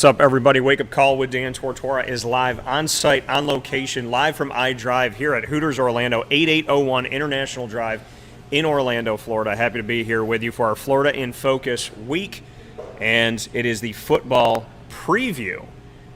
What's up, everybody? Wake Up Call with Dan Tortora is live on site, on location, live from iDrive here at Hooters Orlando, 8801 International Drive in Orlando, Florida. Happy to be here with you for our Florida in Focus week, and it is the football preview,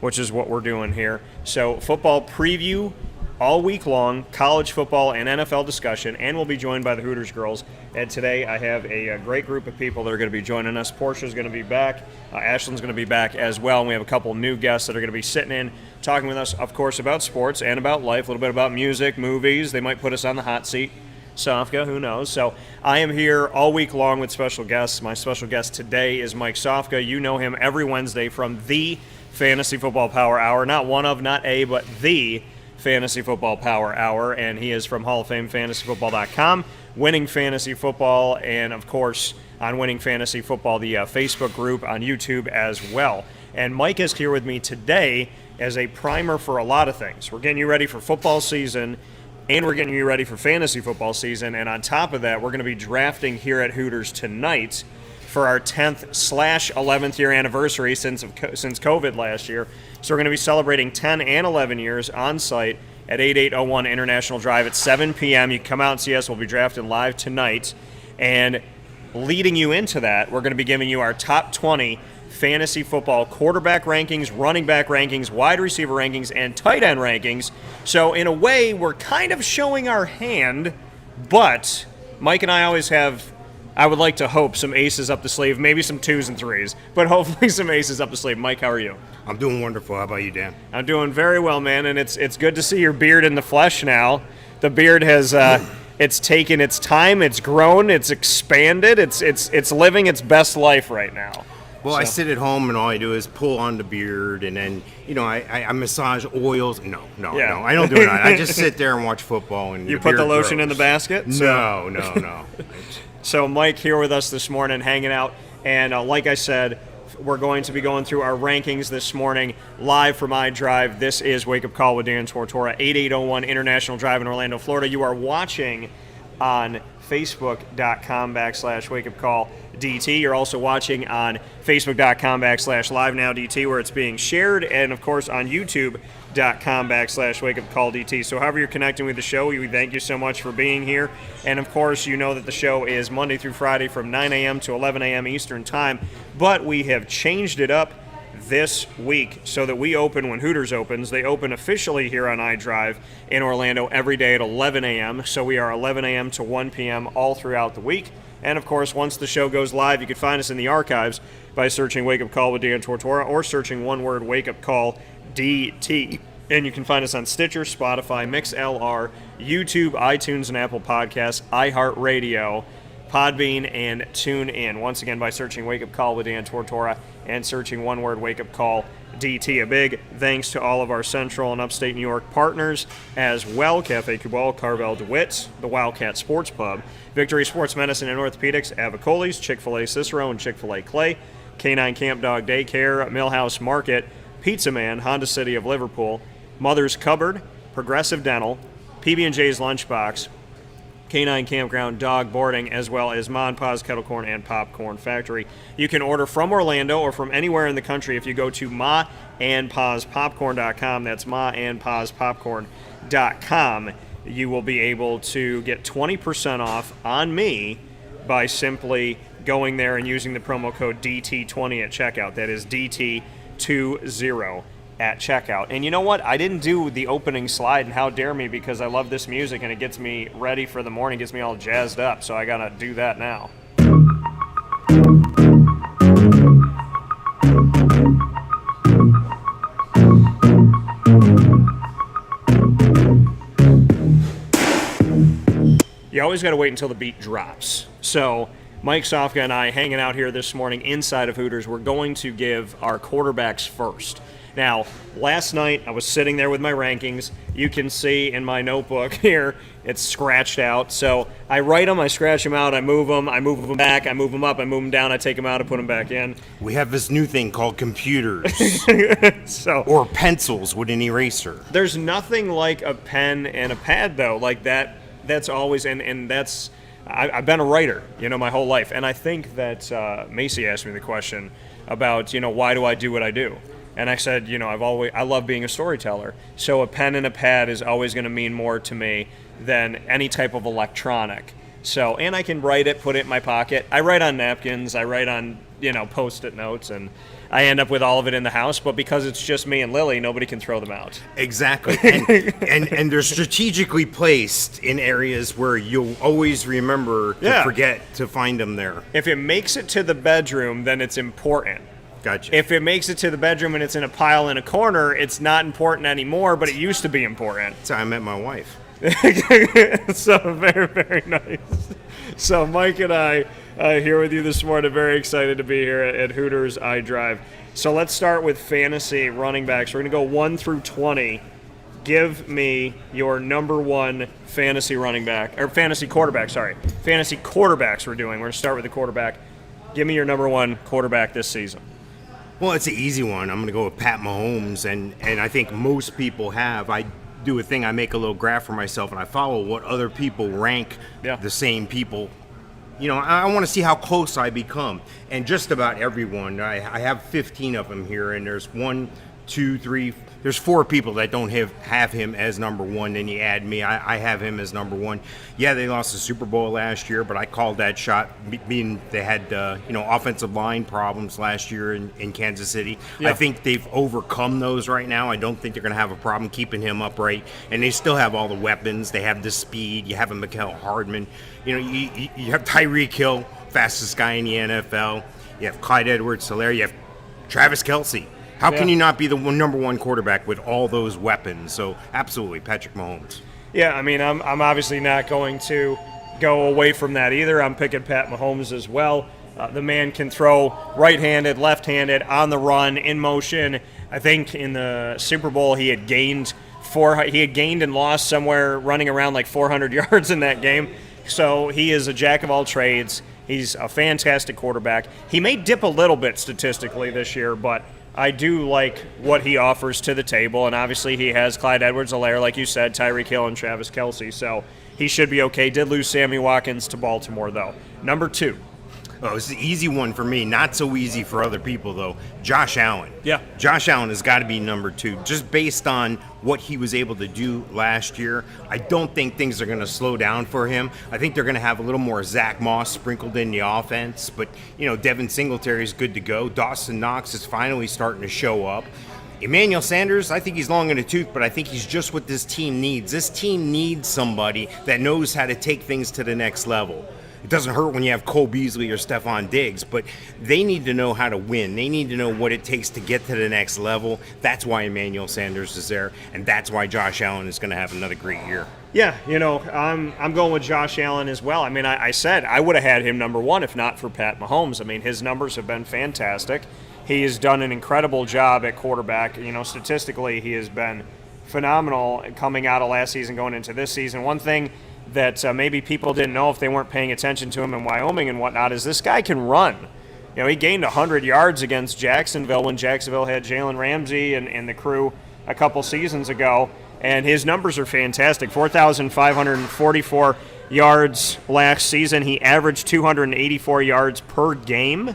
which is what we're doing here. So, football preview all week long, college football and NFL discussion, and we'll be joined by the Hooters girls. And today I have a great group of people that are going to be joining us. Portia's going to be back. Ashlyn's going to be back as well. And we have a couple new guests that are going to be sitting in, talking with us, of course, about sports and about life, a little bit about music, movies. They might put us on the hot seat. Sofka, who knows? So I am here all week long with special guests. My special guest today is Mike Sofka. You know him every Wednesday from the Fantasy Football Power Hour. Not one of, not a, but the Fantasy Football Power Hour, and he is from Hall of Fame FantasyFootball.com, Winning Fantasy Football, and of course on Winning Fantasy Football, the Facebook group on YouTube as well. And Mike is here with me today as a primer for a lot of things. We're getting you ready for football season, and we're getting you ready for fantasy football season, and on top of that, we're going to be drafting here at Hooters tonight for our 10th/11th year anniversary since COVID last year. So we're going to be celebrating 10 and 11 years on site at 8801 International Drive at 7 p.m. You can come out and see us. We'll be drafting live tonight. And leading you into that, we're going to be giving you our top 20 fantasy football quarterback rankings, running back rankings, wide receiver rankings, and tight end rankings. So in a way, we're kind of showing our hand, but Mike and I always have, I would like to hope, some aces up the sleeve, maybe some 2s and 3s, but hopefully some aces up the sleeve. Mike, how are you? I'm doing wonderful. How about you, Dan? I'm doing very well, man, and it's good to see your beard in the flesh now. The beard has it's taken its time, it's grown, it's expanded, it's living its best life right now. Well, so I sit at home and all I do is pull on the beard, and then I massage oils. No, I don't do that. I just sit there and watch football. And you put the lotion in the basket? So. No. So Mike here with us this morning, hanging out, and like I said, we're going to be going through our rankings this morning, live from iDrive. This is Wake Up Call with Dan Tortora, 8801 International Drive in Orlando, Florida. You are watching on Facebook.com/WakeUpCallDT. You're also watching on Facebook.com/LiveNowDT, where it's being shared, and of course on YouTube.com/WakeUpCallDT. So however you're connecting with the show, we thank you so much for being here. And of course, you know that the show is Monday through Friday from 9 a.m. to 11 a.m. Eastern Time, but we have changed it up this week so that we open when Hooters opens. They open officially here on iDrive in Orlando every day at 11 a.m. So we are 11 a.m. to 1 p.m. all throughout the week. And of course, once the show goes live, you can find us in the archives by searching Wake Up Call with Dan Tortora or searching one word Wake Up Call DT. And you can find us on Stitcher, Spotify, MixLR, YouTube, iTunes, and Apple Podcasts, iHeartRadio, Podbean, and TuneIn. Once again, by searching Wake Up Call with Dan Tortora and searching one word Wake Up Call DT. A big thanks to all of our Central and Upstate New York partners as well: Cafe Cubal, Carvel DeWitt, the Wildcat Sports Pub, Victory Sports Medicine and Orthopedics, Avicoli's, Chick-fil-A Cicero and Chick-fil-A Clay, Canine Camp Dog Daycare, Millhouse Market, Pizza Man, Honda City of Liverpool, Mother's Cupboard, Progressive Dental, PB&J's Lunchbox, Canine Campground Dog Boarding, as well as Ma and Pa's Kettle Corn and Popcorn Factory. You can order from Orlando or from anywhere in the country if you go to maandpaspopcorn.com. That's maandpaspopcorn.com. You will be able to get 20% off on me by simply going there and using the promo code DT20 at checkout. That is DT20 at checkout. And you know what? I didn't do the opening slide, and how dare me, because I love this music and it gets me ready for the morning, gets me all jazzed up, so I gotta do that now. You always gotta wait until the beat drops. So Mike Sofka and I hanging out here this morning inside of Hooters. We're going to give our quarterbacks first. Now, last night I was sitting there with my rankings. You can see in my notebook here, it's scratched out. So I write them, I scratch them out, I move them back, I move them up, I move them down, I take them out, I put them back in. We have this new thing called computers. Or pencils with an eraser. There's nothing like a pen and a pad, though, like that. That's always, and that's, I've been a writer, my whole life. And I think that Macy asked me the question about, why do I do what I do? And I said, I love being a storyteller. So a pen and a pad is always going to mean more to me than any type of electronic. So, and I can write it, put it in my pocket. I write on napkins, I write on, Post-it notes, and I end up with all of it in the house. But because it's just me and Lily, nobody can throw them out. Exactly. And they're strategically placed in areas where you'll always remember to forget to find them there. If it makes it to the bedroom, then it's important. Gotcha. If it makes it to the bedroom and it's in a pile in a corner, it's not important anymore, but it used to be important. That's how I met my wife. So very, very nice. So Mike and I here with you this morning, very excited to be here at Hooters iDrive. So let's start with fantasy running backs. We're going to go 1 through 20. Give me your number one fantasy running back, or fantasy quarterback, sorry. Fantasy quarterbacks we're doing. We're going to start with the quarterback. Give me your number one quarterback this season. Well, it's an easy one. I'm going to go with Pat Mahomes, and I think most people have. I do a thing. I make a little graph for myself, and I follow what other people rank the same people. I want to see how close I become. And just about everyone, I have 15 of them here, and there's 1, 2, 3. There's 4 people that don't have him as number one. Then you add me, I have him as number one. Yeah, they lost the Super Bowl last year, but I called that shot. Being they had offensive line problems last year in Kansas City. Yeah. I think they've overcome those right now. I don't think they're going to have a problem keeping him upright. And they still have all the weapons. They have the speed. You have a Mecole Hardman. You have Tyreek Hill, fastest guy in the NFL. You have Clyde Edwards-Helaire. You have Travis Kelce. How can you not be the number one quarterback with all those weapons? So, absolutely, Patrick Mahomes. Yeah, I mean, I'm obviously not going to go away from that either. I'm picking Pat Mahomes as well. The man can throw right-handed, left-handed, on the run, in motion. I think in the Super Bowl he had gained and lost somewhere running around like 400 yards in that game. So he is a jack of all trades. He's a fantastic quarterback. He may dip a little bit statistically this year, but I do like what he offers to the table, and obviously he has Clyde Edwards-Helaire, like you said, Tyreek Hill, and Travis Kelce, so he should be okay. Did lose Sammy Watkins to Baltimore, though. Number 2. Oh, it's an easy one for me. Not so easy for other people, though. Josh Allen. Yeah. Josh Allen has got to be number 2, just based on what he was able to do last year. I don't think things are going to slow down for him. I think they're going to have a little more Zach Moss sprinkled in the offense. But, Devin Singletary is good to go. Dawson Knox is finally starting to show up. Emmanuel Sanders, I think he's long in the tooth, but I think he's just what this team needs. This team needs somebody that knows how to take things to the next level. It doesn't hurt when you have Cole Beasley or Stephon Diggs, but they need to know how to win. They need to know what it takes to get to the next level. That's why Emmanuel Sanders is there, and that's why Josh Allen is going to have another great year. Yeah, I'm going with Josh Allen as well. I mean, I said I would have had him number 1 if not for Pat Mahomes. I mean, his numbers have been fantastic. He has done an incredible job at quarterback. Statistically, he has been phenomenal coming out of last season, going into this season. One thing that maybe people didn't know if they weren't paying attention to him in Wyoming and whatnot is this guy can run. He gained 100 yards against Jacksonville when Jacksonville had Jalen Ramsey and the crew a couple seasons ago, and his numbers are fantastic. 4,544 yards last season. He averaged 284 yards per game.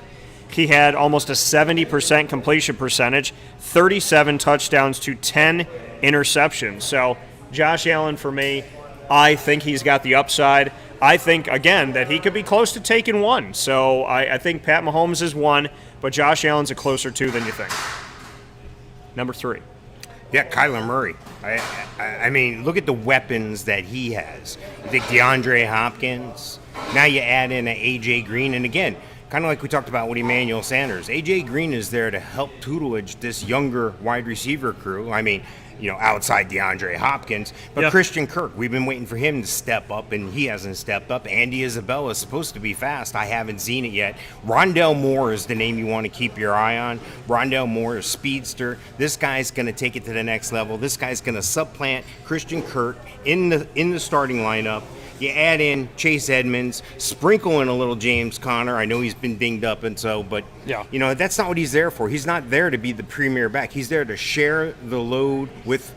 He had almost a 70% completion percentage, 37 touchdowns to 10 interceptions. So Josh Allen for me, I think he's got the upside. I think, again, that he could be close to taking 1. So I think Pat Mahomes is 1, but Josh Allen's a closer 2 than you think. Number 3. Yeah, Kyler Murray. I mean, look at the weapons that he has. You think DeAndre Hopkins. Now you add in an A.J. Green. And again, kind of like we talked about with Emmanuel Sanders, A.J. Green is there to help tutelage this younger wide receiver crew. I mean, outside DeAndre Hopkins. But Christian Kirk, we've been waiting for him to step up, and he hasn't stepped up. Andy Isabella is supposed to be fast. I haven't seen it yet. Rondell Moore is the name you want to keep your eye on. Rondell Moore is speedster. This guy's going to take it to the next level. This guy's going to supplant Christian Kirk in the starting lineup. You add in Chase Edmonds, sprinkle in a little James Conner. I know he's been dinged up but that's not what he's there for. He's not there to be the premier back. He's there to share the load with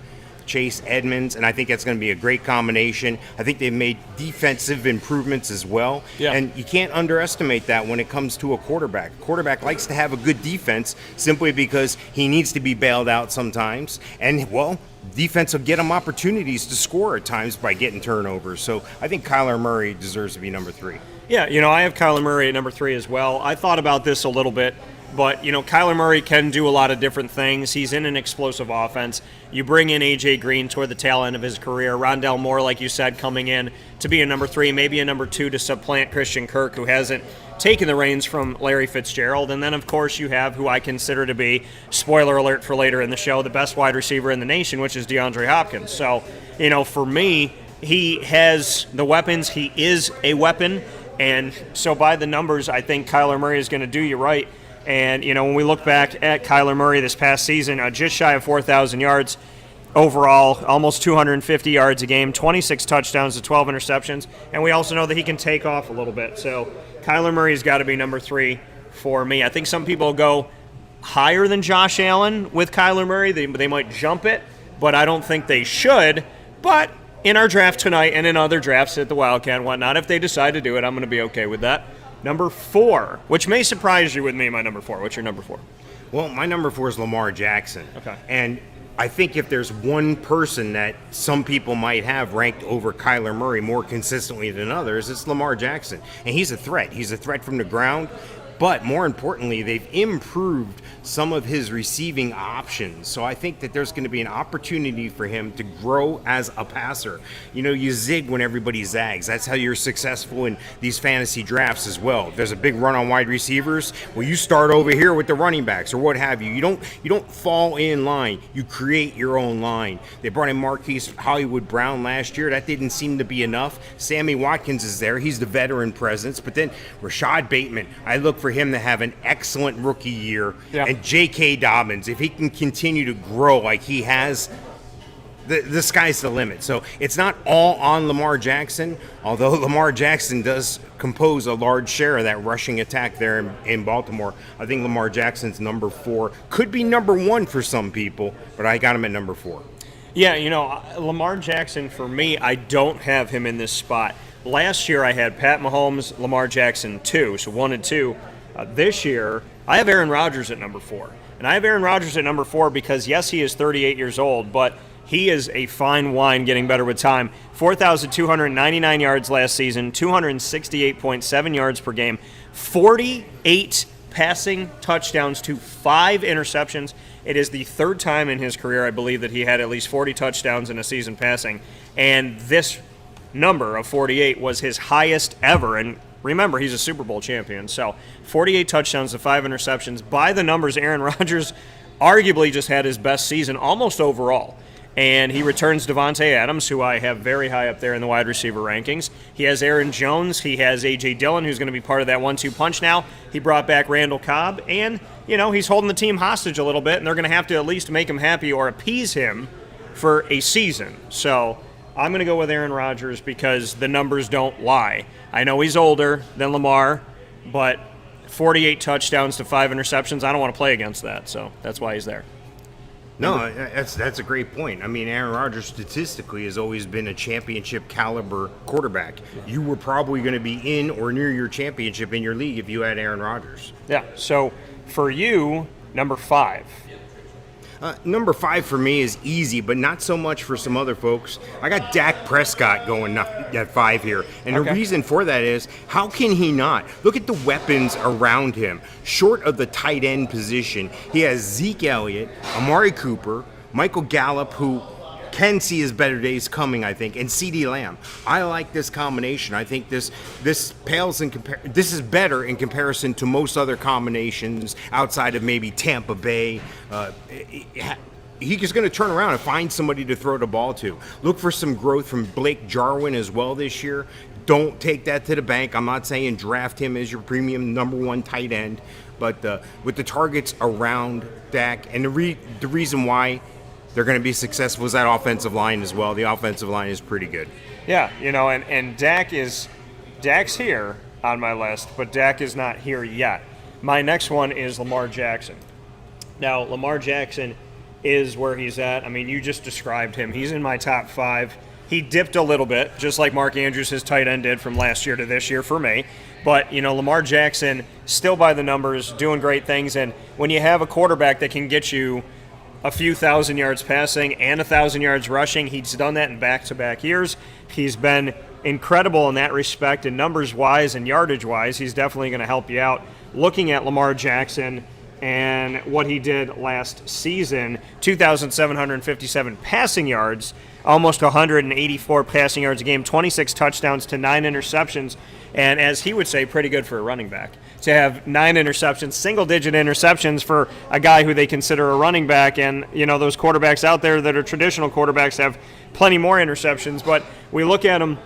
Chase Edmonds, and I think that's going to be a great combination. I think they've made defensive improvements as well, and you can't underestimate that when it comes to a quarterback. A quarterback likes to have a good defense simply because he needs to be bailed out sometimes, and, well, defense will get him opportunities to score at times by getting turnovers. So I think Kyler Murray deserves to be number 3. Yeah, I have Kyler Murray at number 3 as well. I thought about this a little bit, but, Kyler Murray can do a lot of different things. He's in an explosive offense. You bring in A.J. Green toward the tail end of his career. Rondell Moore, like you said, coming in to be a number 3, maybe a number 2 to supplant Christian Kirk, who hasn't taken the reins from Larry Fitzgerald. And then, of course, you have who I consider to be, spoiler alert for later in the show, the best wide receiver in the nation, which is DeAndre Hopkins. So, for me, he has the weapons. He is a weapon. And so by the numbers, I think Kyler Murray is going to do you right. And, when we look back at Kyler Murray this past season, just shy of 4,000 yards overall, almost 250 yards a game, 26 touchdowns to 12 interceptions. And we also know that he can take off a little bit. So Kyler Murray's got to be number 3 for me. I think some people go higher than Josh Allen with Kyler Murray. They might jump it, but I don't think they should. But in our draft tonight and in other drafts at the Wildcat and whatnot, if they decide to do it, I'm going to be okay with that. Number 4, which may surprise you with me, my number 4. What's your number 4? Well, my number 4 is Lamar Jackson. Okay. And I think if there's one person that some people might have ranked over Kyler Murray more consistently than others, it's Lamar Jackson. And he's a threat. He's a threat from the ground. But more importantly, they've improved some of his receiving options. So I think that there's going to be an opportunity for him to grow as a passer. You zig when everybody zags. That's how you're successful in these fantasy drafts as well. If there's a big run on wide receivers, well, you start over here with the running backs or what have you. You don't fall in line. You create your own line. They brought in Marquise Hollywood Brown last year. That didn't seem to be enough. Sammy Watkins is there. He's the veteran presence. But then Rashad Bateman, I look for him to have an excellent rookie year. Yeah. And J.K. Dobbins, if he can continue to grow like he has, the sky's the limit. So it's not all on Lamar Jackson, although Lamar Jackson does compose a large share of that rushing attack there in Baltimore. I think Lamar Jackson's number 4. Could be number 1 for some people, but I got him at number 4. Yeah, Lamar Jackson, for me, I don't have him in this spot. Last year I had Pat Mahomes, Lamar Jackson 2, so 1 and 2. This year, I have Aaron Rodgers at number 4. And I have Aaron Rodgers at number 4 because, yes, he is 38 years old, but he is a fine wine getting better with time. 4,299 yards last season, 268.7 yards per game, 48 passing touchdowns to 5 interceptions. It is the 3rd time in his career, I believe, that he had at least 40 touchdowns in a season passing. And this number of 48 was his highest ever. And remember, he's a Super Bowl champion. So 48 touchdowns to 5 interceptions. By the numbers, Aaron Rodgers arguably just had his best season almost overall. And he returns Devontae Adams, who I have very high up there in the wide receiver rankings. He has Aaron Jones. He has A.J. Dillon, who's going to be part of that 1-2 punch now. He brought back Randall Cobb. And, he's holding the team hostage a little bit, and they're going to have to at least make him happy or appease him for a season. So I'm going to go with Aaron Rodgers because the numbers don't lie. I know he's older than Lamar, but 48 touchdowns to 5 interceptions, I don't want to play against that, so that's why he's there. No, that's a great point. I mean, Aaron Rodgers statistically has always been a championship caliber quarterback. You were probably going to be in or near your championship in your league if you had Aaron Rodgers. Yeah, so for you, number 5. Number 5 for me is easy, but not so much for some other folks. I got Dak Prescott going at 5 here. And the reason for that is, how can he not? Look at the weapons around him. Short of the tight end position, he has Zeke Elliott, Amari Cooper, Michael Gallup, who can see his better days coming, I think, and CeeDee Lamb. I like this combination. I think this pales this is better in comparison to most other combinations outside of maybe Tampa Bay. He's going to turn around and find somebody to throw the ball to. Look for some growth from Blake Jarwin as well this year. Don't take that to the bank. I'm not saying draft him as your premium number 1 tight end, but with the targets around Dak, and the reason why they're going to be successful is that offensive line as well. The offensive line is pretty good. Yeah, and Dak's here on my list, but Dak is not here yet. My next one is Lamar Jackson. Now, Lamar Jackson is where he's at. I mean, you just described him. He's in my top 5. He dipped a little bit, just like Mark Andrews, his tight end, did from last year to this year for me. But, Lamar Jackson, still by the numbers, doing great things. And when you have a quarterback that can get you a few thousand yards passing and 1,000 yards rushing, he's done that in back-to-back years. He's been incredible in that respect, and numbers-wise and yardage-wise, he's definitely going to help you out. Looking at Lamar Jackson and what he did last season, 2,757 passing yards, almost 184 passing yards a game, 26 touchdowns to 9 interceptions, and as he would say, pretty good for a running back. To have 9 interceptions, single-digit interceptions for a guy who they consider a running back, and those quarterbacks out there that are traditional quarterbacks have plenty more interceptions. But we look at him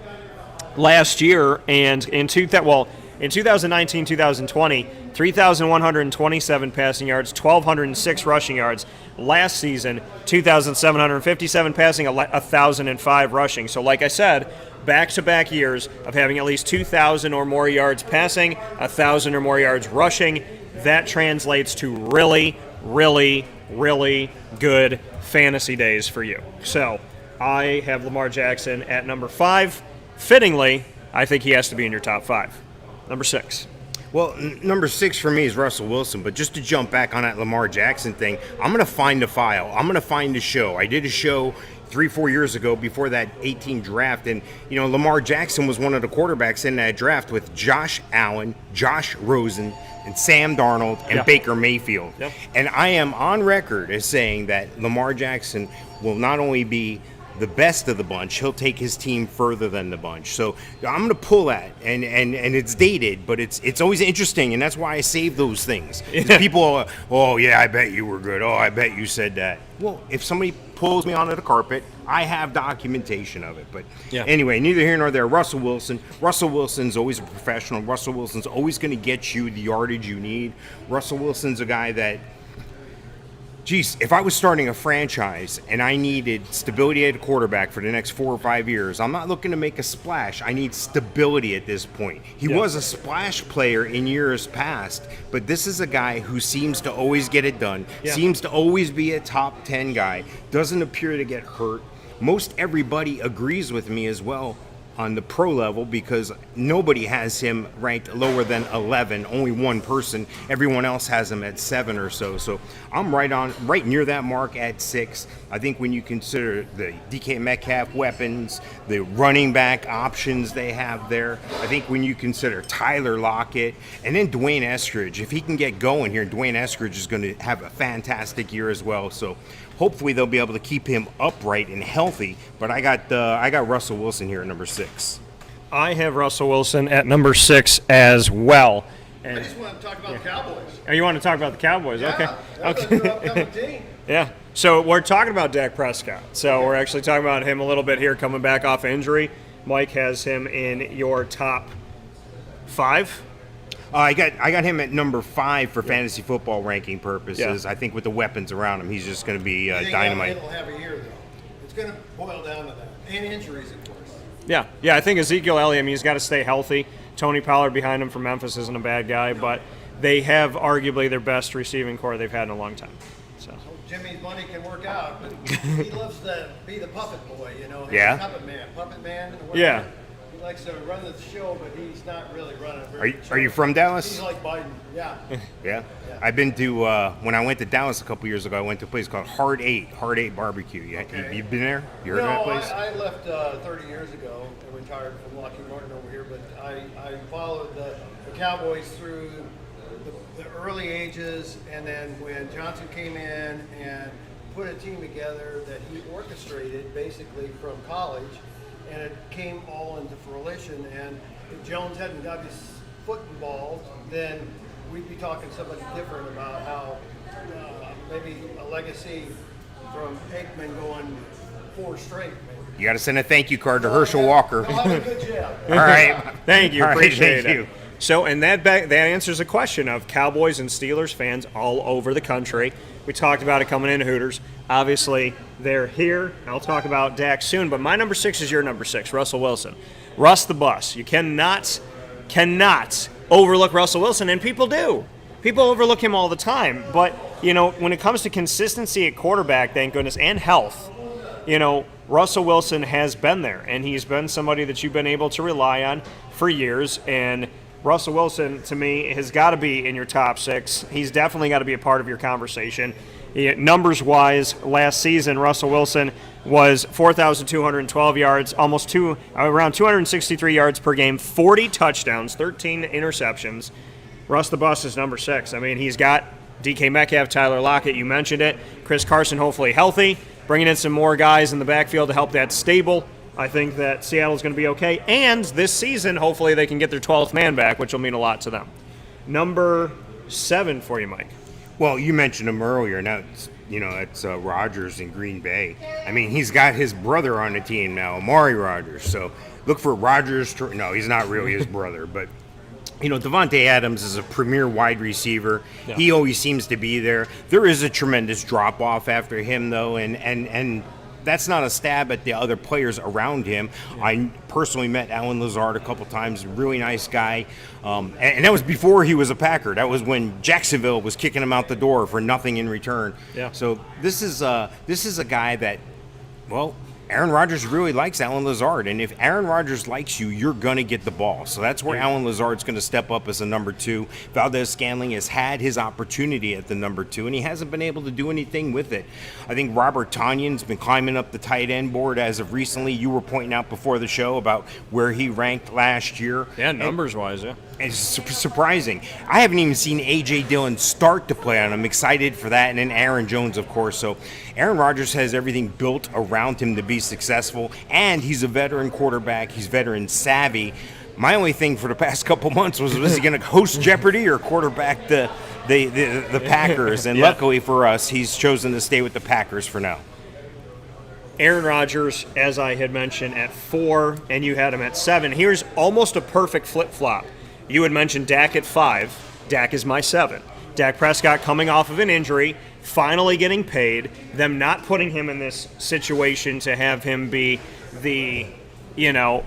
last year, and in 2019, 2020, 3,127 passing yards, 1,206 rushing yards. Last season, 2,757 passing, 1,005 rushing. So like I said, back-to-back years of having at least 2,000 or more yards passing, 1,000 or more yards rushing. That translates to really, really, really good fantasy days for you. So I have Lamar Jackson at number 5. Fittingly, I think he has to be in your top 5. Number 6. Well, number 6 for me is Russell Wilson, but just to jump back on that Lamar Jackson thing, I'm going to find a file. I'm going to find a show. I did a show 3-4 years ago before that 18 draft, and Lamar Jackson was one of the quarterbacks in that draft with Josh Allen, Josh Rosen, and Sam Darnold, and Baker Mayfield. Yeah. And I am on record as saying that Lamar Jackson will not only be the best of the bunch, he'll take his team further than the bunch. So I'm going to pull that, and it's dated, but it's always interesting, and that's why I save those things. People, oh yeah, I bet you were good. Oh, I bet you said that. Well, if somebody pulls me onto the carpet, I have documentation of it. But anyway, neither here nor there. Russell Wilson. Russell Wilson's always a professional. Russell Wilson's always going to get you the yardage you need. Russell Wilson's a guy that, geez, if I was starting a franchise and I needed stability at a quarterback for the next 4 or 5 years, I'm not looking to make a splash. I need stability at this point. He was a splash player in years past, but this is a guy who seems to always get it done, seems to always be a top 10 guy, doesn't appear to get hurt. Most everybody agrees with me as well on the pro level because nobody has him ranked lower than 11. Only one person. Everyone else has him at 7 or so. So I'm right near that mark at 6. I think when you consider the DK Metcalf weapons, the running back options they have there, I think when you consider Tyler Lockett and then Dwayne Eskridge, if he can get going here, Dwayne Eskridge is going to have a fantastic year as well. So hopefully they'll be able to keep him upright and healthy. But I got Russell Wilson here at number 6. I have Russell Wilson at number 6 as well. And I just want to talk about the Cowboys. Oh, you want to talk about the Cowboys? Yeah, Okay. That's your upcoming team. Yeah. So we're talking about Dak Prescott. So we're actually talking about him a little bit here, coming back off injury. Mike has him in your top 5. I got him at number 5 for fantasy football ranking purposes. Yeah. I think with the weapons around him, he's just going to be dynamite. He'll have a year, though. It's going to boil down to that. And injuries, of course. Yeah. I think Ezekiel Elliott, he's got to stay healthy. Tony Pollard behind him from Memphis isn't a bad guy, but they have arguably their best receiving core they've had in a long time. So Jimmy's money can work out, but he loves to be the puppet boy, Yeah. Puppet man. Whatever. Yeah. He likes to run the show, but he's not really running a very Are you from Dallas? He's like Biden. Yeah. Yeah. I've been to when I went to Dallas a couple years ago. I went to a place called Hard 8 Barbecue. You've been there? You heard of that place? I left 30 years ago and retired from Lockheed Martin over here, but I followed the Cowboys through the early ages, and then when Johnson came in and put a team together that he orchestrated basically from college, and it came all into fruition. And if Jones hadn't got his foot involved, then we'd be talking somebody different about how maybe a legacy from Aikman going 4 straight. Maybe. You got to send a thank you card to Herschel Walker. I'll have a good job. All right. Thank you. All right, Appreciate thank it. you. So, and that answers a question of Cowboys and Steelers fans all over the country. We talked about it coming into Hooters. Obviously, they're here. I'll talk about Dak soon, but my number 6 is your number 6, Russell Wilson. Russ the Bus. You cannot overlook Russell Wilson, and people do. People overlook him all the time, but when it comes to consistency at quarterback, thank goodness, and health, Russell Wilson has been there, and he's been somebody that you've been able to rely on for years. And Russell Wilson, to me, has got to be in your top 6. He's definitely got to be a part of your conversation. Numbers-wise, last season, Russell Wilson was 4,212 yards, around 263 yards per game, 40 touchdowns, 13 interceptions. Russ the Bus is number 6. I mean, he's got DK Metcalf, Tyler Lockett, you mentioned it. Chris Carson hopefully healthy, bringing in some more guys in the backfield to help that stable. I think that Seattle's going to be okay. And this season, hopefully they can get their 12th man back, which will mean a lot to them. Number 7 for you, Mike. Well, you mentioned him earlier. Now, it's Rodgers in Green Bay. I mean, he's got his brother on the team now, Amari Rodgers. So look for Rodgers. No, he's not really his brother, but Devontae Adams is a premier wide receiver. Yeah. He always seems to be there. There is a tremendous drop-off after him, though, and that's not a stab at the other players around him. Yeah. I personally met Alan Lazard a couple times, really nice guy. And that was before he was a Packer. That was when Jacksonville was kicking him out the door for nothing in return. Yeah. So this is a guy that, Aaron Rodgers really likes Alan Lazard, and if Aaron Rodgers likes you, you're going to get the ball. So that's where Alan Lazard's going to step up as a number 2. Valdez-Scantling has had his opportunity at the number 2, and he hasn't been able to do anything with it. I think Robert Tonyan's been climbing up the tight end board as of recently. You were pointing out before the show about where he ranked last year. Yeah, numbers-wise, yeah. It's surprising. I haven't even seen A.J. Dillon start to play, and I'm excited for that. And then Aaron Jones, of course. So Aaron Rodgers has everything built around him to be successful, and he's a veteran quarterback. He's veteran savvy. My only thing for the past couple months was he going to host Jeopardy or quarterback the Packers? And luckily for us, he's chosen to stay with the Packers for now. Aaron Rodgers, as I had mentioned, at 4, and you had him at 7. Here's almost a perfect flip-flop. You had mentioned Dak at 5. Dak is my 7. Dak Prescott coming off of an injury, finally getting paid, them not putting him in this situation to have him be the,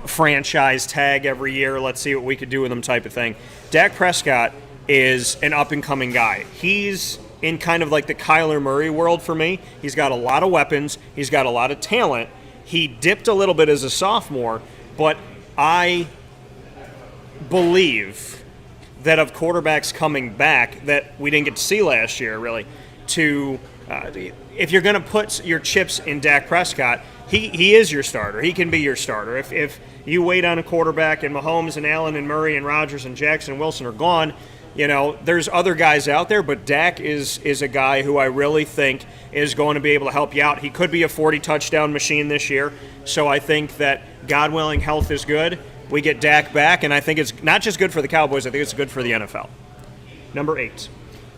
franchise tag every year, let's see what we could do with him type of thing. Dak Prescott is an up-and-coming guy. He's in kind of like the Kyler Murray world for me. He's got a lot of weapons. He's got a lot of talent. He dipped a little bit as a sophomore, but I believe that of quarterbacks coming back that we didn't get to see last year, really, if you're going to put your chips in Dak Prescott, he is your starter. He can be your starter. If you wait on a quarterback and Mahomes and Allen and Murray and Rodgers and Jackson and Wilson are gone, there's other guys out there, but Dak is a guy who I really think is going to be able to help you out. He could be a 40-touchdown machine this year, so I think that, God willing, health is good. We get Dak back, and I think it's not just good for the Cowboys, I think it's good for the NFL. Number 8.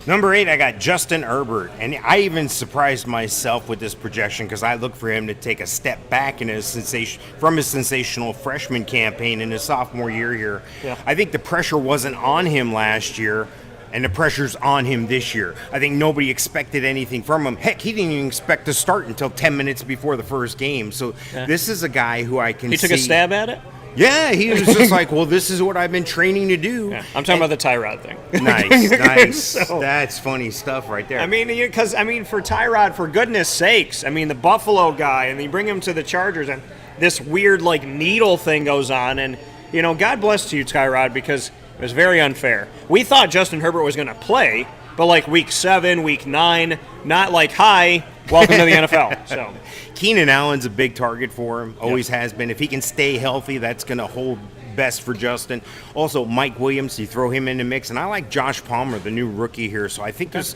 Number 8, I got Justin Herbert, and I even surprised myself with this projection because I look for him to take a step back from his sensational freshman campaign in his sophomore year here. Yeah. I think the pressure wasn't on him last year, and the pressure's on him this year. I think nobody expected anything from him. Heck, he didn't even expect to start until 10 minutes before the first game. So This is a guy who I can see. He took a stab at it? Yeah, he was just like, well, this is what I've been training to do. Yeah, I'm talking about the Tyrod thing. Nice. So, that's funny stuff right there. I mean, for Tyrod, for goodness sakes, the Buffalo guy, and you bring him to the Chargers, and this weird, needle thing goes on, and, God bless to you, Tyrod, because it was very unfair. We thought Justin Herbert was going to play, but week 7, week 9, not hi, welcome to the NFL. So Keenan Allen's a big target for him, always has been. If he can stay healthy, that's going to hold best for Justin. Also, Mike Williams, you throw him in the mix. And I like Josh Palmer, the new rookie here. So I think there's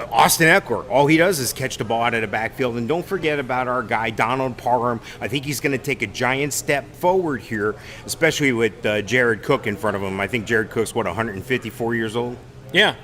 Austin Eckler. All he does is catch the ball out of the backfield. And don't forget about our guy, Donald Parham. I think he's going to take a giant step forward here, especially with Jared Cook in front of him. I think Jared Cook's, 154 years old? Yeah.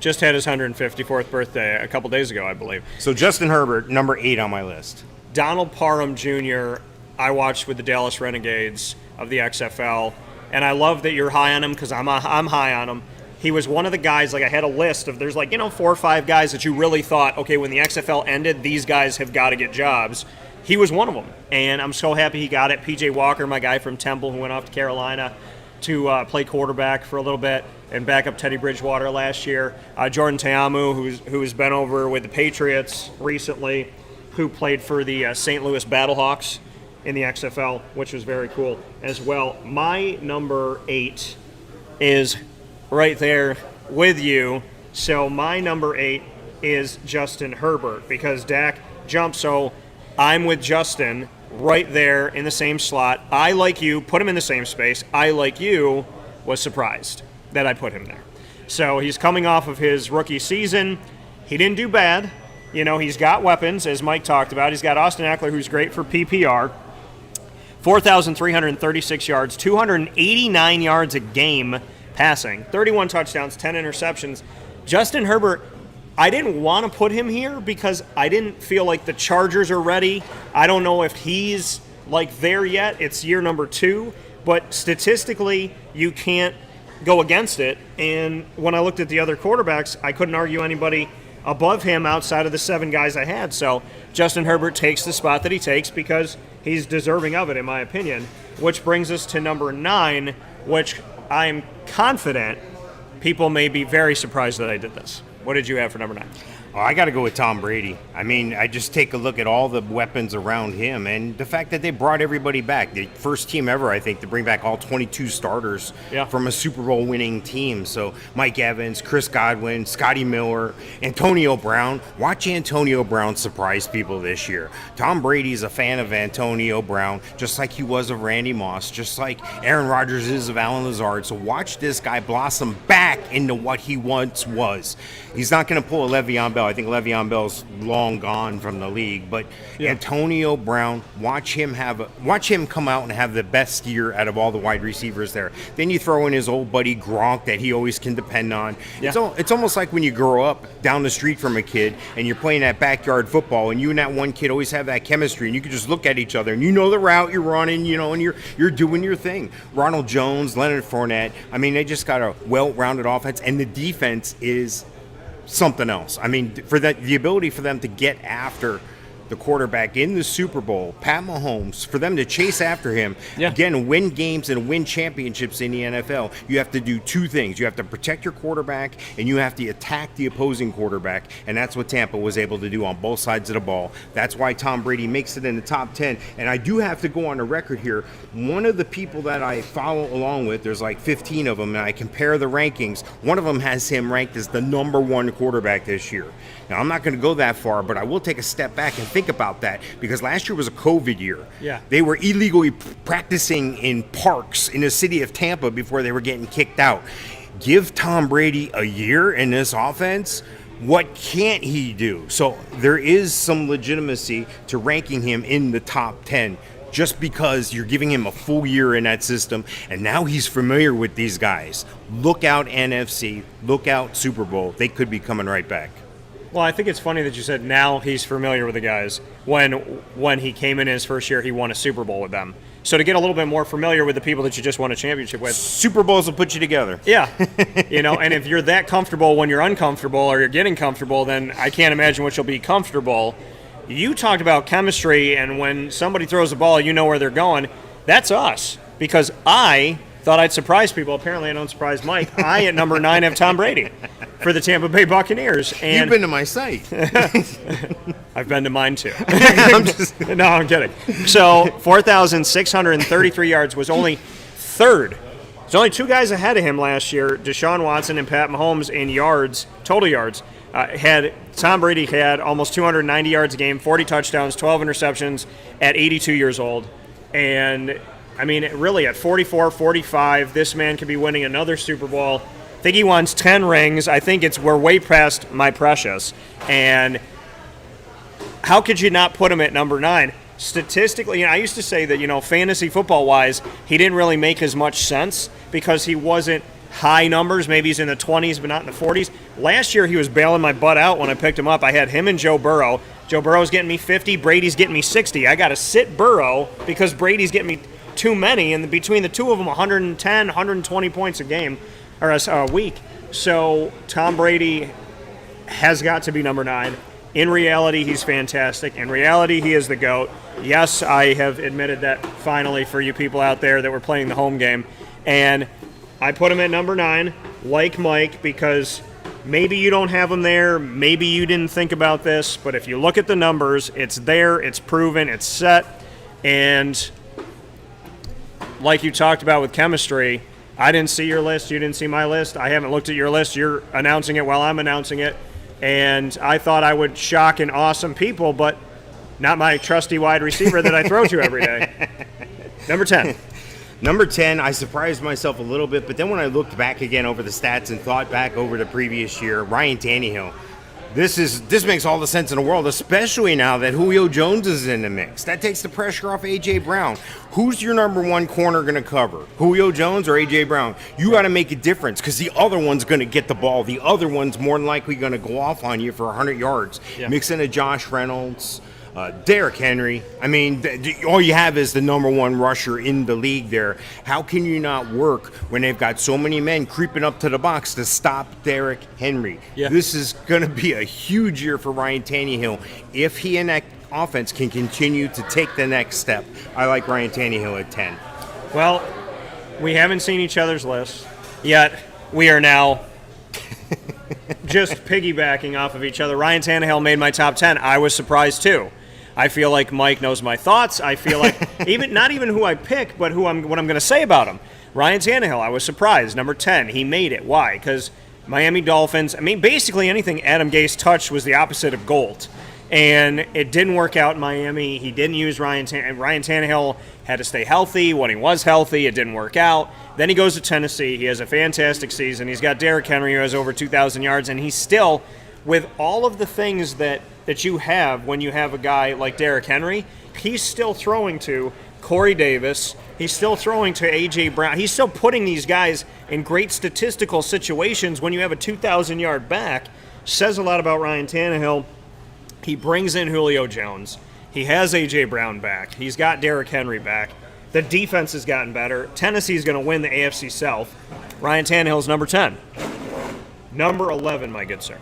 Just had his 154th birthday a couple days ago, I believe. So Justin Herbert, number 8 on my list. Donald Parham Jr., I watched with the Dallas Renegades of the XFL, and I love that you're high on him because I'm high on him. He was one of the guys, I had a list of, there's 4 or 5 guys that you really thought, okay, when the XFL ended, these guys have got to get jobs. He was one of them, and I'm so happy he got it. P.J. Walker, my guy from Temple who went off to Carolina. to play quarterback for a little bit and back up Teddy Bridgewater last year. Jordan Ta'amu, who's been over with the Patriots recently, who played for the St. Louis Battlehawks in the XFL, which was very cool as well. My number 8 is right there with you. So my number 8 is Justin Herbert because Dak jumped. So I'm with Justin right there in the same slot. I, like you, put him in the same space. I, like you, was surprised that I put him there. So he's coming off of his rookie season. He didn't do bad. You know, he's got weapons, as Mike talked about. He's got Austin Eckler, who's great for PPR. 4,336 yards, 289 yards a game passing, 31 touchdowns, 10 interceptions. Justin Herbert, I didn't want to put him here because I didn't feel like the Chargers are ready. I don't know if he's like there yet. It's year number 2, but statistically, you can't go against it. And when I looked at the other quarterbacks, I couldn't argue anybody above him outside of the 7 guys I had. So Justin Herbert takes the spot that he takes because he's deserving of it, in my opinion, which brings us to number 9, which I'm confident people may be very surprised that I did this. What did you have for number 9? Oh, I got to go with Tom Brady. I mean, I just take a look at all the weapons around him and the fact that they brought everybody back. The first team ever, I think, to bring back all 22 starters from a Super Bowl winning team. So Mike Evans, Chris Godwin, Scotty Miller, Antonio Brown. Watch Antonio Brown surprise people this year. Tom Brady's a fan of Antonio Brown, just like he was of Randy Moss, just like Aaron Rodgers is of Alan Lazard. So watch this guy blossom back into what he once was. He's not going to pull a Le'Veon Bell. I think Le'Veon Bell's long gone from the league, but Antonio Brown, watch him come out and have the best year out of all the wide receivers there. Then you throw in his old buddy Gronk that he always can depend on. Yeah. It's almost like when you grow up down the street from a kid and you're playing that backyard football and you and that one kid always have that chemistry and you can just look at each other and you know the route you're running, you know, and you're doing your thing. Ronald Jones, Leonard Fournette, I mean, they just got a well-rounded offense and the defense is something else. I mean, for the ability for them to get after the quarterback in the Super Bowl, Pat Mahomes, for them to chase after him, again, win games and win championships in the NFL, you have to do 2 things. You have to protect your quarterback, and you have to attack the opposing quarterback, and that's what Tampa was able to do on both sides of the ball. That's why Tom Brady makes it in the top 10, and I do have to go on the record here. One of the people that I follow along with, there's like 15 of them, and I compare the rankings. One of them has him ranked as the number 1 quarterback this year. Now, I'm not going to go that far, but I will take a step back and think about that because last year was a COVID year. Yeah. They were illegally practicing in parks in the city of Tampa before they were getting kicked out. Give Tom Brady a year in this offense. What can't he do? So there is some legitimacy to ranking him in the top 10 just because you're giving him a full year in that system, and now he's familiar with these guys. Look out NFC, look out Super Bowl. They could be coming right back. Well, I think it's funny that you said now he's familiar with the guys. When he came in his first year, he won a Super Bowl with them. So to get a little bit more familiar with the people that you just won a championship with. Super Bowls will put you together. Yeah. You know, and if you're that comfortable when you're uncomfortable or you're getting comfortable, then I can't imagine what you'll be comfortable. You talked about chemistry, and when somebody throws the ball, you know where they're going. That's us. Because I thought I'd surprise people. Apparently I don't surprise Mike. I, at number 9, have Tom Brady for the Tampa Bay Buccaneers. And you've been to my site. I've been to mine too. No, I'm kidding. So 4,633 yards was only 3rd. There's only 2 guys ahead of him last year, Deshaun Watson and Pat Mahomes in yards, total yards. Tom Brady had almost 290 yards a game, 40 touchdowns, 12 interceptions at 82 years old. And I mean, really, at 44, 45, this man could be winning another Super Bowl. I think he wants 10 rings. I think we're way past my precious. And how could you not put him at number 9? Statistically, I used to say that, fantasy football-wise, he didn't really make as much sense because he wasn't high numbers. Maybe he's in the 20s, but not in the 40s. Last year, he was bailing my butt out when I picked him up. I had him and Joe Burrow. Joe Burrow's getting me 50. Brady's getting me 60. I got to sit Burrow because Brady's getting me too many, and between the two of them, 110, 120 points a game or a week. So Tom Brady has got to be number 9. In reality, he's fantastic. In reality, he is the GOAT. Yes, I have admitted that finally for you people out there that were playing the home game. And I put him at number 9, like Mike, because maybe you don't have him there, maybe you didn't think about this, but if you look at the numbers, it's there, it's proven, it's set, and like you talked about with chemistry, I didn't see your list, you didn't see my list, I haven't looked at your list, you're announcing it while I'm announcing it, and I thought I would shock and awesome people, but not my trusty wide receiver that I throw to every day. Number 10. Number 10, I surprised myself a little bit, but then when I looked back again over the stats and thought back over the previous year, Ryan Tannehill. This makes all the sense in the world, especially now that Julio Jones is in the mix. That takes the pressure off A.J. Brown. Who's your number 1 corner going to cover? Julio Jones or A.J. Brown? You got to make a difference because the other one's going to get the ball. The other one's more than likely going to go off on you for 100 yards. Yeah. Mix in a Josh Reynolds, Derrick Henry. I mean, all you have is the number 1 rusher in the league there. How can you not work when they've got so many men creeping up to the box to stop Derrick Henry? Yeah. This is going to be a huge year for Ryan Tannehill if he and that offense can continue to take the next step. I like Ryan Tannehill at 10. Well, we haven't seen each other's lists, yet we are now just piggybacking off of each other. Ryan Tannehill made my top 10. I was surprised too. I feel like Mike knows my thoughts. I feel like not even who I pick, but what I'm going to say about him. Ryan Tannehill, I was surprised. Number 10, he made it. Why? Because Miami Dolphins, I mean, basically anything Adam Gase touched was the opposite of gold. And it didn't work out in Miami. He didn't use Ryan Tannehill had to stay healthy. When he was healthy, it didn't work out. Then he goes to Tennessee. He has a fantastic season. He's got Derrick Henry, who has over 2,000 yards, and he's still, with all of the things that you have when you have a guy like Derrick Henry, he's still throwing to Corey Davis. He's still throwing to A.J. Brown. He's still putting these guys in great statistical situations when you have a 2,000-yard back. Says a lot about Ryan Tannehill. He brings in Julio Jones. He has A.J. Brown back. He's got Derrick Henry back. The defense has gotten better. Tennessee's going to win the AFC South. Ryan Tannehill's number 10. Number 11, my good sir.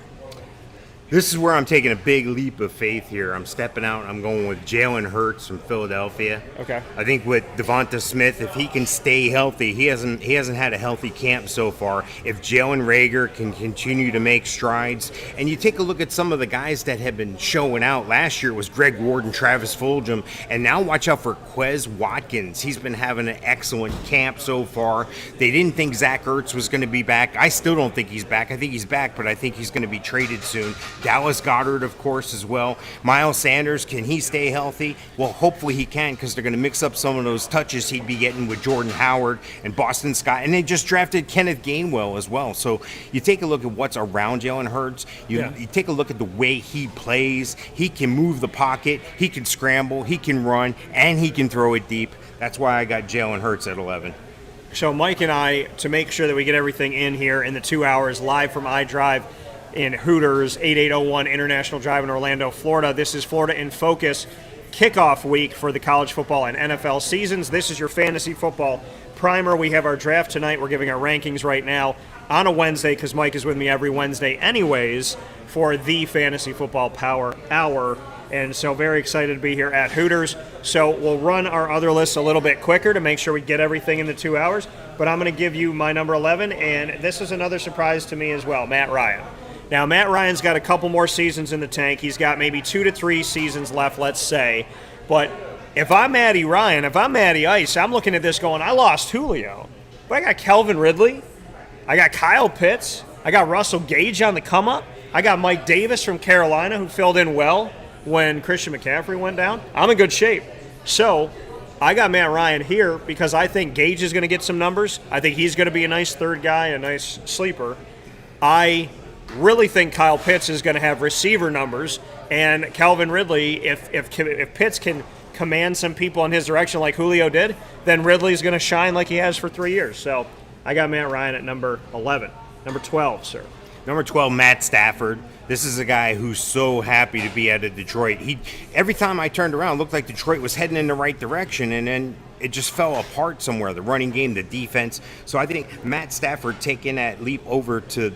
This is where I'm taking a big leap of faith here. I'm stepping out. I'm going with Jalen Hurts from Philadelphia. Okay. I think with Devonta Smith, if he can stay healthy, he hasn't had a healthy camp so far. If Jalen Reagor can continue to make strides, and you take a look at some of the guys that have been showing out. Last year was Greg Ward and Travis Fulgham, and now watch out for Quez Watkins. He's been having an excellent camp so far. They didn't think Zach Ertz was going to be back. I still don't think he's back. I think he's back, but I think he's going to be traded soon. Dallas Goedert, of course, as well. Miles Sanders, can he stay healthy? Well, hopefully he can, because they're going to mix up some of those touches he'd be getting with Jordan Howard and Boston Scott. And they just drafted Kenneth Gainwell as well. So you take a look at what's around Jalen Hurts. You take a look at the way he plays. He can move the pocket. He can scramble. He can run. And he can throw it deep. That's why I got Jalen Hurts at 11. So Mike and I, to make sure that we get everything in here in the 2 hours live from iDrive in Hooters, 8801 International Drive in Orlando, Florida. This is Florida in Focus kickoff week for the college football and NFL seasons. This is your fantasy football primer. We have our draft tonight. We're giving our rankings right now on a Wednesday because Mike is with me every Wednesday anyways for the Fantasy Football Power Hour. And so very excited to be here at Hooters. So we'll run our other lists a little bit quicker to make sure we get everything in the 2 hours. But I'm going to give you my number 11, and this is another surprise to me as well, Matt Ryan. Now, Matt Ryan's got a couple more seasons in the tank. He's got maybe 2 to 3 seasons left, let's say. But if I'm Matty Ryan, if I'm Matty Ice, I'm looking at this going, I lost Julio. But I got Calvin Ridley. I got Kyle Pitts. I got Russell Gage on the come-up. I got Mike Davis from Carolina, who filled in well when Christian McCaffrey went down. I'm in good shape. So I got Matt Ryan here because I think Gage is going to get some numbers. I think he's going to be a nice third guy, a nice sleeper. I really think Kyle Pitts is going to have receiver numbers, and Calvin Ridley, if Pitts can command some people in his direction like Julio did, then Ridley's going to shine like he has for 3 years. So I got Matt Ryan at number 11. Number 12, sir. Number 12, Matt Stafford. This is a guy who's so happy to be out of Detroit. Every time I turned around, it looked like Detroit was heading in the right direction, and then it just fell apart somewhere, the running game, the defense. So I think Matt Stafford taking that leap over to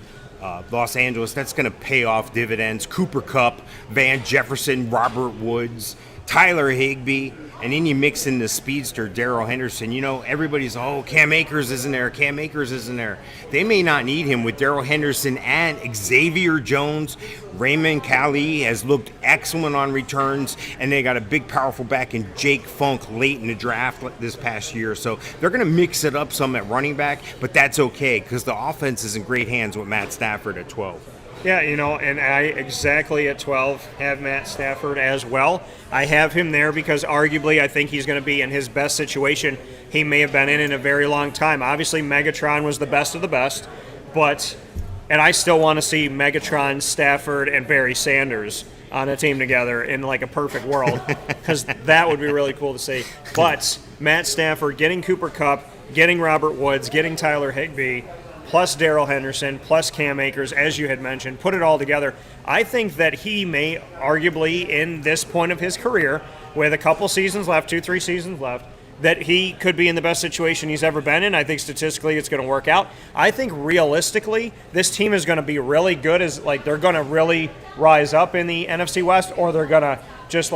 Los Angeles. That's going to pay off dividends. Cooper Kupp, Van Jefferson, Robert Woods, Tyler Higbee, and then you mix in the speedster, Darrell Henderson. You know, everybody's, Cam Akers isn't there. Cam Akers isn't there. They may not need him with Darrell Henderson and Xavier Jones. Raymond Calais has looked excellent on returns, and they got a big, powerful back in Jake Funk late in the draft this past year. So they're going to mix it up some at running back, but that's okay because the offense is in great hands with Matt Stafford at 12. Yeah, you know, and I exactly at 12 have Matt Stafford as well. I have him there because arguably I think he's going to be in his best situation he may have been in a very long time. Obviously, Megatron was the best of the best, and I still want to see Megatron, Stafford, and Barry Sanders on a team together in like a perfect world because that would be really cool to see. But Matt Stafford getting Cooper Kupp, getting Robert Woods, getting Tyler Higbee, plus Darrell Henderson, plus Cam Akers, as you had mentioned, put it all together. I think that he may arguably, in this point of his career, with a couple seasons left, 2-3 seasons left, that he could be in the best situation he's ever been in. I think statistically it's going to work out. I think realistically, this team is going to be really good. They're going to really rise up in the NFC West, or they're going to just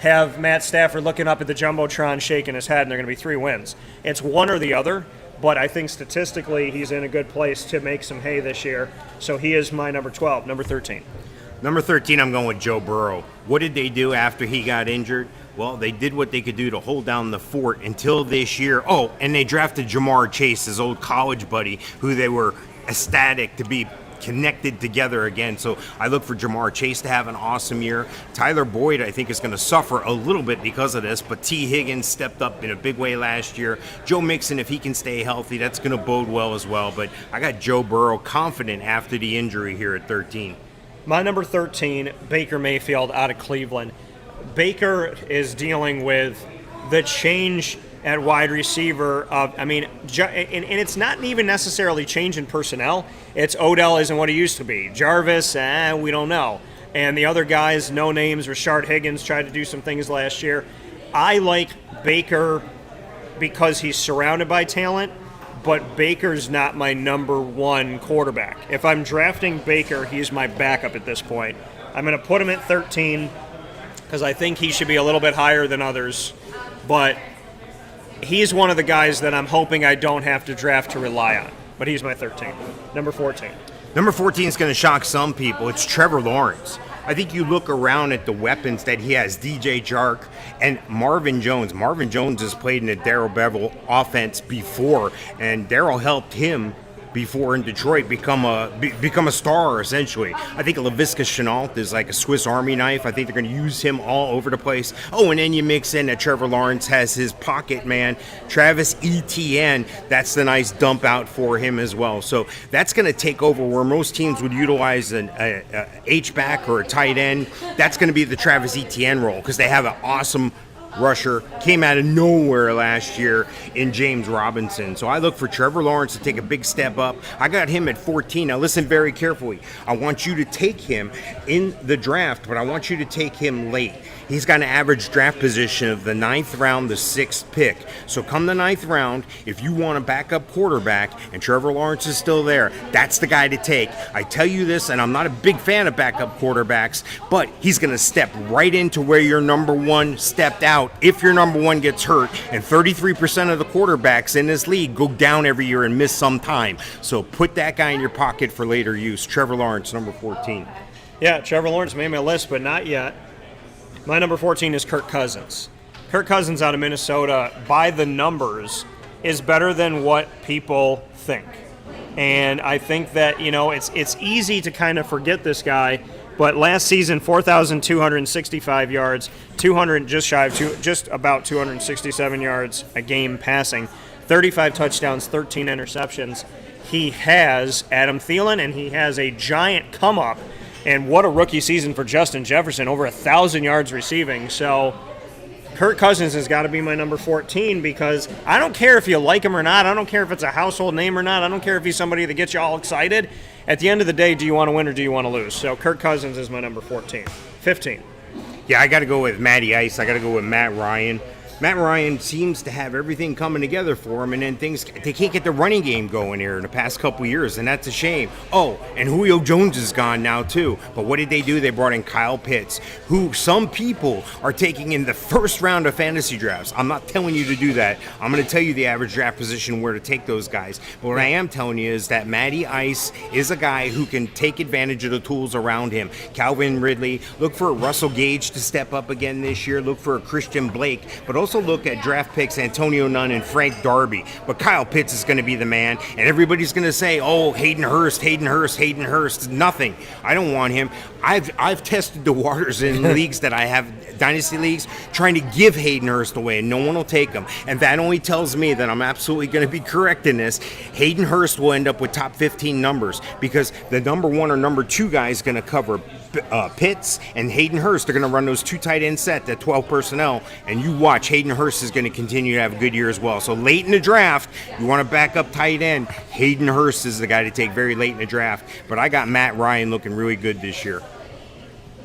have Matt Stafford looking up at the Jumbotron shaking his head, and they're going to be 3 wins. It's one or the other. But I think statistically he's in a good place to make some hay this year. So he is my number 12. Number 13. Number 13, I'm going with Joe Burrow. What did they do after he got injured? Well, they did what they could do to hold down the fort until this year. Oh, and they drafted Jamar Chase, his old college buddy, who they were ecstatic to be connected together again. So I look for Jamar Chase to have an awesome year. Tyler Boyd, I think, is going to suffer a little bit because of this, but T. Higgins stepped up in a big way last year. Joe Mixon, if he can stay healthy, that's going to bode well as well. But I got Joe Burrow confident after the injury here at 13. My number 13, Baker Mayfield out of Cleveland. Baker is dealing with the change at wide receiver and it's not even necessarily change in personnel. It's Odell isn't what he used to be. Jarvis, we don't know. And the other guys, no names. Rashard Higgins tried to do some things last year. I like Baker because he's surrounded by talent, but Baker's not my number one quarterback. If I'm drafting Baker, he's my backup at this point. I'm going to put him at 13 because I think he should be a little bit higher than others, but he's one of the guys that I'm hoping I don't have to draft to rely on. But he's my 13. Number 14. Number 14 is going to shock some people. It's Trevor Lawrence. I think you look around at the weapons that he has, DJ Chark and Marvin Jones. Marvin Jones has played in the Darrell Bevel offense before, and Darrell helped him before in Detroit become a star, essentially. I think Laviska Shenault is like a Swiss Army knife. I think they're going to use him all over the place. Oh, and then you mix in that Trevor Lawrence has his pocket man, Travis Etienne. That's the nice dump out for him as well. So that's going to take over where most teams would utilize an H-back or a tight end. That's going to be the Travis Etienne role because they have an awesome rusher, came out of nowhere last year in James Robinson. So I look for Trevor Lawrence to take a big step up. I got him at 14. Now listen very carefully. I want you to take him in the draft, but I want you to take him late. He's got an average draft position of the 9th round, the 6th pick. So come the 9th round, if you want a backup quarterback and Trevor Lawrence is still there, that's the guy to take. I tell you this, and I'm not a big fan of backup quarterbacks, but he's going to step right into where your number one stepped out if your number one gets hurt. And 33% of the quarterbacks in this league go down every year and miss some time. So put that guy in your pocket for later use. Trevor Lawrence, number 14. Yeah, Trevor Lawrence made my list, but not yet. My number 14 is Kirk Cousins. Kirk Cousins out of Minnesota, by the numbers, is better than what people think. And I think that, it's easy to kind of forget this guy, but last season, 4,265 yards, just about 267 yards a game passing, 35 touchdowns, 13 interceptions. He has Adam Thielen, and he has a giant come-up. And what a rookie season for Justin Jefferson, over 1,000 yards receiving. So Kirk Cousins has got to be my number 14 because I don't care if you like him or not. I don't care if it's a household name or not. I don't care if he's somebody that gets you all excited. At the end of the day, do you want to win or do you want to lose? So Kirk Cousins is my number 14. 15. Yeah, I got to go with Matty Ice. I got to go with Matt Ryan. Matt Ryan seems to have everything coming together for him, and then they can't get the running game going here in the past couple of years, and that's a shame. Oh, and Julio Jones is gone now too. But what did they do? They brought in Kyle Pitts, who some people are taking in the first round of fantasy drafts. I'm not telling you to do that. I'm going to tell you the average draft position where to take those guys. But what I am telling you is that Matty Ice is a guy who can take advantage of the tools around him. Calvin Ridley, look for Russell Gage to step up again this year. Look for a Christian Blake, but also look at draft picks Antonio Nunn and Frank Darby. But Kyle Pitts is going to be the man, and everybody's going to say, oh, Hayden Hurst. Nothing. I don't want him. I've tested the waters in leagues that I have, dynasty leagues, trying to give Hayden Hurst away, and no one will take him. And that only tells me that I'm absolutely going to be correct in this. Hayden Hurst will end up with top 15 numbers because the number 1 or number 2 guy is going to cover Pitts, and Hayden Hurst are going to run those 2 tight end set, that 12 personnel, and you watch, Hayden Hurst is going to continue to have a good year as well. So late in the draft, you want to back up tight end, Hayden Hurst is the guy to take very late in the draft. But I got Matt Ryan looking really good this year.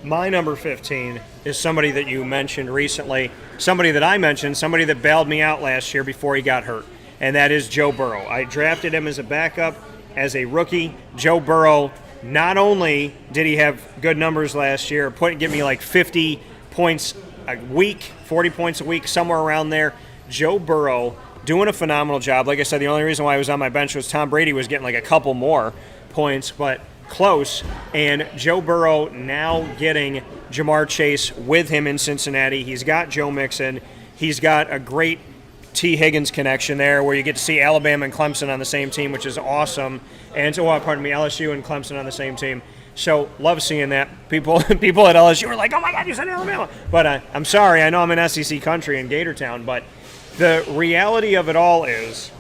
My number 15 is somebody that you mentioned recently, somebody that I mentioned, somebody that bailed me out last year before he got hurt, and that is Joe Burrow. I drafted him as a backup, as a rookie. Joe Burrow, not only did he have good numbers last year, give me like 50 points a week, 40 points a week, somewhere around there. Joe Burrow doing a phenomenal job. Like I said, the only reason why he was on my bench was Tom Brady was getting like a couple more points, but close. And Joe Burrow now getting Jamar Chase with him in Cincinnati. He's got Joe Mixon. He's got a great T. Higgins connection there where you get to see Alabama and Clemson on the same team, which is awesome. And LSU and Clemson on the same team. So love seeing that. People at LSU are like, oh my God, you said Alabama. But I'm sorry, I know I'm in SEC country in Gatortown, but the reality of it all is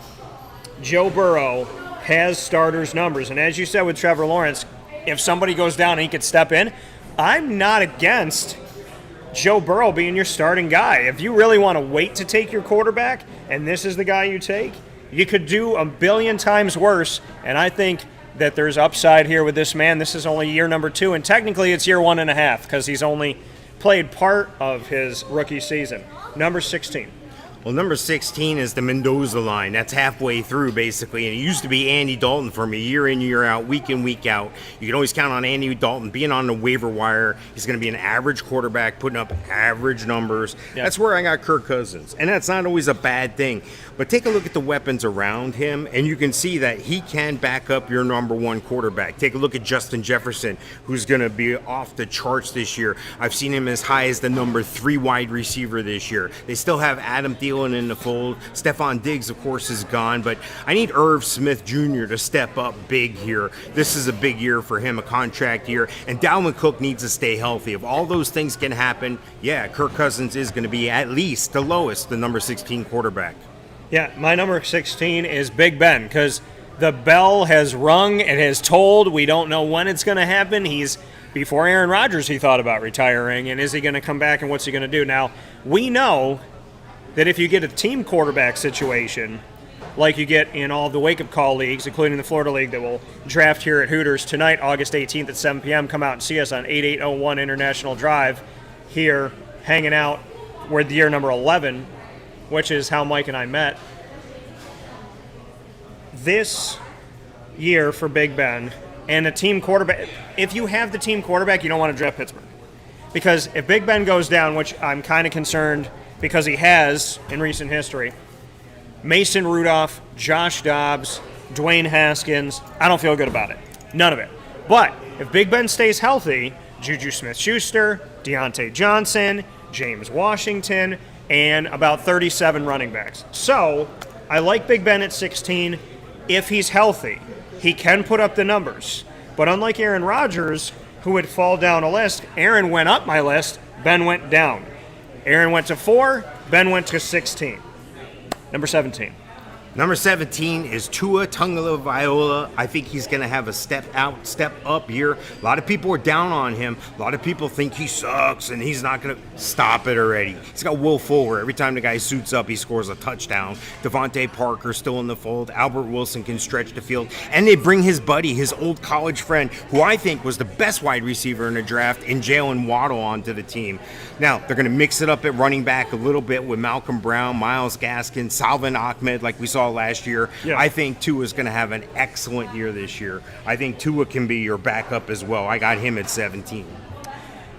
Joe Burrow has starters numbers. And as you said with Trevor Lawrence, if somebody goes down and he could step in, I'm not against Joe Burrow being your starting guy. If you really want to wait to take your quarterback and this is the guy you take, you could do a billion times worse. And I think that there's upside here with this man. This is only year number 2, and technically it's year 1.5 because he's only played part of his rookie season. Number 16. Well, number 16 is the Mendoza line. That's halfway through, basically. And it used to be Andy Dalton for me, year in, year out, week in, week out. You can always count on Andy Dalton being on the waiver wire. He's going to be an average quarterback, putting up average numbers. Yeah. That's where I got Kirk Cousins. And that's not always a bad thing. But take a look at the weapons around him, and you can see that he can back up your number 1 quarterback. Take a look at Justin Jefferson, who's going to be off the charts this year. I've seen him as high as the number 3 wide receiver this year. They still have Adam Thielen in the fold. Stephon Diggs, of course, is gone, but I need Irv Smith Jr. to step up big here. This is a big year for him, a contract year, and Dalvin Cook needs to stay healthy. If all those things can happen, yeah, Kirk Cousins is going to be at least the lowest, the number 16 quarterback. Yeah, my number 16 is Big Ben because the bell has rung and has tolled. We don't know when it's going to happen. Before Aaron Rodgers, he thought about retiring, and is he going to come back and what's he going to do? Now, we know that if you get a team quarterback situation like you get in all the wake-up call leagues, including the Florida League that will draft here at Hooters tonight, August 18th at 7 p.m., come out and see us on 8801 International Drive here, hanging out. We're at the year number 11, which is how Mike and I met. This year for Big Ben and a team quarterback, if you have the team quarterback, you don't want to draft Pittsburgh. Because if Big Ben goes down, which I'm kind of concerned because he has in recent history, Mason Rudolph, Josh Dobbs, Dwayne Haskins, I don't feel good about it. None of it. But if Big Ben stays healthy, Juju Smith-Schuster, Deontay Johnson, James Washington, and about 37 running backs. So I like Big Ben at 16. If he's healthy, he can put up the numbers. But unlike Aaron Rodgers, who would fall down a list, Aaron went up my list, Ben went down. Aaron went to 4, Ben went to 16. Number 17. Number 17 is Tua Tagovailoa. I think he's going to have a step up year. A lot of people are down on him. A lot of people think he sucks and he's not going to stop it already. He's got Will Fuller. Every time the guy suits up, he scores a touchdown. Devontae Parker still in the fold. Albert Wilson can stretch the field. And they bring his buddy, his old college friend, who I think was the best wide receiver in the draft, in Jalen Waddle onto the team. Now, they're going to mix it up at running back a little bit with Malcolm Brown, Myles Gaskin, Salvin Ahmed, like we saw last year. Yeah. I think Tua is going to have an excellent year this year. I think Tua can be your backup as well. I got him at 17.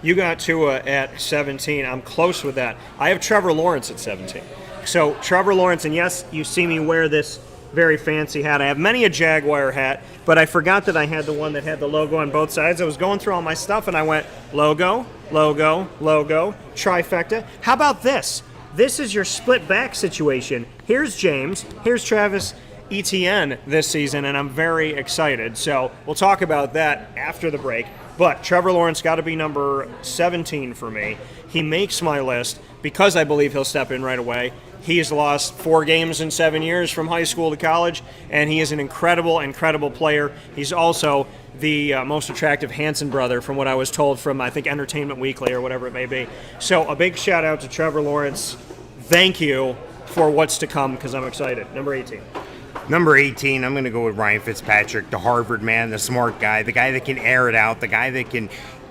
You got Tua at 17. I'm close with that. I have Trevor Lawrence at 17. So Trevor Lawrence, and yes, you see me wear this very fancy hat. I have many a Jaguar hat, but I forgot that I had the one that had the logo on both sides. I was going through all my stuff, and I went, logo, logo, logo, trifecta. How about this? This is your split back situation. Here's James. Here's Travis Etienne this season, and I'm very excited. So we'll talk about that after the break. But Trevor Lawrence got to be number 17 for me. He makes my list because I believe he'll step in right away. He has lost 4 games in 7 years from high school to college, and he is an incredible, incredible player. He's also the most attractive Hanson brother from what I was told from, I think, Entertainment Weekly or whatever it may be. So a big shout out to Trevor Lawrence. Thank you for what's to come because I'm excited. Number 18. Number 18, I'm going to go with Ryan Fitzpatrick, the Harvard man, the smart guy, the guy that can air it out, the guy that can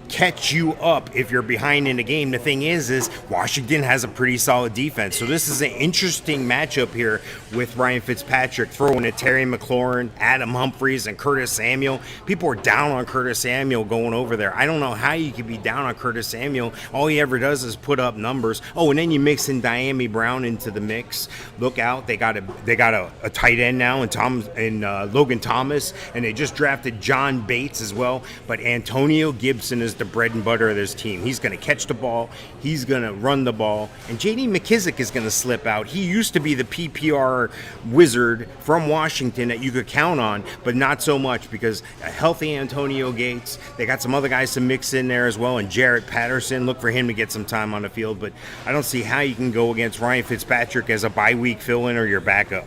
catch you up if you're behind in the game. The thing is Washington has a pretty solid defense. So this is an interesting matchup here with Ryan Fitzpatrick throwing at Terry McLaurin, Adam Humphries, and Curtis Samuel. People are down on Curtis Samuel going over there. I don't know how you could be down on Curtis Samuel. All he ever does is put up numbers. Oh, and then you mix in Diami Brown into the mix. Look out. They got a tight end now in Logan Thomas, and they just drafted John Bates as well. But Antonio Gibson is the bread and butter of this team. He's going to catch the ball. He's going to run the ball. And J.D. McKissick is going to slip out. He used to be the PPR wizard from Washington that you could count on, but not so much because a healthy Antonio Gates. They got some other guys to mix in there as well. And Jarrett Patterson, look for him to get some time on the field. But I don't see how you can go against Ryan Fitzpatrick as a bye-week fill-in or your backup.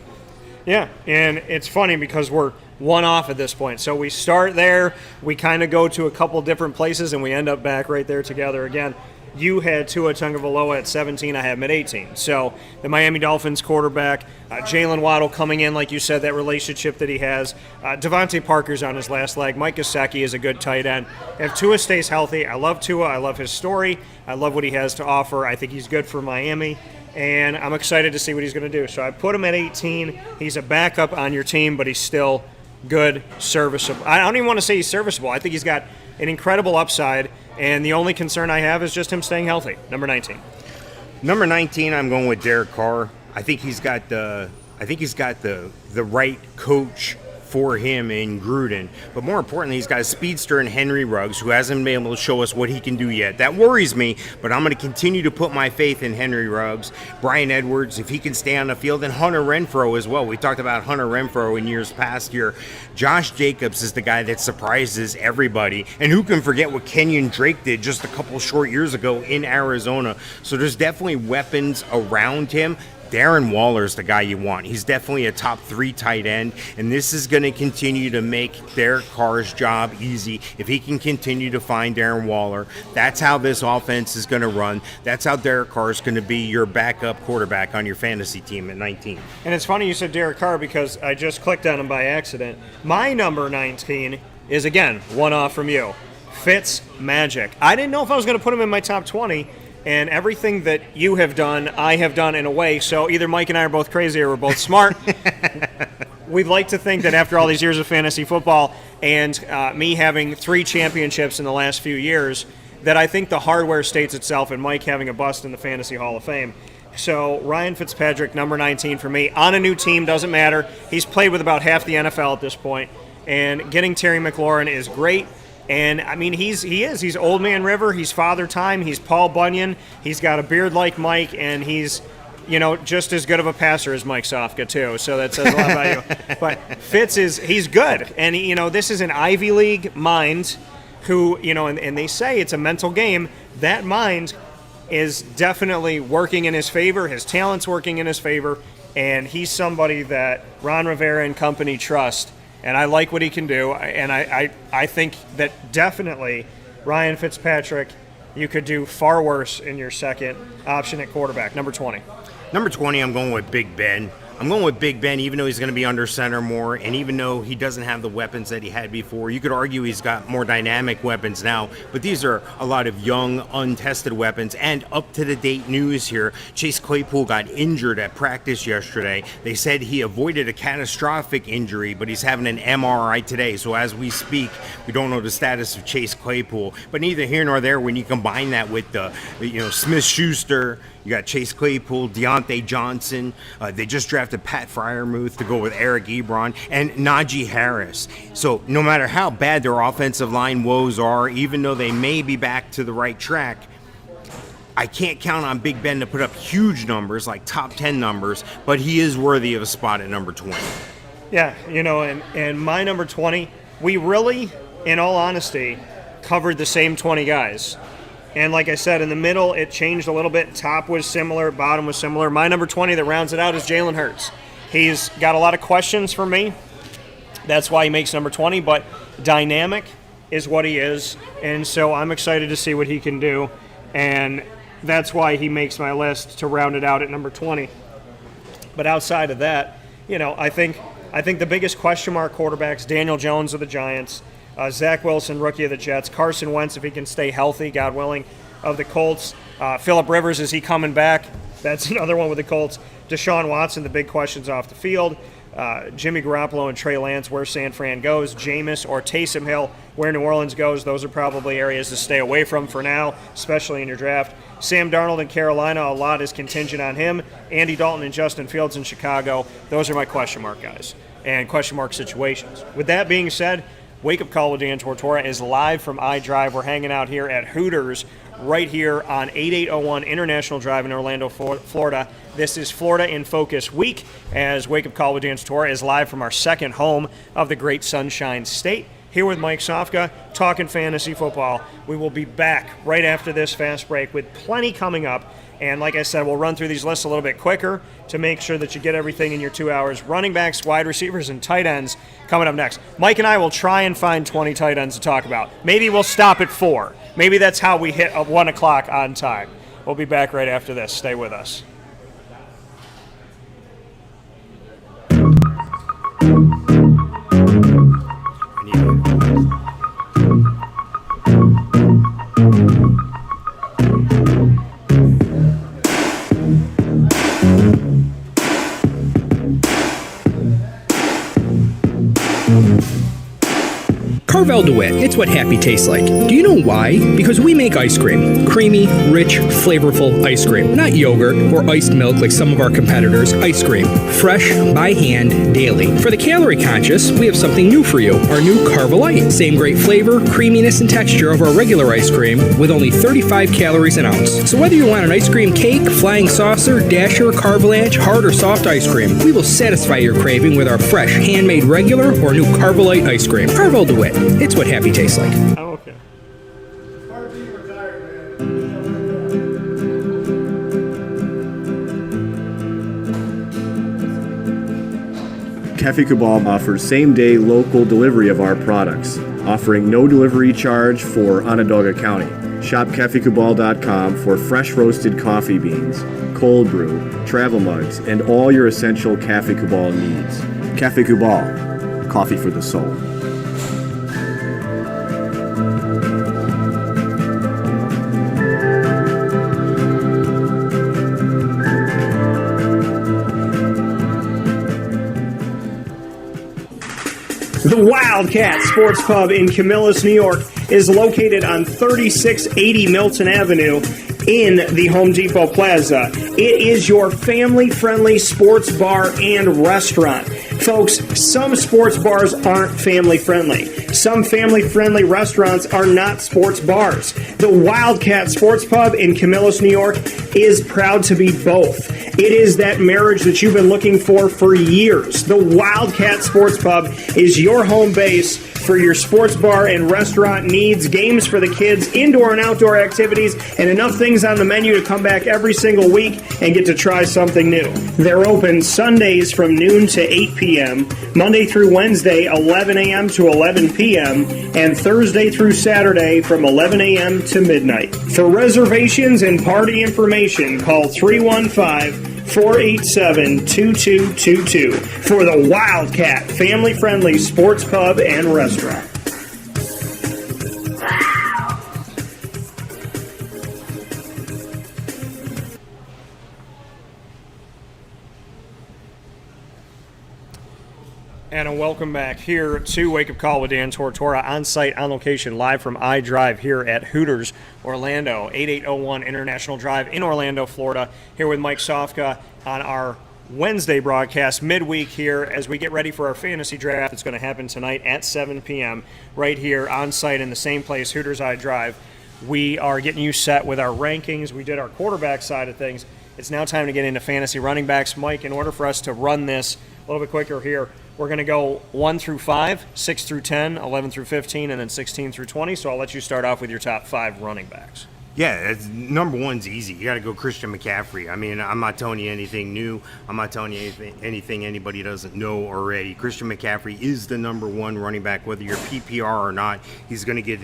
Yeah, and it's funny because we're one off at this point. So we start there, we kind of go to a couple different places, and we end up back right there together again. You had Tua Tagovailoa at 17, I have him at 18. So the Miami Dolphins quarterback, Jalen Waddle coming in, like you said, that relationship that he has. Devontae Parker's on his last leg. Mike Gesicki is a good tight end. If Tua stays healthy, I love Tua. I love his story. I love what he has to offer. I think he's good for Miami. And I'm excited to see what he's going to do. So I put him at 18. He's a backup on your team, but he's still good, serviceable. I don't even want to say he's serviceable. I think he's got an incredible upside, and the only concern I have is just him staying healthy. Number 19. Number 19, I'm going with Derek Carr. I think he's got the right coach for him in Gruden. But more importantly, he's got a speedster in Henry Ruggs who hasn't been able to show us what he can do yet. That worries me, but I'm going to continue to put my faith in Henry Ruggs. Brian Edwards, if he can stay on the field, and Hunter Renfrow as well. We talked about Hunter Renfrow in years past here. Josh Jacobs is the guy that surprises everybody. And who can forget what Kenyon Drake did just a couple short years ago in Arizona. So there's definitely weapons around him. Darren Waller's the guy you want. He's definitely a top 3 tight end, and this is going to continue to make Derek Carr's job easy. If he can continue to find Darren Waller, that's how this offense is going to run. That's how Derek Carr is going to be your backup quarterback on your fantasy team at 19. And it's funny you said Derek Carr because I just clicked on him by accident. My number 19 is, again, one off from you. Fitz Magic. I didn't know if I was going to put him in my top 20, and everything that you have done, I have done in a way. So either Mike and I are both crazy or we're both smart. We'd like to think that after all these years of fantasy football and me having 3 championships in the last few years, that I think the hardware states itself and Mike having a bust in the Fantasy Hall of Fame. So Ryan Fitzpatrick, number 19 for me. On a new team, doesn't matter. He's played with about half the NFL at this point. And getting Terry McLaurin is great. And, I mean, he's Old Man River, he's Father Time, he's Paul Bunyan, he's got a beard like Mike, and he's, just as good of a passer as Mike Sofka, too. So that says a lot about you. But Fitz he's good. And, this is an Ivy League mind who, and they say it's a mental game. That mind is definitely working in his favor. His talent's working in his favor. and he's somebody that Ron Rivera and company trust, and I like what he can do, and I think that definitely Ryan Fitzpatrick, you could do far worse in your second option at quarterback, number 20. Number 20, I'm going with Big Ben. I'm going with Big Ben, even though he's going to be under center more, and even though he doesn't have the weapons that he had before. You could argue he's got more dynamic weapons now, but these are a lot of young, untested weapons. And up-to-the-date news here, Chase Claypool got injured at practice yesterday. They said he avoided a catastrophic injury, but he's having an MRI today. So as we speak, we don't know the status of Chase Claypool. But neither here nor there when you combine that with the, Smith-Schuster, you got Chase Claypool, Deontay Johnson. They just drafted Pat Freiermuth to go with Eric Ebron and Najee Harris. So no matter how bad their offensive line woes are, even though they may be back to the right track, I can't count on Big Ben to put up huge numbers, like top 10 numbers, but he is worthy of a spot at number 20. Yeah, and my number 20, we really, in all honesty, covered the same 20 guys. And like I said, in the middle, it changed a little bit. Top was similar, bottom was similar. My number 20 that rounds it out is Jalen Hurts. He's got a lot of questions for me. That's why he makes number 20, but dynamic is what he is. And so I'm excited to see what he can do. And that's why he makes my list to round it out at number 20. But outside of that, I think the biggest question mark quarterbacks, Daniel Jones of the Giants, Zach Wilson, rookie of the Jets. Carson Wentz, if he can stay healthy, God willing, of the Colts. Phillip Rivers, is he coming back? That's another one with the Colts. Deshaun Watson, the big questions off the field. Jimmy Garoppolo and Trey Lance, where San Fran goes. Jameis or Taysom Hill, where New Orleans goes. Those are probably areas to stay away from for now, especially in your draft. Sam Darnold in Carolina, a lot is contingent on him. Andy Dalton and Justin Fields in Chicago. Those are my question mark guys and question mark situations. With that being said, Wake Up Call with Dan Tortora is live from iDrive. We're hanging out here at Hooters right here on 8801 International Drive in Orlando, Florida. This is Florida in Focus Week as Wake Up Call with Dan Tortora is live from our second home of the great Sunshine State. Here with Mike Sofka, talking fantasy football. We will be back right after this fast break with plenty coming up. And like I said, we'll run through these lists a little bit quicker to make sure that you get everything in your 2 hours. Running backs, wide receivers, and tight ends coming up next. Mike and I will try and find 20 tight ends to talk about. Maybe we'll stop at 4. Maybe that's how we hit 1 o'clock on time. We'll be back right after this. Stay with us. Carvel DeWitt, it's what happy tastes like. Do you know why? Because we make ice cream. Creamy, rich, flavorful ice cream. Not yogurt or iced milk like some of our competitors. Ice cream. Fresh, by hand, daily. For the calorie conscious, we have something new for you. Our new Carvelite. Same great flavor, creaminess, and texture of our regular ice cream with only 35 calories an ounce. So whether you want an ice cream cake, flying saucer, dasher, carvalanche, hard or soft ice cream, we will satisfy your craving with our fresh, handmade regular or new Carvelite ice cream. Carvel DeWitt. It's what happy tastes like. Oh, okay. Cafe Kubal offers same-day local delivery of our products, offering no delivery charge for Onondaga County. Shop cafekubal.com for fresh roasted coffee beans, cold brew, travel mugs, and all your essential Cafe Kubal needs. Cafe Kubal, coffee for the soul. The Wildcat Sports Pub in Camillus, New York is located on 3680 Milton Avenue in the Home Depot Plaza. It is your family-friendly sports bar and restaurant. Folks, some sports bars aren't family-friendly. Some family-friendly restaurants are not sports bars. The Wildcat Sports Pub in Camillus, New York is proud to be both. It is that marriage that you've been looking for years. The Wildcat Sports Pub is your home base for your sports bar and restaurant needs, games for the kids, indoor and outdoor activities, and enough things on the menu to come back every single week and get to try something new. They're open Sundays from noon to 8 p.m., Monday through Wednesday 11 a.m. to 11 p.m., and Thursday through Saturday from 11 a.m. to midnight. For reservations and party information, call 315-487-2222 for the Wildcat family-friendly sports pub and restaurant. And a welcome back here to Wake Up Call with Dan Tortora, on site, on location, live from iDrive here at Hooters, Orlando, 8801 International Drive in Orlando, Florida. Here with Mike Sofka on our Wednesday broadcast, midweek here, as we get ready for our fantasy draft. It's going to happen tonight at 7 p.m. right here on site in the same place, Hooters iDrive. We are getting you set with our rankings. We did our quarterback side of things. It's now time to get into fantasy running backs. Mike, in order for us to run this a little bit quicker here, we're going to go 1 through 5, 6 through 10, 11 through 15, and then 16 through 20. So I'll let you start off with your top 5 running backs. Yeah, number one's easy. You got to go Christian McCaffrey. I mean, I'm not telling you anything new. I'm not telling you anything anybody doesn't know already. Christian McCaffrey is the number one running back, whether you're PPR or not. He's going to get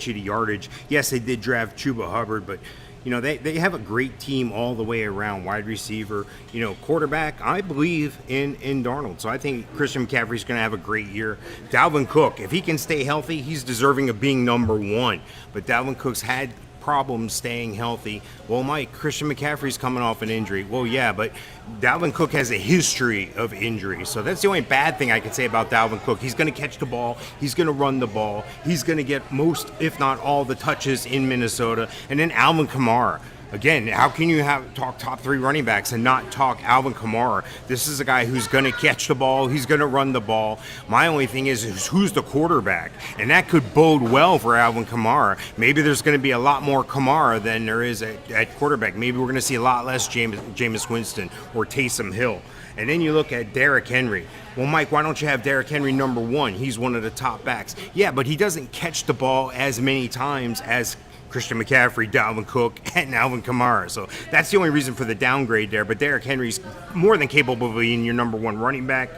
you the yardage. Yes, they did draft Chuba Hubbard, but you know, they have a great team all the way around, wide receiver, you know, quarterback. I believe in Darnold. So I think Christian McCaffrey's going to have a great year. Dalvin Cook, if he can stay healthy, he's deserving of being number one. But Dalvin Cook's had problems staying healthy. Well, Mike, Christian McCaffrey's coming off an injury. Well, yeah, but Dalvin Cook has a history of injury. So that's the only bad thing I can say about Dalvin Cook. He's going to catch the ball. He's going to run the ball. He's going to get most, if not all, the touches in Minnesota. And then Alvin Kamara. Again, how can you talk top 3 running backs and not talk Alvin Kamara? This is a guy who's going to catch the ball. He's going to run the ball. My only thing is who's the quarterback? And that could bode well for Alvin Kamara. Maybe there's going to be a lot more Kamara than there is at quarterback. Maybe we're going to see a lot less Jameis Winston or Taysom Hill. And then you look at Derrick Henry. Well, Mike, why don't you have Derrick Henry number 1? He's one of the top backs. Yeah, but he doesn't catch the ball as many times as Christian McCaffrey, Dalvin Cook, and Alvin Kamara. So that's the only reason for the downgrade there. But Derrick Henry's more than capable of being your number 1 running back.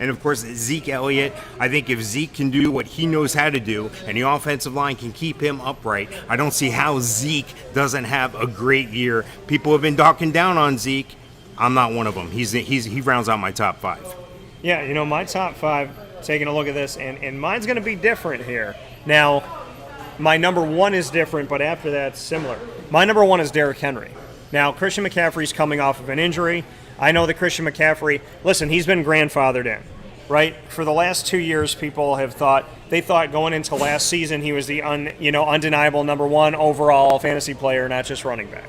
And, of course, Zeke Elliott. I think if Zeke can do what he knows how to do and the offensive line can keep him upright, I don't see how Zeke doesn't have a great year. People have been talking down on Zeke. I'm not one of them. He rounds out my top 5. Yeah, you know, my top 5, taking a look at this, and mine's going to be different here. Now, my number 1 is different, but after that, similar. My number 1 is Derrick Henry. Now, Christian McCaffrey's coming off of an injury. I know that Christian McCaffrey, listen, he's been grandfathered in, right? For the last 2 years, people have thought going into last season he was the undeniable number 1 overall fantasy player, not just running back.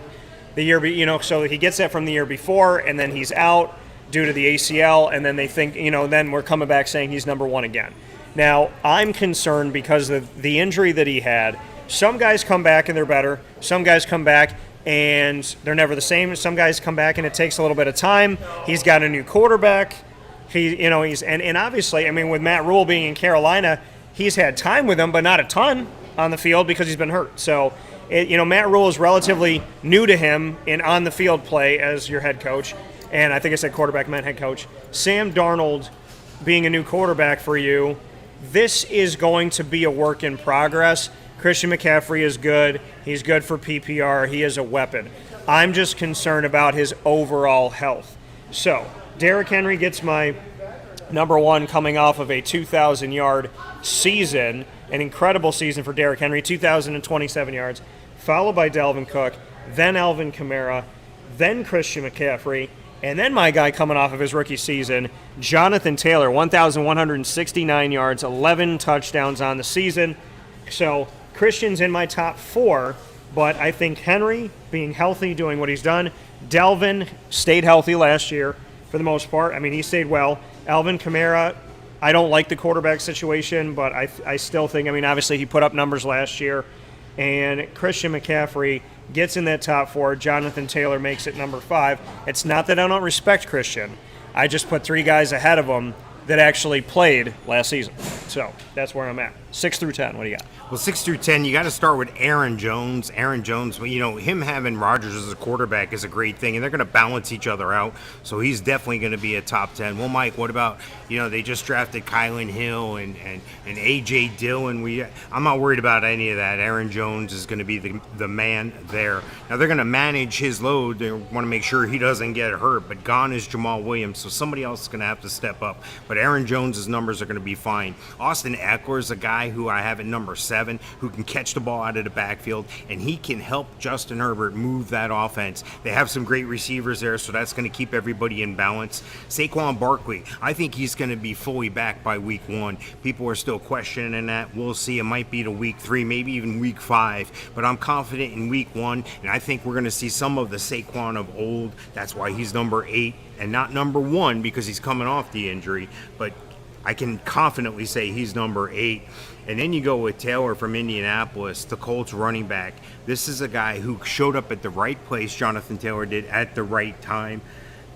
So he gets that from the year before, and then he's out due to the ACL, and then they think, then we're coming back saying he's number 1 again. Now, I'm concerned because of the injury that he had. Some guys come back and they're better. Some guys come back and they're never the same. Some guys come back and it takes a little bit of time. He's got a new quarterback. And obviously, I mean, with Matt Rule being in Carolina, he's had time with him, but not a ton on the field because he's been hurt. So, Matt Rule is relatively new to him in on-the-field play as your head coach. And I think I said quarterback, meant head coach. Sam Darnold being a new quarterback for you, this is going to be a work in progress. Christian McCaffrey is good. He's good for PPR. He is a weapon. I'm just concerned about his overall health. So, Derrick Henry gets my number 1 coming off of a 2,000-yard season, an incredible season for Derrick Henry, 2,027 yards, followed by Dalvin Cook, then Alvin Kamara, then Christian McCaffrey, and then my guy coming off of his rookie season, Jonathan Taylor, 1,169 yards, 11 touchdowns on the season. So Christian's in my top 4, but I think Henry, being healthy, doing what he's done. Dalvin stayed healthy last year for the most part. I mean, he stayed well. Alvin Kamara, I don't like the quarterback situation, but I still think, obviously he put up numbers last year. And Christian McCaffrey gets in that top 4. Jonathan Taylor makes it number 5. It's not that I don't respect Christian. I just put 3 guys ahead of him that actually played last season. So that's where I'm at. 6 through 10, what do you got? Well, 6 through 10, you got to start with Aaron Jones. Aaron Jones, him having Rodgers as a quarterback is a great thing, and they're going to balance each other out. So he's definitely going to be a top 10. Well, Mike, what about, they just drafted Kylan Hill and A.J. Dillon. I'm not worried about any of that. Aaron Jones is going to be the man there. Now, they're going to manage his load. They want to make sure he doesn't get hurt, but gone is Jamal Williams, so somebody else is going to have to step up. But Aaron Jones' numbers are going to be fine. Austin Eckler is a guy who I have at number 7, who can catch the ball out of the backfield, and he can help Justin Herbert move that offense. They have some great receivers there, so that's going to keep everybody in balance. Saquon Barkley, I think he's going to be fully back by week 1. People are still questioning that. We'll see. It might be to week 3, maybe even week 5, but I'm confident in week 1, and I think we're going to see some of the Saquon of old. That's why he's number 8 and not number 1, because he's coming off the injury, but I can confidently say he's number 8. And then you go with Taylor from Indianapolis, the Colts running back. This is a guy who showed up at the right place, Jonathan Taylor did, at the right time.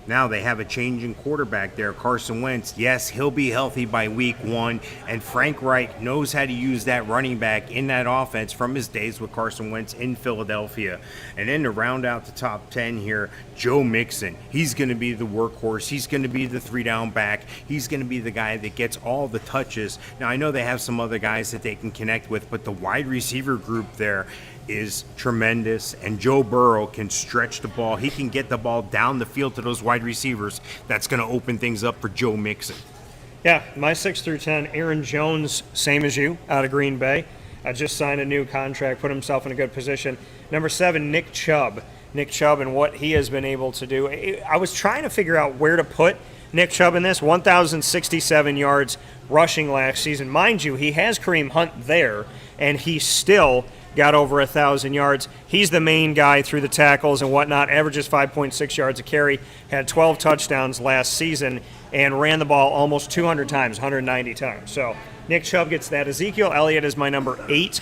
Now they have a change in quarterback there, Carson Wentz. Yes, he'll be healthy by week 1, and Frank Reich knows how to use that running back in that offense from his days with Carson Wentz in Philadelphia. And then to round out the top 10 here, Joe Mixon. He's going to be the workhorse. He's going to be the 3-down back. He's going to be the guy that gets all the touches. Now, I know they have some other guys that they can connect with, but the wide receiver group there is tremendous, and Joe Burrow can stretch the ball. He can get the ball down the field to those wide receivers. That's going to open things up for Joe Mixon. Yeah, my 6 through 10, Aaron Jones, same as you, out of Green Bay. Just signed a new contract, put himself in a good position. Number 7, Nick Chubb. Nick Chubb and what he has been able to do. I was trying to figure out where to put Nick Chubb in this. 1,067 yards rushing last season. Mind you, he has Kareem Hunt there, and he still got over 1,000 yards. He's the main guy through the tackles and whatnot, averages 5.6 yards a carry, had 12 touchdowns last season, and ran the ball almost 200 times, 190 times. So Nick Chubb gets that. Ezekiel Elliott is my number 8.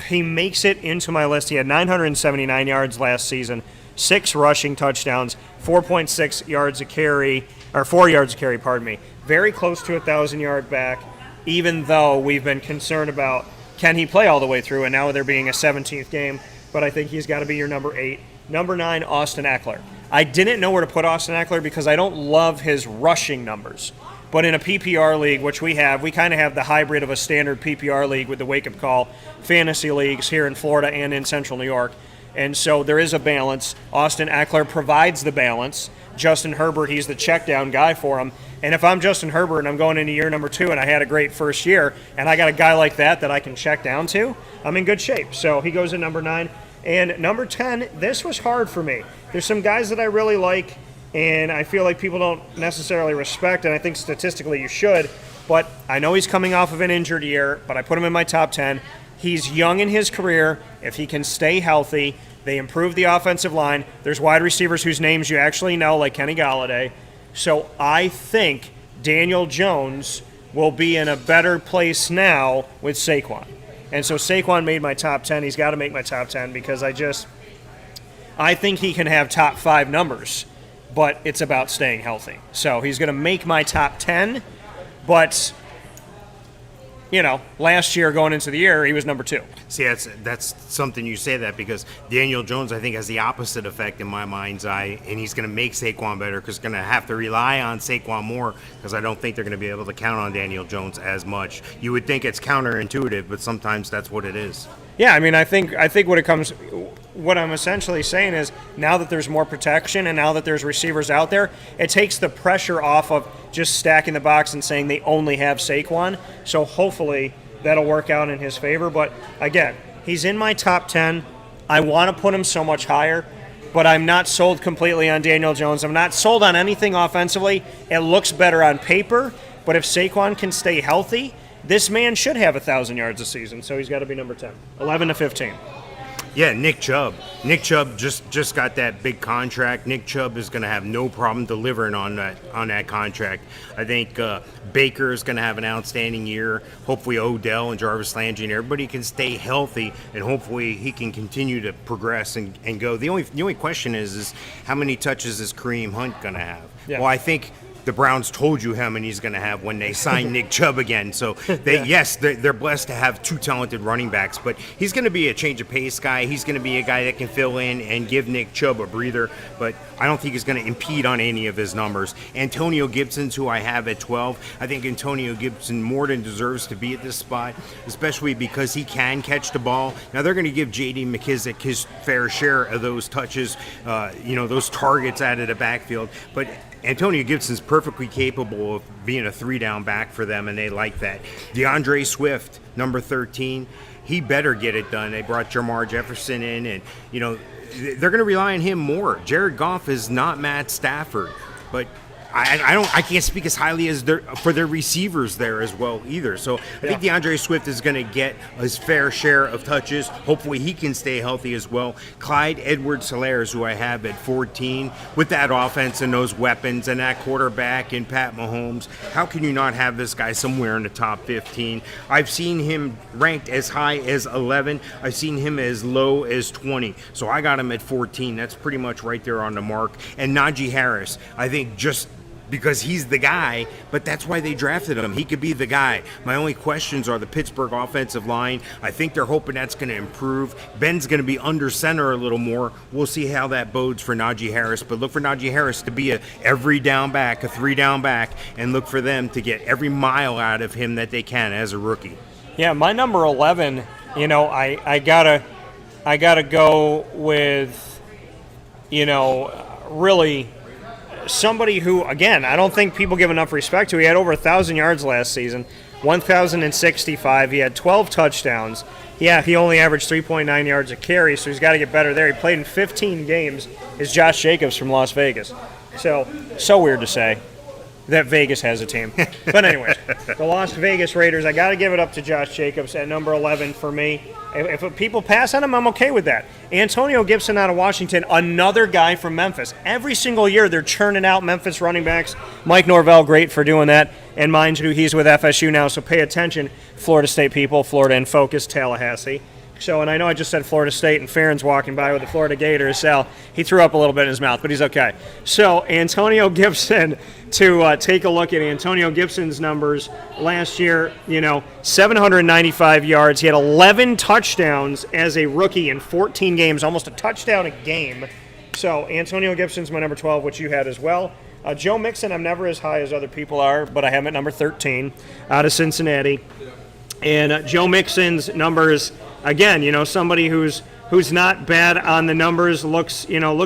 He makes it into my list. He had 979 yards last season, 6 rushing touchdowns, 4.6 yards a carry, or 4 yards a carry, pardon me. Very close to a 1,000-yard back, even though we've been concerned about can he play all the way through, and now there being a 17th game, but I think he's got to be your number 8. Number 9, Austin Eckler. I didn't know where to put Austin Eckler because I don't love his rushing numbers. But in a PPR league, which we kind of have the hybrid of a standard PPR league with the wake-up call fantasy leagues here in Florida and in Central New York. And so there is a balance. Austin Eckler provides the balance. Justin Herbert, he's the check-down guy for him. And if I'm Justin Herbert and I'm going into year number 2 and I had a great first year and I got a guy like that I can check down to, I'm in good shape. So he goes in number 9. And number 10, this was hard for me. There's some guys that I really like and I feel like people don't necessarily respect, and I think statistically you should, but I know he's coming off of an injured year, but I put him in my top 10. He's young in his career. If he can stay healthy, they improve the offensive line. There's wide receivers whose names you actually know, like Kenny Galladay. So I think Daniel Jones will be in a better place now with Saquon. And so Saquon made my top 10. He's got to make my top 10 because I think he can have top 5 numbers, but it's about staying healthy. So he's going to make my top 10, but last year going into the year, he was number 2. See, that's something you say that because Daniel Jones, I think, has the opposite effect in my mind's eye, and he's going to make Saquon better because going to have to rely on Saquon more because I don't think they're going to be able to count on Daniel Jones as much. You would think it's counterintuitive, but sometimes that's what it is. Yeah, I mean, I think what I'm essentially saying is now that there's more protection and now that there's receivers out there, it takes the pressure off of just stacking the box and saying they only have Saquon. So hopefully that'll work out in his favor. But again, he's in my top 10. I want to put him so much higher, but I'm not sold completely on Daniel Jones. I'm not sold on anything offensively. It looks better on paper, but if Saquon can stay healthy, this man should have 1,000 yards a season, so he's got to be number 10. 11 to 15. Yeah, Nick Chubb. Nick Chubb just got that big contract. Nick Chubb is going to have no problem delivering on that contract. I think Baker is going to have an outstanding year. Hopefully Odell and Jarvis Landry and everybody can stay healthy, and hopefully he can continue to progress and go. The only question is how many touches is Kareem Hunt going to have? Yeah. Well, I think the Browns told you how many he's going to have when they signed Nick Chubb again. So, they're blessed to have two talented running backs, but he's going to be a change of pace guy. He's going to be a guy that can fill in and give Nick Chubb a breather, but I don't think he's going to impede on any of his numbers. Antonio Gibson's who I have at 12. I think Antonio Gibson more than deserves to be at this spot, especially because he can catch the ball. Now, they're going to give J.D. McKissick his fair share of those touches, those targets out of the backfield, but Antonio Gibson's perfectly capable of being a 3-down back for them, and they like that. DeAndre Swift, number 13, he better get it done. They brought Jamar Jefferson in, and, they're going to rely on him more. Jared Goff is not Matt Stafford, but I can't speak as highly as for their receivers there as well either. So I think DeAndre Swift is going to get his fair share of touches. Hopefully he can stay healthy as well. Clyde Edwards-Helaire, who I have at 14, with that offense and those weapons and that quarterback and Pat Mahomes, how can you not have this guy somewhere in the top 15? I've seen him ranked as high as 11. I've seen him as low as 20. So I got him at 14. That's pretty much right there on the mark. And Najee Harris, I think just because he's the guy, but that's why they drafted him. He could be the guy. My only questions are the Pittsburgh offensive line. I think they're hoping that's going to improve. Ben's going to be under center a little more. We'll see how that bodes for Najee Harris, but look for Najee Harris to be a every down back, a 3-down back, and look for them to get every mile out of him that they can as a rookie. Yeah, my number 11, I gotta go with, really somebody who, again, I don't think people give enough respect to. He had over 1,000 yards last season, 1,065. He had 12 touchdowns. Yeah, he only averaged 3.9 yards a carry, so he's got to get better there. He played in 15 games. Is Josh Jacobs from Las Vegas. So weird to say that Vegas has a team. But anyways, the Las Vegas Raiders, I got to give it up to Josh Jacobs at number 11 for me. If people pass on him, I'm okay with that. Antonio Gibson out of Washington, another guy from Memphis. Every single year they're churning out Memphis running backs. Mike Norvell, great for doing that. And mind you, he's with FSU now, so pay attention, Florida State people, Florida in focus, Tallahassee. So, and I know I just said Florida State, and Farron's walking by with the Florida Gators, so he threw up a little bit in his mouth, but he's okay. So, Antonio Gibson, to take a look at Antonio Gibson's numbers last year, 795 yards. He had 11 touchdowns as a rookie in 14 games, almost a touchdown a game. So, Antonio Gibson's my number 12, which you had as well. Joe Mixon, I'm never as high as other people are, but I have him at number 13 out of Cincinnati. And Joe Mixon's numbers, again, somebody who's not bad on the numbers, looks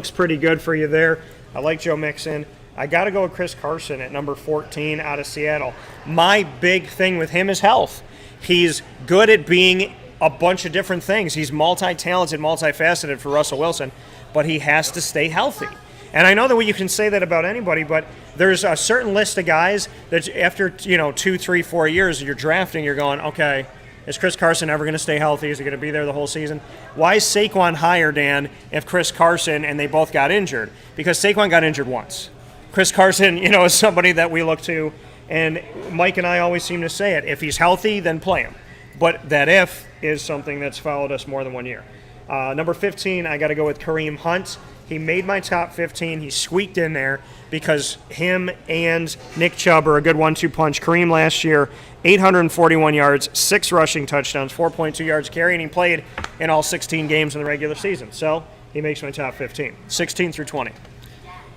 pretty good for you there. I like Joe Mixon. I got to go with Chris Carson at number 14 out of Seattle. My big thing with him is health. He's good at being a bunch of different things. He's multi-talented, multifaceted for Russell Wilson, but he has to stay healthy. And I know that you can say that about anybody, but there's a certain list of guys that after 2, 3, 4 years you're drafting, you're going, okay, is Chris Carson ever going to stay healthy? Is he going to be there the whole season? Why is Saquon higher, Dan, if Chris Carson and they both got injured? Because Saquon got injured once. Chris Carson, is somebody that we look to, and Mike and I always seem to say it. If he's healthy, then play him. But that if is something that's followed us more than 1 year. Number 15, I got to go with Kareem Hunt. He made my top 15. He squeaked in there because him and Nick Chubb are a good 1-2 punch. Kareem last year, 841 yards, 6 rushing touchdowns, 4.2 yards carry, and he played in all 16 games in the regular season. So he makes my top 15, 16 through 20.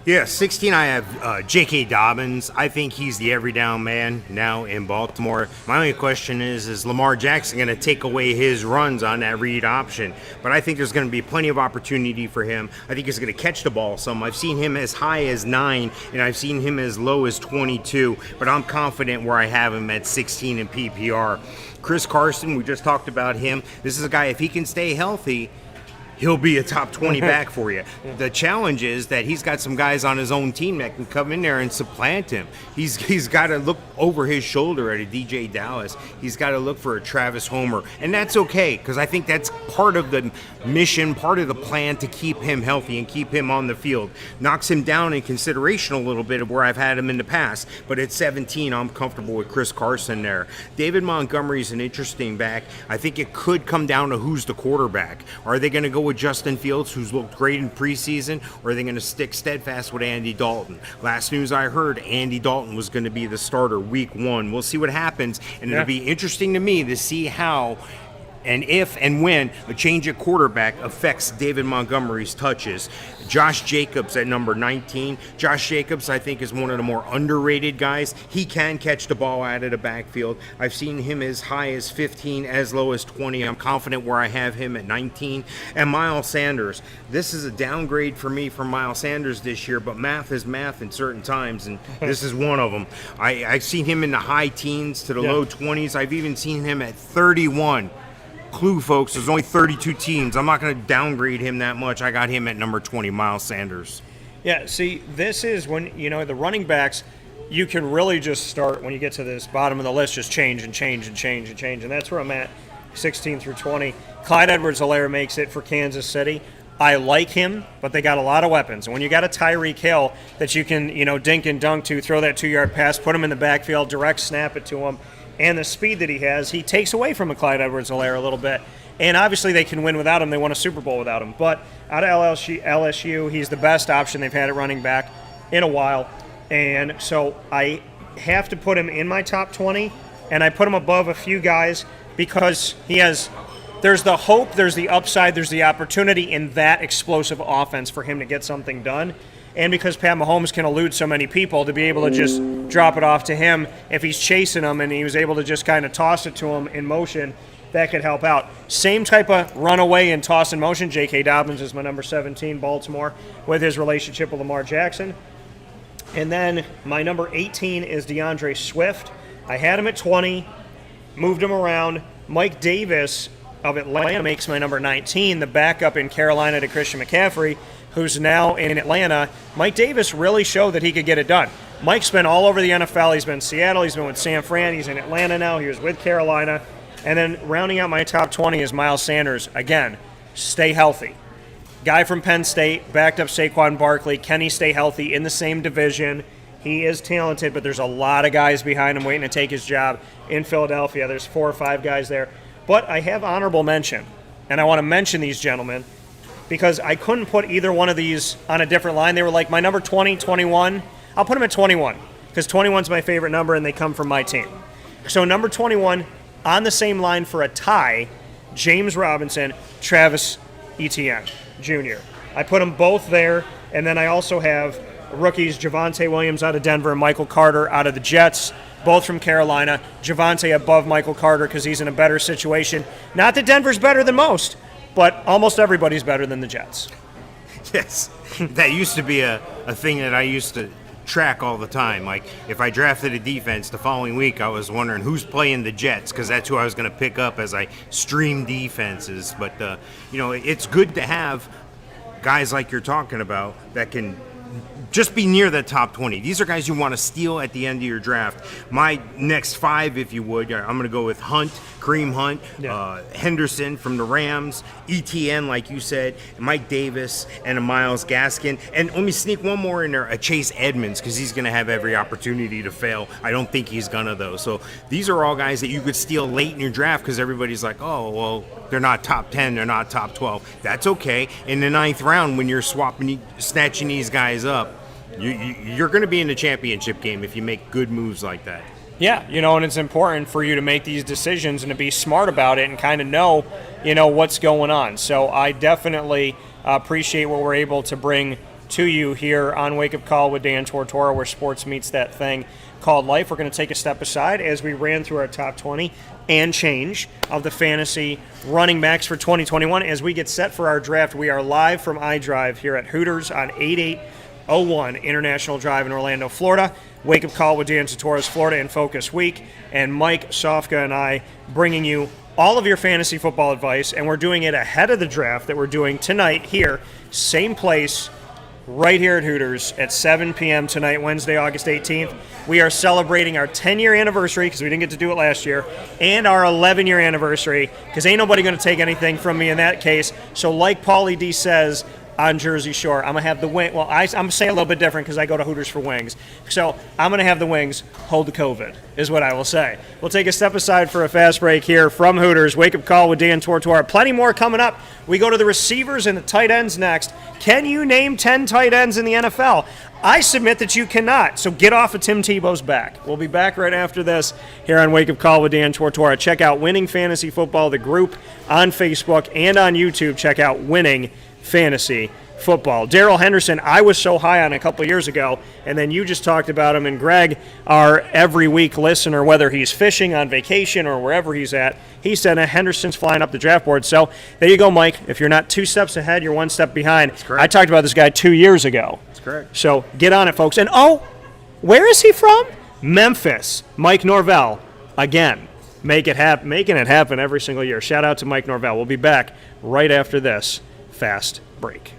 Yeah, 16, I have J.K. Dobbins. I think he's the every down man now in Baltimore. My only question is Lamar Jackson going to take away his runs on that read option? But I think there's going to be plenty of opportunity for him. I think he's going to catch the ball some. I've seen him as high as 9, and I've seen him as low as 22. But I'm confident where I have him at 16 in PPR. Chris Carson, we just talked about him. This is a guy, if he can stay healthy, he'll be a top 20 back for you. The challenge is that he's got some guys on his own team that can come in there and supplant him. He's got to look over his shoulder at a DJ Dallas. He's got to look for a Travis Homer. And that's okay, because I think that's part of the mission, part of the plan to keep him healthy and keep him on the field. Knocks him down in consideration a little bit of where I've had him in the past. But at 17, I'm comfortable with Chris Carson there. David Montgomery's an interesting back. I think it could come down to who's the quarterback. Are they going to go with Justin Fields, who's looked great in preseason, or are they going to stick steadfast with Andy Dalton? Last news I heard, Andy Dalton was going to be the starter week 1. We'll see what happens, and it'll be interesting to me to see how and if and when a change at quarterback affects David Montgomery's touches. Josh Jacobs at number 19. Josh Jacobs, I think, is one of the more underrated guys. He can catch the ball out of the backfield. I've seen him as high as 15, as low as 20. I'm confident where I have him at 19. And Miles Sanders. This is a downgrade for me from Miles Sanders this year, but math is math in certain times, and this is one of them. I've seen him in the high teens to the low 20s. I've even seen him at 31. Clue, folks, there's only 32 teams. I'm not going to downgrade him that much. I got him at number 20, Miles Sanders. Yeah, see, this is when, the running backs, you can really just start, when you get to this bottom of the list, just change and change and change and change. And that's where I'm at, 16 through 20. Clyde Edwards-Helaire makes it for Kansas City. I like him, but they got a lot of weapons. And when you got a Tyreek Hill that you can, dink and dunk to, throw that 2-yard pass, put him in the backfield, direct snap it to him, and the speed that he has, he takes away from a Clyde Edwards-Helaire a little bit. And obviously they can win without him. They won a Super Bowl without him. But out of LSU, he's the best option they've had at running back in a while. And so I have to put him in my top 20, and I put him above a few guys because there's the hope, there's the upside, there's the opportunity in that explosive offense for him to get something done. And because Pat Mahomes can elude so many people, to be able to just drop it off to him if he's chasing them and he was able to just kind of toss it to him in motion, that could help out. Same type of runaway and toss in motion. J.K. Dobbins is my number 17, Baltimore, with his relationship with Lamar Jackson. And then my number 18 is DeAndre Swift. I had him at 20, moved him around. Mike Davis of Atlanta makes my number 19, the backup in Carolina to Christian McCaffrey, who's now in Atlanta. Mike Davis really showed that he could get it done. Mike's been all over the NFL. He's been in Seattle. He's been with San Fran. He's in Atlanta now. He was with Carolina. And then rounding out my top 20 is Miles Sanders. Again, stay healthy. Guy from Penn State, backed up Saquon Barkley. Can he stay healthy in the same division? He is talented, but there's a lot of guys behind him waiting to take his job in Philadelphia. There's 4 or 5 guys there. But I have honorable mention, and I want to mention these gentlemen, because I couldn't put either one of these on a different line. They were like my number 20, 21. I'll put them at 21 because 21's my favorite number and they come from my team. So number 21, on the same line for a tie, James Robinson, Travis Etienne Jr. I put them both there, and then I also have rookies Javonte Williams out of Denver and Michael Carter out of the Jets, both from Carolina. Javonte above Michael Carter because he's in a better situation. Not that Denver's better than most, but almost everybody's better than the Jets. Yes, that used to be a thing that I used to track all the time. Like, if I drafted a defense the following week, I was wondering who's playing the Jets, because that's who I was going to pick up as I stream defenses. But, it's good to have guys like you're talking about that can just be near the top 20. These are guys you want to steal at the end of your draft. My next 5, if you would, I'm going to go with Hunt, Kareem Hunt, Henderson from the Rams, ETN, like you said, Mike Davis, and a Myles Gaskin. And let me sneak one more in there, a Chase Edmonds, because he's going to have every opportunity to fail. I don't think he's going to, though. So these are all guys that you could steal late in your draft because everybody's like, oh, well, they're not top 10, they're not top 12. That's okay. In the 9th round, when you're snatching these guys up, you're going to be in the championship game if you make good moves like that. Yeah, and it's important for you to make these decisions and to be smart about it and kind of know, what's going on. So I definitely appreciate what we're able to bring to you here on Wake Up Call with Dan Tortora, where sports meets that thing called life. We're going to take a step aside as we ran through our top 20 and change of the fantasy running backs for 2021. As we get set for our draft, we are live from iDrive here at Hooters on 8801 International Drive in Orlando, Florida. Wake Up Call with Dan Tortora's Florida in Focus Week, and Mike Sofka and I bringing you all of your fantasy football advice, and we're doing it ahead of the draft that we're doing tonight here, same place, right here at Hooters at 7 p.m. tonight, Wednesday, August 18th. We are celebrating our 10-year anniversary because we didn't get to do it last year, and our 11-year anniversary because ain't nobody going to take anything from me in that case. So like Paulie D says, on Jersey Shore. I'm going to have the wing. Well, I'm saying a little bit different because I go to Hooters for wings. So I'm going to have the wings hold the COVID, is what I will say. We'll take a step aside for a fast break here from Hooters. Wake Up Call with Dan Tortora. Plenty more coming up. We go to the receivers and the tight ends next. Can you name 10 tight ends in the NFL? I submit that you cannot, so get off of Tim Tebow's back. We'll be back right after this here on Wake Up Call with Dan Tortora. Check out Winning Fantasy Football, the group on Facebook and on YouTube. Check out Winning Fantasy Football. Darrell Henderson, I was so high on a couple of years ago, and then you just talked about him, and Greg, our every week listener, whether he's fishing, on vacation, or wherever he's at, he said Henderson's flying up the draft board. So there you go, Mike. If you're not 2 steps ahead, you're 1 step behind. That's correct. I talked about this guy 2 years ago. That's correct. So get on it, folks. And, where is he from? Memphis. Mike Norvell, again, making it happen every single year. Shout out to Mike Norvell. We'll be back right after this fast break.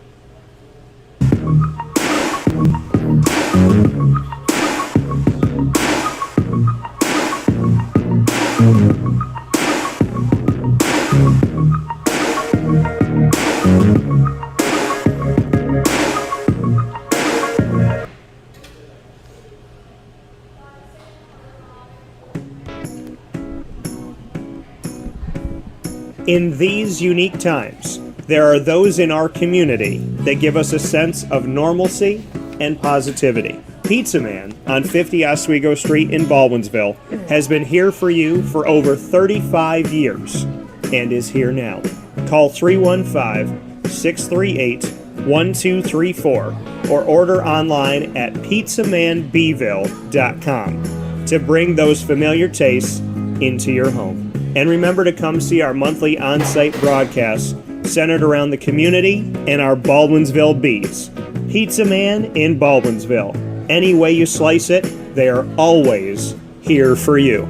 In these unique times, there are those in our community that give us a sense of normalcy and positivity. Pizza Man on 50 Oswego Street in Baldwinsville has been here for you for over 35 years and is here now. Call 315-638-1234 or order online at pizzamanbville.com to bring those familiar tastes into your home. And remember to come see our monthly on-site broadcasts centered around the community and our Baldwinsville beats. Pizza Man in Baldwinsville. Any way you slice it, they are always here for you.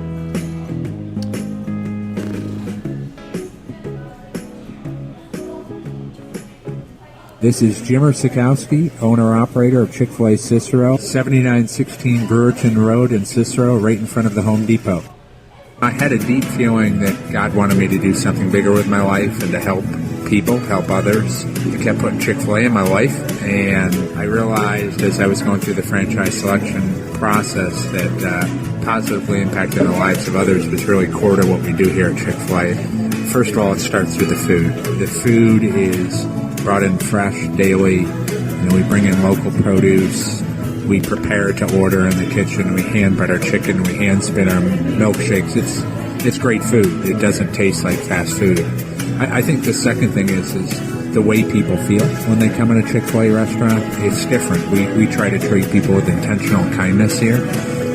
This is Jim Sikowski, owner-operator of Chick-fil-A Cicero, 7916 Brewerton Road in Cicero, right in front of the Home Depot. I had a deep feeling that God wanted me to do something bigger with my life and to help people, help others. I kept putting Chick-fil-A in my life, and I realized as I was going through the franchise selection process that positively impacting the lives of others was really core to what we do here at Chick-fil-A. First of all, it starts with the food. The food is brought in fresh daily. We bring in local produce. We prepare to order in the kitchen. We hand bread our chicken. We hand spin our milkshakes. It's great food. It doesn't taste like fast food. I think the second thing is the way people feel when they come in a Chick-fil-A restaurant. It's different. We try to treat people with intentional kindness here,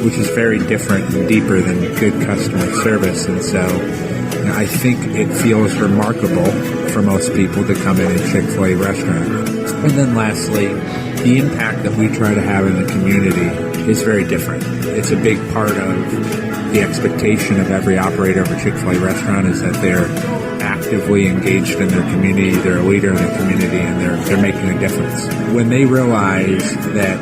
which is very different and deeper than good customer service. And so I think it feels remarkable for most people to come in a Chick-fil-A restaurant. And then lastly, the impact that we try to have in the community is very different. It's a big part of the expectation of every operator of a Chick-fil-A restaurant is that they're actively engaged in their community, they're a leader in the community, and they're making a difference. When they realize that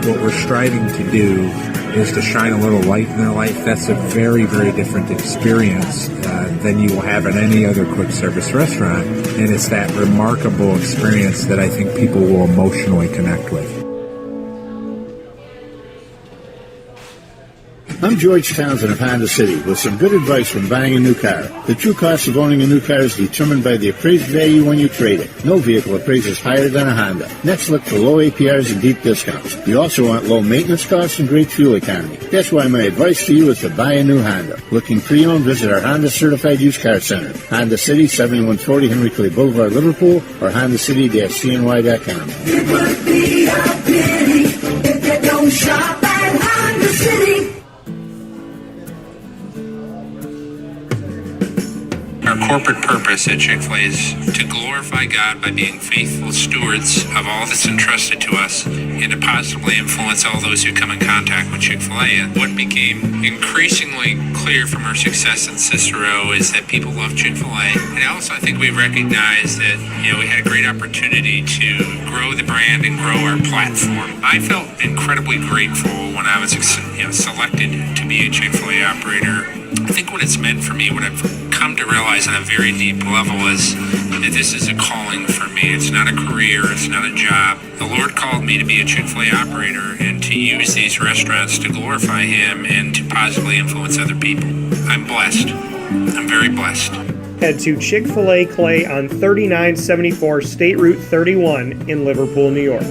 what we're striving to do is to shine a little light in their life, that's a very, very different experience than you will have at any other quick service restaurant. And it's that remarkable experience that I think people will emotionally connect with. I'm George Townsend of Honda City with some good advice when buying a new car. The true cost of owning a new car is determined by the appraised value when you trade it. No vehicle appraises higher than a Honda. Next, look for low APRs and deep discounts. You also want low maintenance costs and great fuel economy. That's why my advice to you is to buy a new Honda. Looking pre-owned, visit our Honda Certified Used Car Center. Honda City, 7140 Henry Clay Boulevard, Liverpool, or HondaCity-CNY.com. It would be a pity if you don't shop at Honda City. Our corporate purpose at Chick-fil-A is to glorify God by being faithful stewards of all that's entrusted to us and to positively influence all those who come in contact with Chick-fil-A. And what became increasingly clear from our success in Cicero is that people love Chick-fil-A. And also I think we recognized that, we had a great opportunity to grow the brand and grow our platform. I felt incredibly grateful when I was selected to be a Chick-fil-A operator I think what it's meant for me, what I've come to realize on a very deep level is that this is a calling for me. It's not a career, it's not a job. The Lord called me to be a Chick-fil-A operator and to use these restaurants to glorify Him and to positively influence other people. I'm blessed. I'm very blessed. Head to Chick-fil-A Clay on 3974 State Route 31 in Liverpool, New York.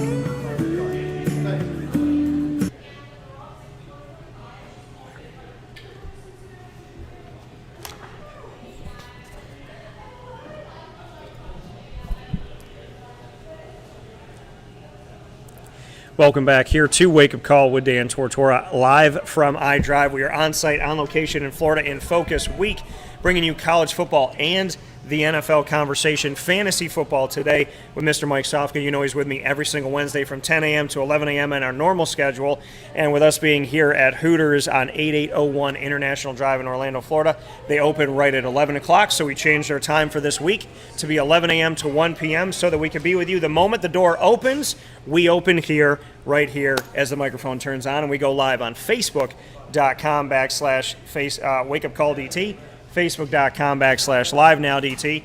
Welcome back here to Wake Up Call with Dan Tortora, live from iDrive. We are on site, on location in Florida in Focus Week, bringing you college football and the NFL conversation, fantasy football today with Mr. Mike Sofka. You know he's with me every single Wednesday from 10 a.m. to 11 a.m. in our normal schedule, and with us being here at Hooters on 8801 International Drive in Orlando, Florida. They open right at 11 o'clock, so we changed our time for this week to be 11 a.m. to 1 p.m. so that we can be with you the moment the door opens. We open here, right here, as the microphone turns on, and we go live on Facebook.com/WakeUpCallDT, Facebook.com/LiveNowDT,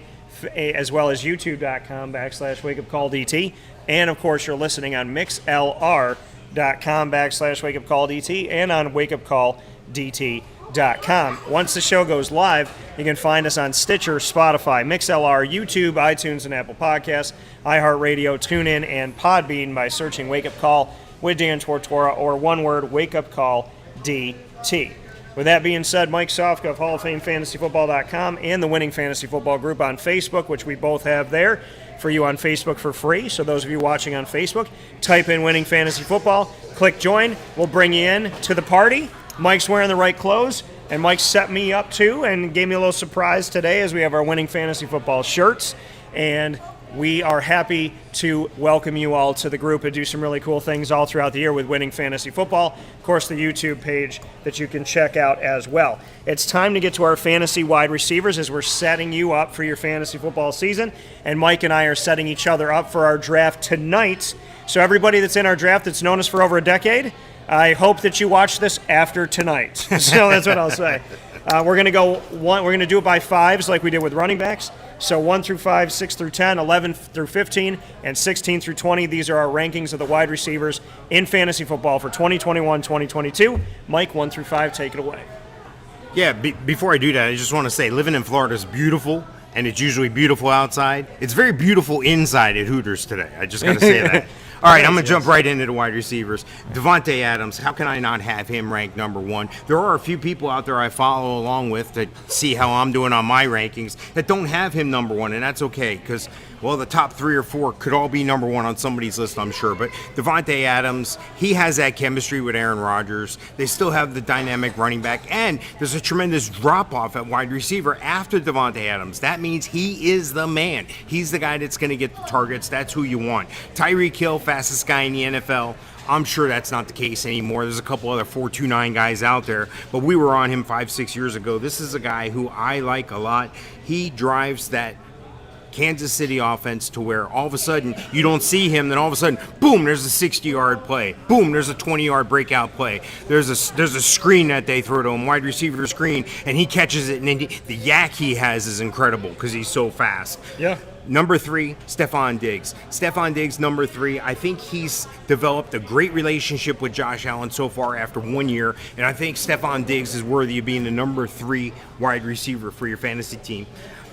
as well as YouTube.com/WakeUpCallDT, and of course you're listening on MixLR.com/WakeUpCallDT and on WakeUpCallDT.com. Once the show goes live, you can find us on Stitcher, Spotify, MixLR, YouTube, iTunes, and Apple Podcasts, iHeartRadio, TuneIn, and Podbean by searching Wake Up Call with Dan Tortora, or one word, Wake Up Call DT. With that being said, Mike Sofka of Hall of Fame FantasyFootball.com and the Winning Fantasy Football Group on Facebook, which we both have there for you on Facebook for free. So those of you watching on Facebook, type in Winning Fantasy Football, click join. We'll bring you in to the party. Mike's wearing the right clothes, and Mike set me up too and gave me a little surprise today as we have our Winning Fantasy Football shirts. And we are happy to welcome you all to the group and do some really cool things all throughout the year with Winning Fantasy Football. Of course, the YouTube page that you can check out as well. It's time to get to our fantasy wide receivers as we're setting you up for your fantasy football season. And Mike and I are setting each other up for our draft tonight. So everybody that's in our draft that's known us for over a decade, I hope that you watch this after tonight. So that's what I'll say. We're going to go one. We're going to do it by fives like we did with running backs. So 1 through 5, 6 through 10, 11 through 15, and 16 through 20. These are our rankings of the wide receivers in fantasy football for 2021-2022. Mike, 1 through 5, take it away. Yeah, before I do that, I just want to say living in Florida is beautiful, and it's usually beautiful outside. It's very beautiful inside at Hooters today. I just got to say that. All right, I'm going to jump right into the wide receivers. Davante Adams, how can I not have him ranked number one? There are a few people out there I follow along with that see how I'm doing on my rankings that don't have him number one, and that's okay because, well, the top 3 or 4 could all be number one on somebody's list, I'm sure. But Davante Adams, he has that chemistry with Aaron Rodgers. They still have the dynamic running back, and there's a tremendous drop-off at wide receiver after Davante Adams. That means he is the man. He's the guy that's going to get the targets. That's who you want. Tyreek Hill, fastest guy in the NFL. I'm sure that's not the case anymore. There's a couple other 4.29 guys out there, but we were on him 5-6 years ago. This is a guy who I like a lot. He drives that Kansas City offense to where all of a sudden you don't see him, then all of a sudden, boom, there's a 60-yard play. Boom, there's a 20-yard breakout play. There's a screen that they throw to him, wide receiver screen, and he catches it, and then the yak he has is incredible because he's so fast. Yeah. Number 3, Stephon Diggs. Stephon Diggs, number 3. I think he's developed a great relationship with Josh Allen so far after 1 year, and I think Stephon Diggs is worthy of being the number 3 wide receiver for your fantasy team.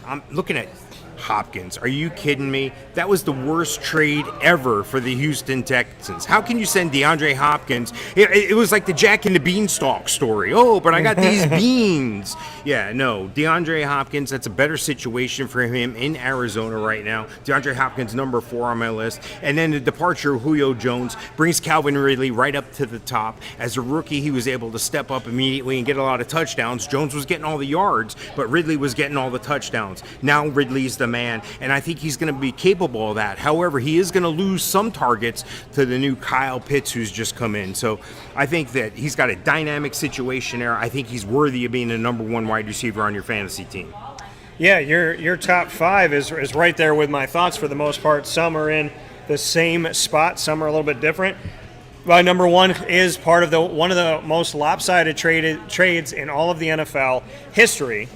I'm looking at Hopkins. Are you kidding me? That was the worst trade ever for the Houston Texans. How can you send DeAndre Hopkins? It was like the Jack and the Beanstalk story. Oh, but I got these beans. Yeah, no. DeAndre Hopkins, that's a better situation for him in Arizona right now. DeAndre Hopkins, number 4 on my list. And then the departure of Julio Jones brings Calvin Ridley right up to the top. As a rookie, he was able to step up immediately and get a lot of touchdowns. Jones was getting all the yards, but Ridley was getting all the touchdowns. Now Ridley's the man, and I think he's going to be capable of that. However, he is going to lose some targets to the new Kyle Pitts who's just come in. So I think that he's got a dynamic situation there. I think he's worthy of being the number 1 wide receiver on your fantasy team. Yeah, your top 5 is right there with my thoughts for the most part. Some are in the same spot, some are a little bit different. Well, number one is part of one of the most lopsided trades in all of the NFL history.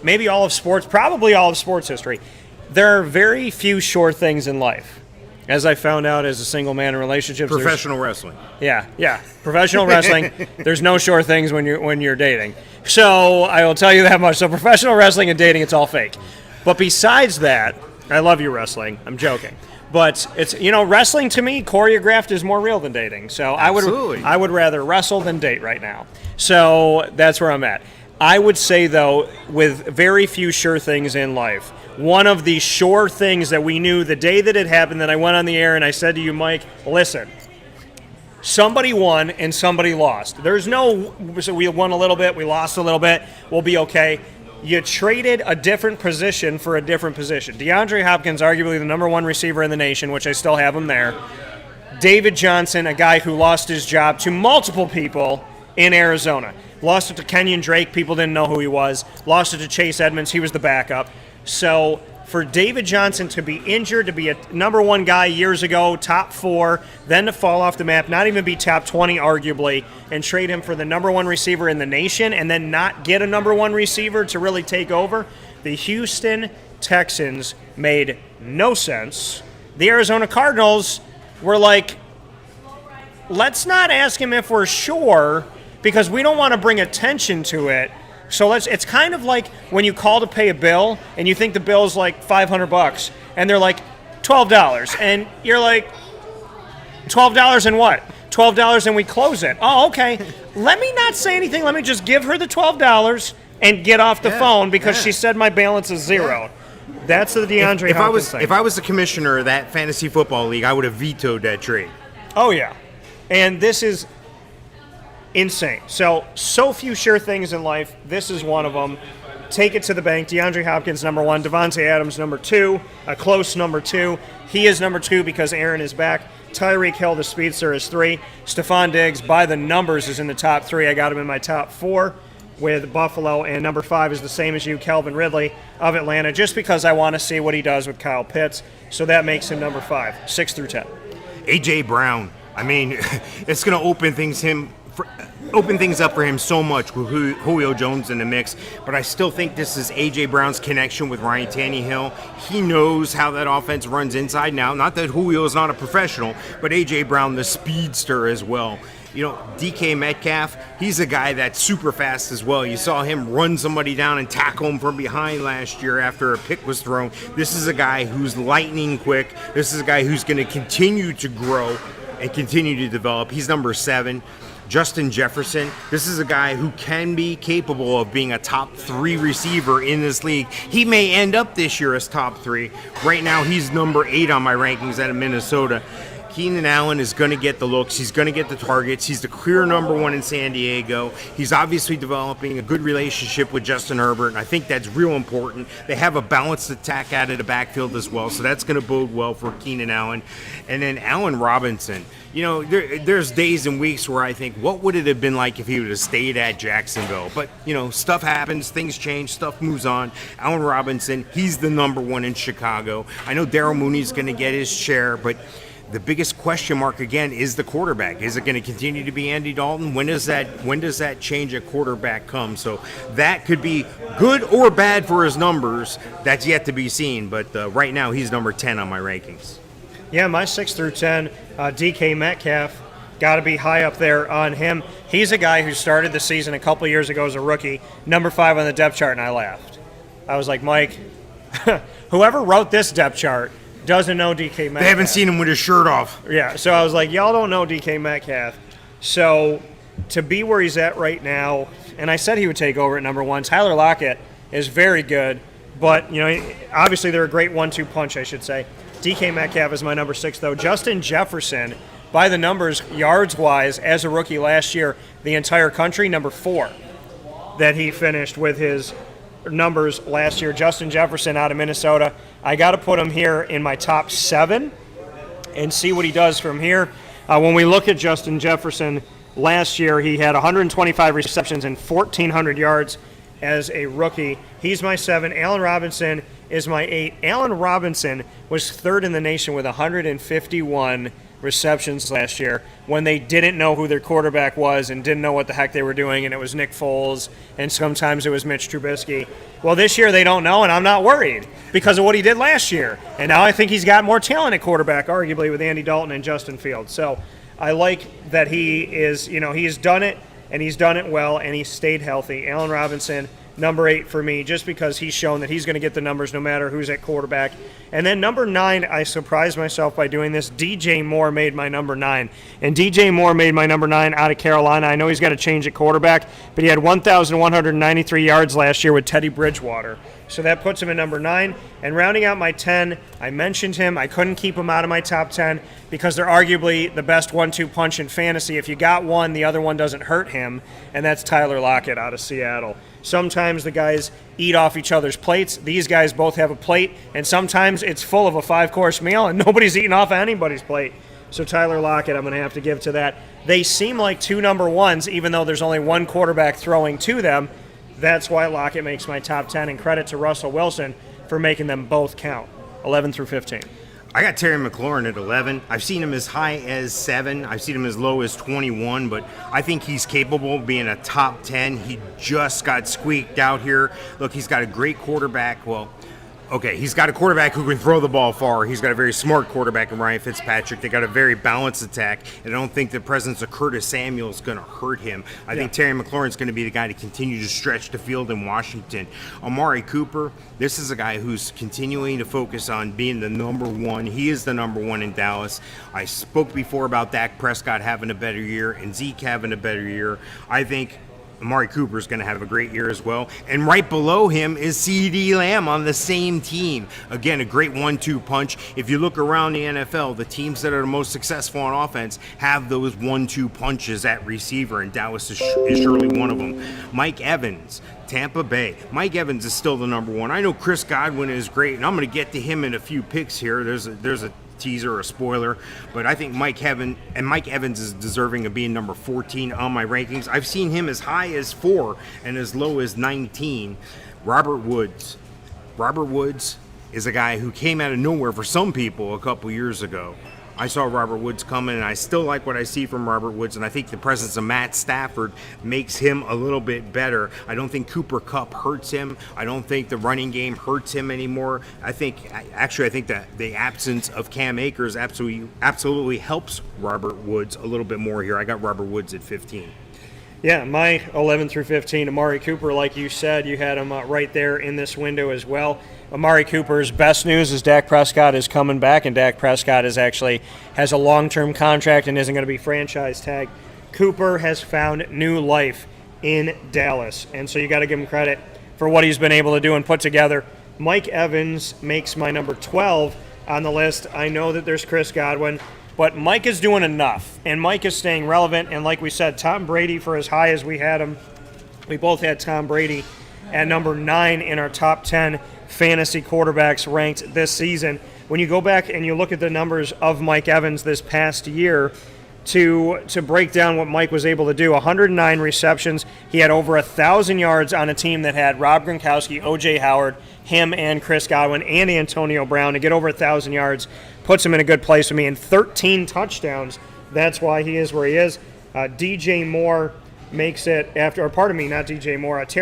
Maybe all of sports, probably all of sports history. There are very few sure things in life. As I found out as a single man in relationships. Professional wrestling. Yeah. Professional wrestling, there's no sure things when you're dating. So I will tell you that much. So professional wrestling and dating, it's all fake. But besides that, I love you wrestling. I'm joking. But it's wrestling to me, choreographed is more real than dating. So I would rather wrestle than date right now. So that's where I'm at. I would say though, with very few sure things in life, one of the sure things that we knew the day that it happened, that I went on the air and I said to you, Mike, listen, somebody won and somebody lost. So we won a little bit, we lost a little bit, we'll be okay. You traded a different position for a different position. DeAndre Hopkins, arguably the number one receiver in the nation, which I still have him there. David Johnson, a guy who lost his job to multiple people in Arizona. Lost it to Kenyon Drake, people didn't know who he was. Lost it to Chase Edmonds, he was the backup. So for David Johnson to be injured, to be a number one guy years ago, top 4, then to fall off the map, not even be top 20 arguably, and trade him for the number one receiver in the nation and then not get a number one receiver to really take over, the Houston Texans made no sense. The Arizona Cardinals were like, let's not ask him if we're sure because we don't want to bring attention to it. So it's kind of like when you call to pay a bill and you think the bill's like $500 and they're like $12 and you're like, $12 and what? $12 and we close it. Oh, okay. Let me not say anything. Let me just give her the $12 and get off the phone because she said my balance is zero. That's the DeAndre Hopkins thing. If I was the commissioner of that fantasy football league, I would have vetoed that trade. Oh, yeah. And this is insane. So few sure things in life. This is one of them. Take it to the bank. DeAndre Hopkins, number 1. Devontae Adams, number 2. A close number 2. He is number 2 because Aaron is back. Tyreek Hill, the speedster, is 3. Stephon Diggs, by the numbers, is in the top 3. I got him in my top 4 with Buffalo. And number 5 is the same as you, Calvin Ridley of Atlanta, just because I want to see what he does with Kyle Pitts. So that makes him number 5, 6 through 10. A.J. Brown. I mean, it's going to open things up for him so much with Julio Jones in the mix, but I still think this is A.J. Brown's connection with Ryan Tannehill. He knows how that offense runs inside now. Not that Julio is not a professional, but A.J. Brown, the speedster as well. DK Metcalf, he's a guy that's super fast as well. You saw him run somebody down and tackle him from behind last year after a pick was thrown. This is a guy who's lightning quick. This is a guy who's going to continue to grow and continue to develop. He's number 7. Justin Jefferson, this is a guy who can be capable of being a top 3 receiver in this league. He may end up this year as top 3. Right now, he's number 8 on my rankings out of Minnesota. Keenan Allen is going to get the looks. He's going to get the targets. He's the clear number 1 in San Diego. He's obviously developing a good relationship with Justin Herbert, and I think that's real important. They have a balanced attack out of the backfield as well, so that's going to bode well for Keenan Allen. And then Allen Robinson. There's days and weeks where I think, what would it have been like if he would have stayed at Jacksonville? But, stuff happens, things change, stuff moves on. Allen Robinson, he's the number 1 in Chicago. I know Darryl Mooney's going to get his share, but the biggest question mark, again, is the quarterback. Is it going to continue to be Andy Dalton? When does that change at quarterback come? So that could be good or bad for his numbers. That's yet to be seen. But right now, he's number 10 on my rankings. Yeah, my 6 through 10, DK Metcalf, got to be high up there on him. He's a guy who started the season a couple years ago as a rookie, number 5 on the depth chart, and I laughed. I was like, Mike, whoever wrote this depth chart doesn't know DK Metcalf. They haven't seen him with his shirt off. Yeah, so I was like, y'all don't know DK Metcalf. So to be where he's at right now, and I said he would take over at number 1. Tyler Lockett is very good, but obviously they're a great 1-2 punch, I should say. DK Metcalf is my number 6, though. Justin Jefferson, by the numbers, yards-wise, as a rookie last year, the entire country, number 4 that he finished with his numbers last year. Justin Jefferson out of Minnesota. I got to put him here in my top 7 and see what he does from here. When we look at Justin Jefferson, last year he had 125 receptions and 1,400 yards as a rookie. He's my 7. Allen Robinson is my 8. Allen Robinson was 3rd in the nation with 151 receptions last year when they didn't know who their quarterback was and didn't know what the heck they were doing, and it was Nick Foles, and sometimes it was Mitch Trubisky. Well, this year they don't know, and I'm not worried because of what he did last year. And now I think he's got more talent at quarterback, arguably, with Andy Dalton and Justin Fields. So I like that he is, he's done it, and he's done it well, and he's stayed healthy. Allen Robinson, number 8 for me, just because he's shown that he's going to get the numbers no matter who's at quarterback. And then number 9, I surprised myself by doing this. DJ Moore made my number 9. And DJ Moore made my number 9 out of Carolina. I know he's got to change at quarterback, but he had 1,193 yards last year with Teddy Bridgewater. So that puts him at number 9. And rounding out my 10, I mentioned him. I couldn't keep him out of my top 10 because they're arguably the best 1-2 punch in fantasy. If you got one, the other one doesn't hurt him, and that's Tyler Lockett out of Seattle. Sometimes the guys eat off each other's plates. These guys both have a plate, and sometimes it's full of a 5-course meal, and nobody's eating off of anybody's plate. So Tyler Lockett, I'm going to have to give to that. They seem like 2 number 1s, even though there's only one quarterback throwing to them. That's why Lockett makes my top 10, and credit to Russell Wilson for making them both count, 11 through 15. I got Terry McLaurin at 11. I've seen him as high as 7. I've seen him as low as 21, but I think he's capable of being a top 10. He just got squeaked out here. Look, he's got a great quarterback. Well, okay, he's got a quarterback who can throw the ball far. He's got a very smart quarterback in Ryan Fitzpatrick. They got a very balanced attack, and I don't think the presence of Curtis Samuel is going to hurt him. I think Terry McLaurin's going to be the guy to continue to stretch the field in Washington. Amari Cooper, this is a guy who's continuing to focus on being the number 1. He is the number 1 in Dallas. I spoke before about Dak Prescott having a better year and Zeke having a better year. I think Amari Cooper is going to have a great year as well. And right below him is CeeDee Lamb on the same team. Again, a great 1-2 punch. If you look around the NFL, the teams that are the most successful on offense have those 1-2 punches at receiver, and Dallas is surely one of them. Mike Evans, Tampa Bay. Mike Evans is still the number 1. I know Chris Godwin is great, and I'm going to get to him in a few picks here. There's a teaser or a spoiler, but I think Mike Evans is deserving of being number 14 on my rankings. I've seen him as high as 4 and as low as 19. Robert Woods is a guy who came out of nowhere for some people a couple years ago. I saw Robert Woods coming, and I still like what I see from Robert Woods, and I think the presence of Matt Stafford makes him a little bit better. I don't think Cooper Kupp hurts him. I don't think the running game hurts him anymore. I think that the absence of Cam Akers absolutely helps Robert Woods a little bit more here. I got Robert Woods at 15. Yeah, my 11 through 15, Amari Cooper, like you said, you had him right there in this window as well. Amari Cooper's best news is Dak Prescott is coming back, and Dak Prescott has a long-term contract and isn't going to be franchise tagged. Cooper has found new life in Dallas, and so you got to give him credit for what he's been able to do and put together. Mike Evans makes my number 12 on the list. I know that there's Chris Godwin, but Mike is doing enough, and Mike is staying relevant. And like we said, Tom Brady, for as high as we had him, we both had Tom Brady at number 9 in our top 10 fantasy quarterbacks ranked this season. When you go back and you look at the numbers of Mike Evans this past year, to break down what Mike was able to do, 109 receptions. He had over 1,000 yards on a team that had Rob Gronkowski, O.J. Howard, him and Chris Godwin, and Antonio Brown. To get over 1,000 yards puts him in a good place with me. And 13 touchdowns. That's why he is where he is. DJ Moore makes it Terry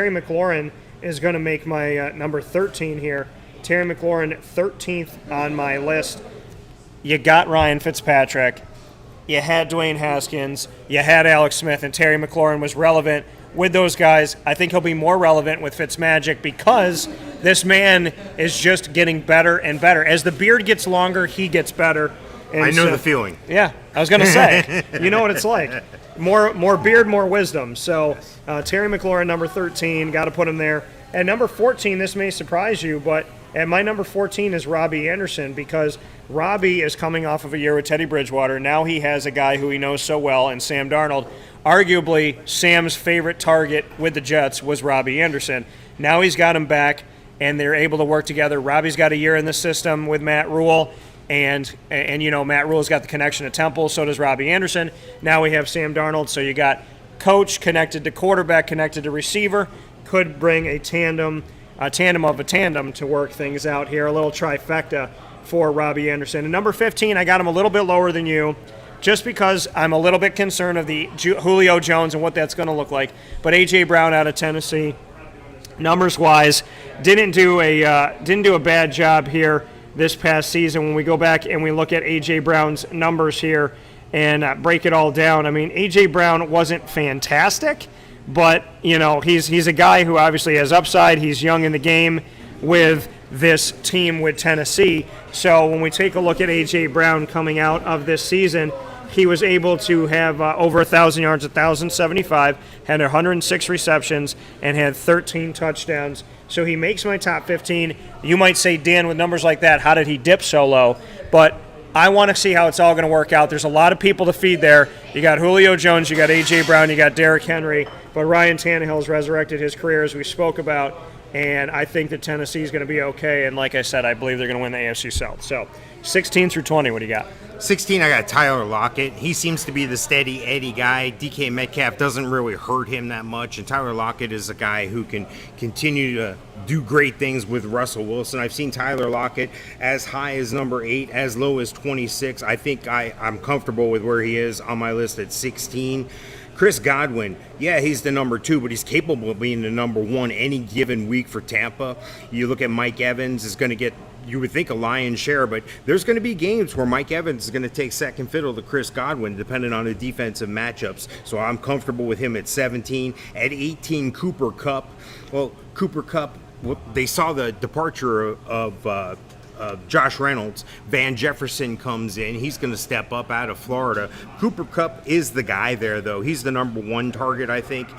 McLaurin is going to make my number 13 here. Terry McLaurin, 13th on my list. You got Ryan Fitzpatrick. You had Dwayne Haskins. You had Alex Smith, and Terry McLaurin was relevant with those guys. I think he'll be more relevant with Fitzmagic because this man is just getting better and better. As the beard gets longer, he gets better. And I know the feeling. Yeah, I was going to say. You know what it's like. More beard, more wisdom. So Terry McLaurin, number 13, got to put him there. At number 14, this may surprise you, but at my number 14 is Robbie Anderson because Robbie is coming off of a year with Teddy Bridgewater. Now he has a guy who he knows so well, and Sam Darnold. Arguably, Sam's favorite target with the Jets was Robbie Anderson. Now he's got him back, and they're able to work together. Robbie's got a year in the system with Matt Rule, and you know, Matt Rule's got the connection to Temple, so does Robbie Anderson. Now we have Sam Darnold, so you got coach connected to quarterback, connected to receiver. Could bring a tandem of a tandem to work things out here, a little trifecta for Robbie Anderson. And number 15, I got him a little bit lower than you, just because I'm a little bit concerned of the Julio Jones and what that's going to look like. But A.J. Brown out of Tennessee, numbers-wise, didn't do a bad job here this past season. When we go back and we look at A.J. Brown's numbers here and break it all down, I mean, A.J. Brown wasn't fantastic, but, he's a guy who obviously has upside. He's young in the game with this team with Tennessee. So when we take a look at A.J. Brown coming out of this season, he was able to have over 1,000 yards, 1,075, had 106 receptions, and had 13 touchdowns. So he makes my top 15. You might say, Dan, with numbers like that, how did he dip so low? But I want to see how it's all going to work out. There's a lot of people to feed there. You got Julio Jones, you got A.J. Brown, you got Derrick Henry, but Ryan Tannehill's resurrected his career, as we spoke about, and I think that Tennessee is going to be okay. And like I said, I believe they're going to win the AFC South. So 16 through 20, what do you got? 16, I got Tyler Lockett. He seems to be the steady Eddie guy. DK Metcalf doesn't really hurt him that much, and Tyler Lockett is a guy who can continue to do great things with Russell Wilson. I've seen Tyler Lockett as high as number 8, as low as 26. I think I'm comfortable with where he is on my list at 16. Chris Godwin, yeah, he's the number 2, but he's capable of being the number 1 any given week for Tampa. You look at Mike Evans is going to get, you would think, a lion's share, but there's going to be games where Mike Evans is going to take second fiddle to Chris Godwin, depending on the defensive matchups. So I'm comfortable with him at 17. At 18, Cooper Kupp. Well, Cooper Kupp, they saw the departure of Josh Reynolds. Van Jefferson comes in. He's going to step up out of Florida. Cooper Kupp is the guy there, though. He's the number 1 target, I think.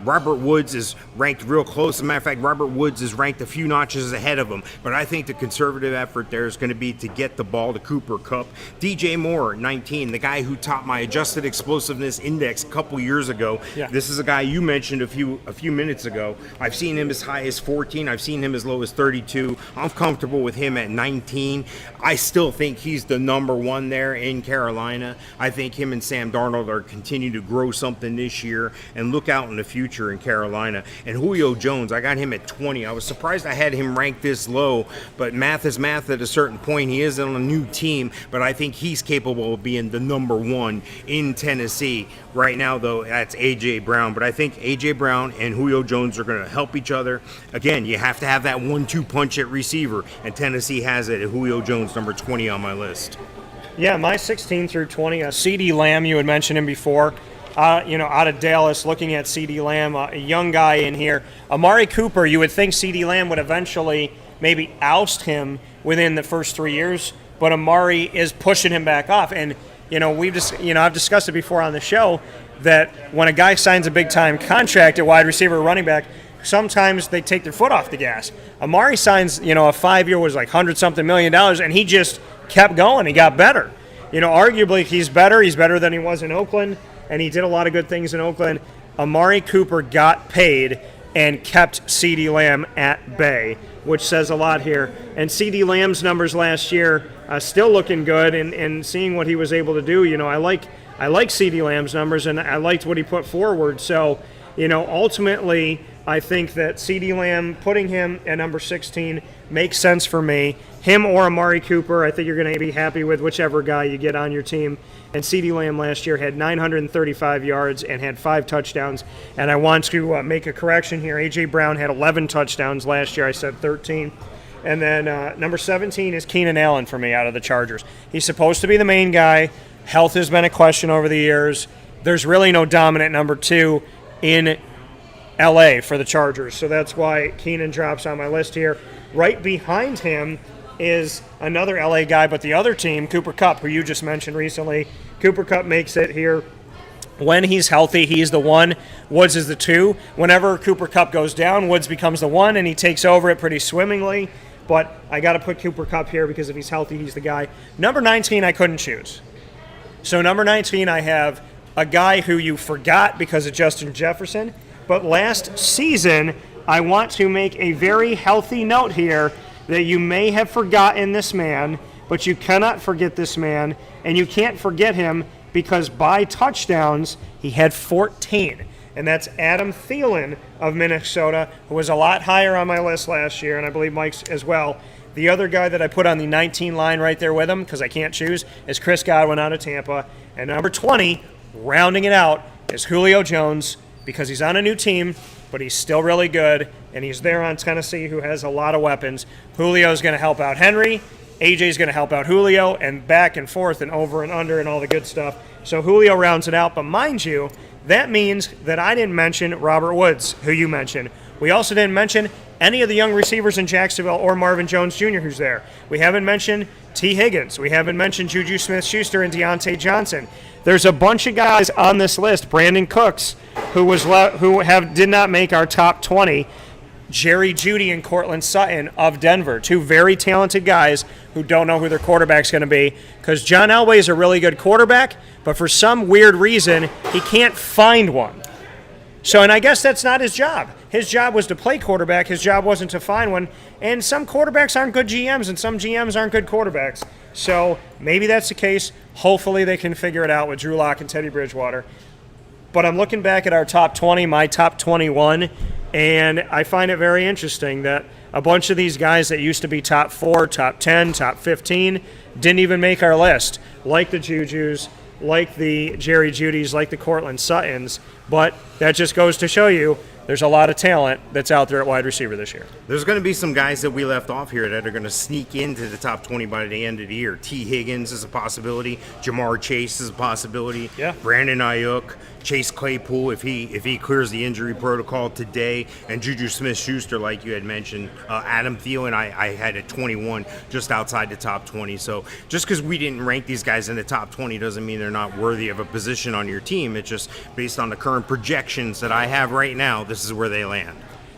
Robert Woods is ranked real close. As a matter of fact, Robert Woods is ranked a few notches ahead of him. But I think the conservative effort there is going to be to get the ball to Cooper Kupp. DJ Moore, 19, the guy who topped my adjusted explosiveness index a couple years ago. Yeah. This is a guy you mentioned a few minutes ago. I've seen him as high as 14. I've seen him as low as 32. I'm comfortable with him at 19. I still think he's the number 1 there in Carolina. I think him and Sam Darnold are continuing to grow something this year and look out in the future in Carolina. And Julio Jones, I got him at 20. I was surprised I had him ranked this low, but math is math at a certain point. He is on a new team, but I think he's capable of being the number 1 in Tennessee. Right now, though, that's A.J. Brown, but I think A.J. Brown and Julio Jones are going to help each other. Again, you have to have that 1-2 punch at receiver, and Tennessee has it at Julio Jones, number 20 on my list. Yeah, my 16 through 20, CeeDee Lamb, you had mentioned him before. Out of Dallas, looking at CeeDee Lamb, a young guy in here. Amari Cooper, you would think CeeDee Lamb would eventually maybe oust him within the first 3 years, but Amari is pushing him back off. And, I've discussed it before on the show that when a guy signs a big-time contract at wide receiver or running back, sometimes they take their foot off the gas. Amari signs, a 5-year was like $100-something million, and he just kept going. He got better. Arguably he's better. He's better than he was in Oakland, and he did a lot of good things in Oakland. Amari Cooper got paid and kept CeeDee Lamb at bay, which says a lot here. And CeeDee Lamb's numbers last year still looking good, and seeing what he was able to do. I like CeeDee Lamb's numbers, and I liked what he put forward. So, ultimately, I think that CeeDee Lamb, putting him at number 16, makes sense for me. Him or Amari Cooper, I think you're going to be happy with whichever guy you get on your team. And CeeDee Lamb last year had 935 yards and had 5 touchdowns. And I want to make a correction here. A.J. Brown had 11 touchdowns last year. I said 13. And then number 17 is Keenan Allen for me out of the Chargers. He's supposed to be the main guy. Health has been a question over the years. There's really no dominant number 2 in L.A. for the Chargers. So that's why Keenan drops on my list here. Right behind him is another L.A. guy, but the other team, Cooper Kupp, who you just mentioned recently. Cooper Kupp makes it here. When he's healthy, he's the 1. Woods is the 2. Whenever Cooper Kupp goes down, Woods becomes the 1, and he takes over it pretty swimmingly. But I got to put Cooper Kupp here because if he's healthy, he's the guy. Number 19, I couldn't choose. So number 19, I have a guy who you forgot because of Justin Jefferson. But last season, I want to make a very healthy note here that you may have forgotten this man, but you cannot forget this man, and you can't forget him because by touchdowns, he had 14. And that's Adam Thielen of Minnesota, who was a lot higher on my list last year, and I believe Mike's as well. The other guy that I put on the 19 line right there with him, because I can't choose, is Chris Godwin out of Tampa. And number 20, rounding it out, is Julio Jones, because he's on a new team, but he's still really good, and he's there on Tennessee, who has a lot of weapons. Julio's going to help out Henry. AJ's going to help out Julio, and back and forth and over and under and all the good stuff. So Julio rounds it out. But mind you, that means that I didn't mention Robert Woods, who you mentioned. We also didn't mention any of the young receivers in Jacksonville or Marvin Jones Jr., who's there. We haven't mentioned T. Higgins. We haven't mentioned Juju Smith-Schuster and Deontay Johnson. There's a bunch of guys on this list. Brandon Cooks, who did not make our top 20. Jerry Jeudy and Cortland Sutton of Denver, two very talented guys who don't know who their quarterback's going to be, because John Elway is a really good quarterback, but for some weird reason, he can't find one. So, and I guess that's not his job. His job was to play quarterback. His job wasn't to find one. And some quarterbacks aren't good GMs, and some GMs aren't good quarterbacks. So maybe that's the case. Hopefully they can figure it out with Drew Lock and Teddy Bridgewater. But I'm looking back at our top 20, my top 21, and I find it very interesting that a bunch of these guys that used to be top 4, top 10, top 15 didn't even make our list, like the Jujus, like the Jerry Judys, like the Cortland Suttons. But that just goes to show you there's a lot of talent that's out there at wide receiver this year. There's going to be some guys that we left off here that are going to sneak into the top 20 by the end of the year. T. Higgins is a possibility. Jamar Chase is a possibility. Yeah. Brandon Ayuk, Chase Claypool, if he clears the injury protocol today, and Juju Smith-Schuster, like you had mentioned. Adam Thielen, I had at 21, just outside the top 20. So just because we didn't rank these guys in the top 20 doesn't mean they're not worthy of a position on your team. It's just based on the current projections that I have right now, this is where they land.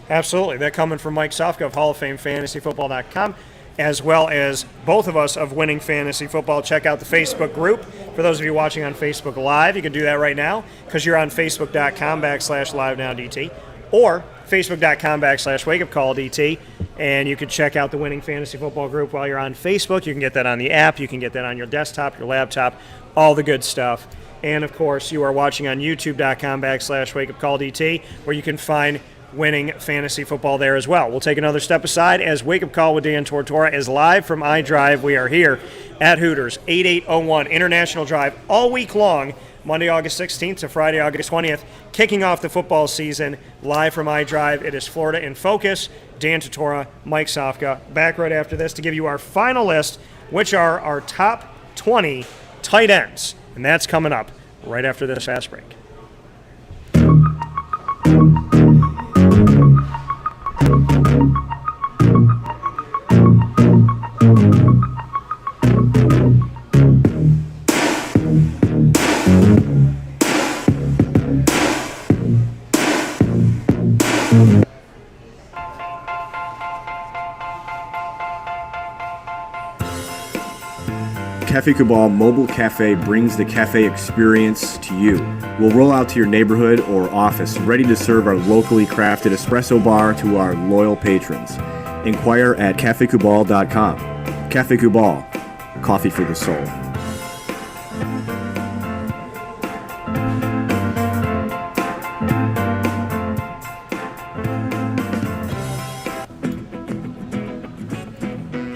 Absolutely. That coming from Mike Sofka of Hall of Fame FantasyFootball.com, as well as both of us of Winning Fantasy Football. Check out the Facebook group. For those of you watching on Facebook Live, you can do that right now because you're on Facebook.com/LiveNowDT or Facebook.com/WakeUpCallDT, and you can check out the Winning Fantasy Football group while you're on Facebook. You can get that on the app. You can get that on your desktop, your laptop, all the good stuff. And, of course, you are watching on YouTube.com/WakeUpCallDT, where you can find Winning Fantasy Football there as well. We'll take another step aside as Wake Up Call with Dan Tortora is live from iDrive. We are here at Hooters, 8801 International Drive, all week long, Monday, August 16th to Friday, August 20th, kicking off the football season live from iDrive. It is Florida in Focus. Dan Tortora, Mike Sofka, back right after this to give you our final list, which are our top 20 tight ends. And that's coming up right after this fast break. Cafe Cabal Mobile Cafe brings the cafe experience to you. We'll roll out to your neighborhood or office, ready to serve our locally crafted espresso bar to our loyal patrons. Inquire at cafecubal.com. Cafe Cabal, coffee for the soul.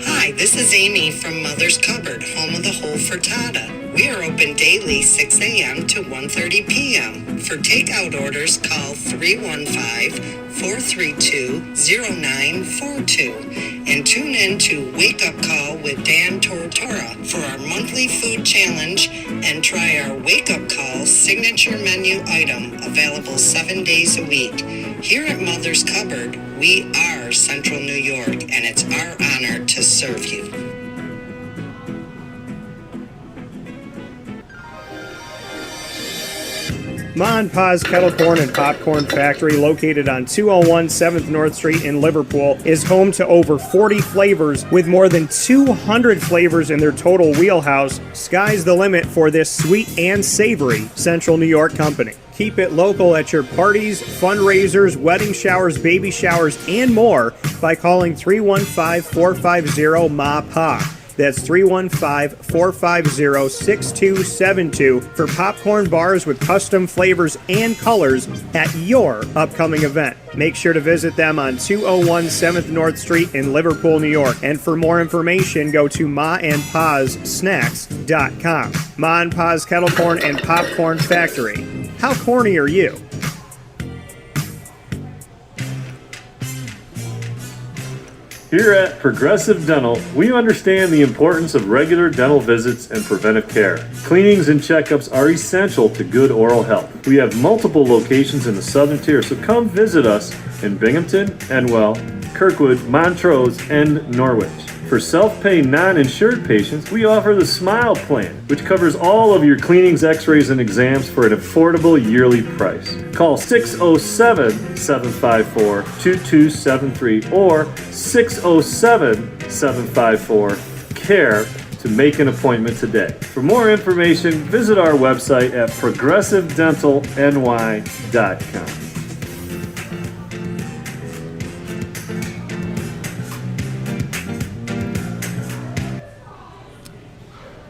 Hi, this is Amy from Mother's Cupboard, home of the Whole Frittata. We are open daily 6 a.m. to 1:30 p.m. For takeout orders, call 315-432-0942 and tune in to Wake Up Call with Dan Tortora for our monthly food challenge and try our Wake Up Call signature menu item available 7 days a week. Here at Mother's Cupboard, we are Central New York, and it's our honor to serve you. Ma and Pa's Kettle Corn and Popcorn Factory, located on 201 7th North Street in Liverpool, is home to over 40 flavors with more than 200 flavors in their total wheelhouse. Sky's the limit for this sweet and savory Central New York company. Keep it local at your parties, fundraisers, wedding showers, baby showers, and more by calling 315-450-MA-PA. That's 315-450-6272 for popcorn bars with custom flavors and colors at your upcoming event. Make sure to visit them on 201 7th North Street in Liverpool, New York. And for more information, go to maandpazsnacks.com. Ma and Pa's Kettle Corn and Popcorn Factory. How corny are you? Here at Progressive Dental, we understand the importance of regular dental visits and preventive care. Cleanings and checkups are essential to good oral health. We have multiple locations in the Southern Tier, so come visit us in Binghamton, Enwell, Kirkwood, Montrose, and Norwich. For self-pay non-insured patients, we offer the Smile Plan, which covers all of your cleanings, x-rays, and exams for an affordable yearly price. Call 607-754-2273 or 607-754-CARE to make an appointment today. For more information, visit our website at progressivedentalny.com.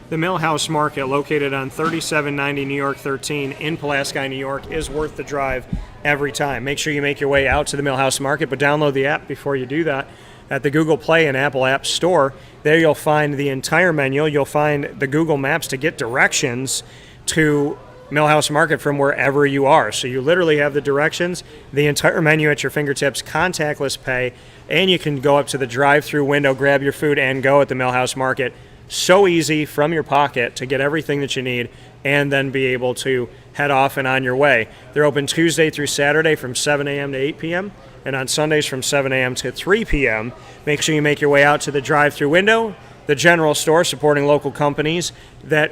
The Millhouse Market, located on 3790 New York 13 in Pulaski, New York, is worth the drive every time. Make sure you make your way out to the Millhouse Market, but download the app before you do that at the Google Play and Apple App Store. There you'll find the entire menu. You'll find the Google Maps to get directions to Millhouse Market from wherever you are. So you literally have the directions, the entire menu at your fingertips, contactless pay, and you can go up to the drive-through window, grab your food, and go at the Millhouse Market. So easy from your pocket to get everything that you need and then be able to head off and on your way. They're open Tuesday through Saturday from 7 a.m. to 8 p.m. and on Sundays from 7 a.m. to 3 p.m. Make sure you make your way out to the drive-through window, the general store supporting local companies that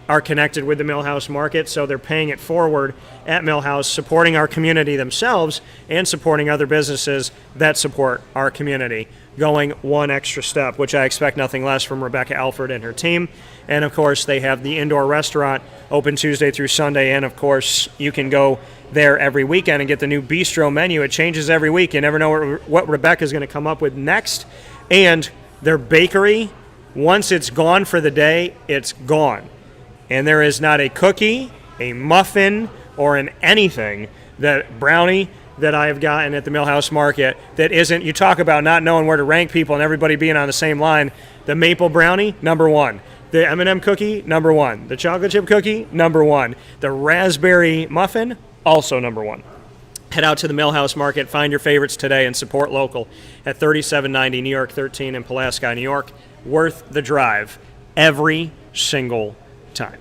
are connected with the Millhouse Market, so they're paying it forward at Millhouse, supporting our community themselves and supporting other businesses that support our community, going one extra step, which I expect nothing less from Rebecca Alford and her team. And, of course, they have the indoor restaurant open Tuesday through Sunday, and, of course, you can go there every weekend and get the new bistro menu. It changes every week. You never know what Rebecca's going to come up with next. And their bakery, once it's gone for the day, it's gone. And there is not a cookie, a muffin, or an anything, that brownie that I have gotten at the Millhouse Market that isn't, you talk about not knowing where to rank people and everybody being on the same line. The maple brownie, number one. The M&M cookie, number one. The chocolate chip cookie, number one. The raspberry muffin, also number one. Head out to the Millhouse Market, find your favorites today, and support local at 3790 New York 13 in Pulaski, New York. Worth the drive every single time.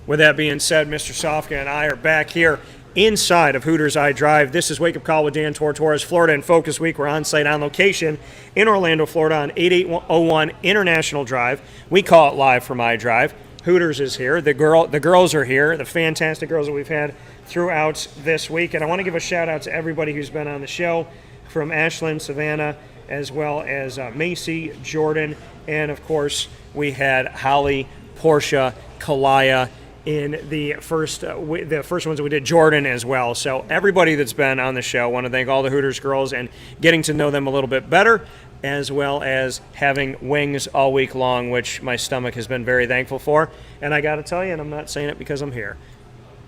With that being said, Mr. Sofka and I are back here inside of Hooters iDrive. This is Wake Up Call with Dan Tortora's Florida in Focus Week. We're on site on location in Orlando, Florida on 8801 International Drive. We call it live from iDrive. Hooters is here. The girls are here, the fantastic girls that we've had throughout this week. And I want to give a shout out to everybody who's been on the show, from Ashlyn, Savannah, as well as Macy, Jordan, and of course we had Holly, Portia, Kalaya in the first ones that we did, Jordan as well. So everybody that's been on the show, I want to thank all the Hooters girls and getting to know them a little bit better, as well as having wings all week long, which my stomach has been very thankful for. And I got to tell you, and I'm not saying it because I'm here,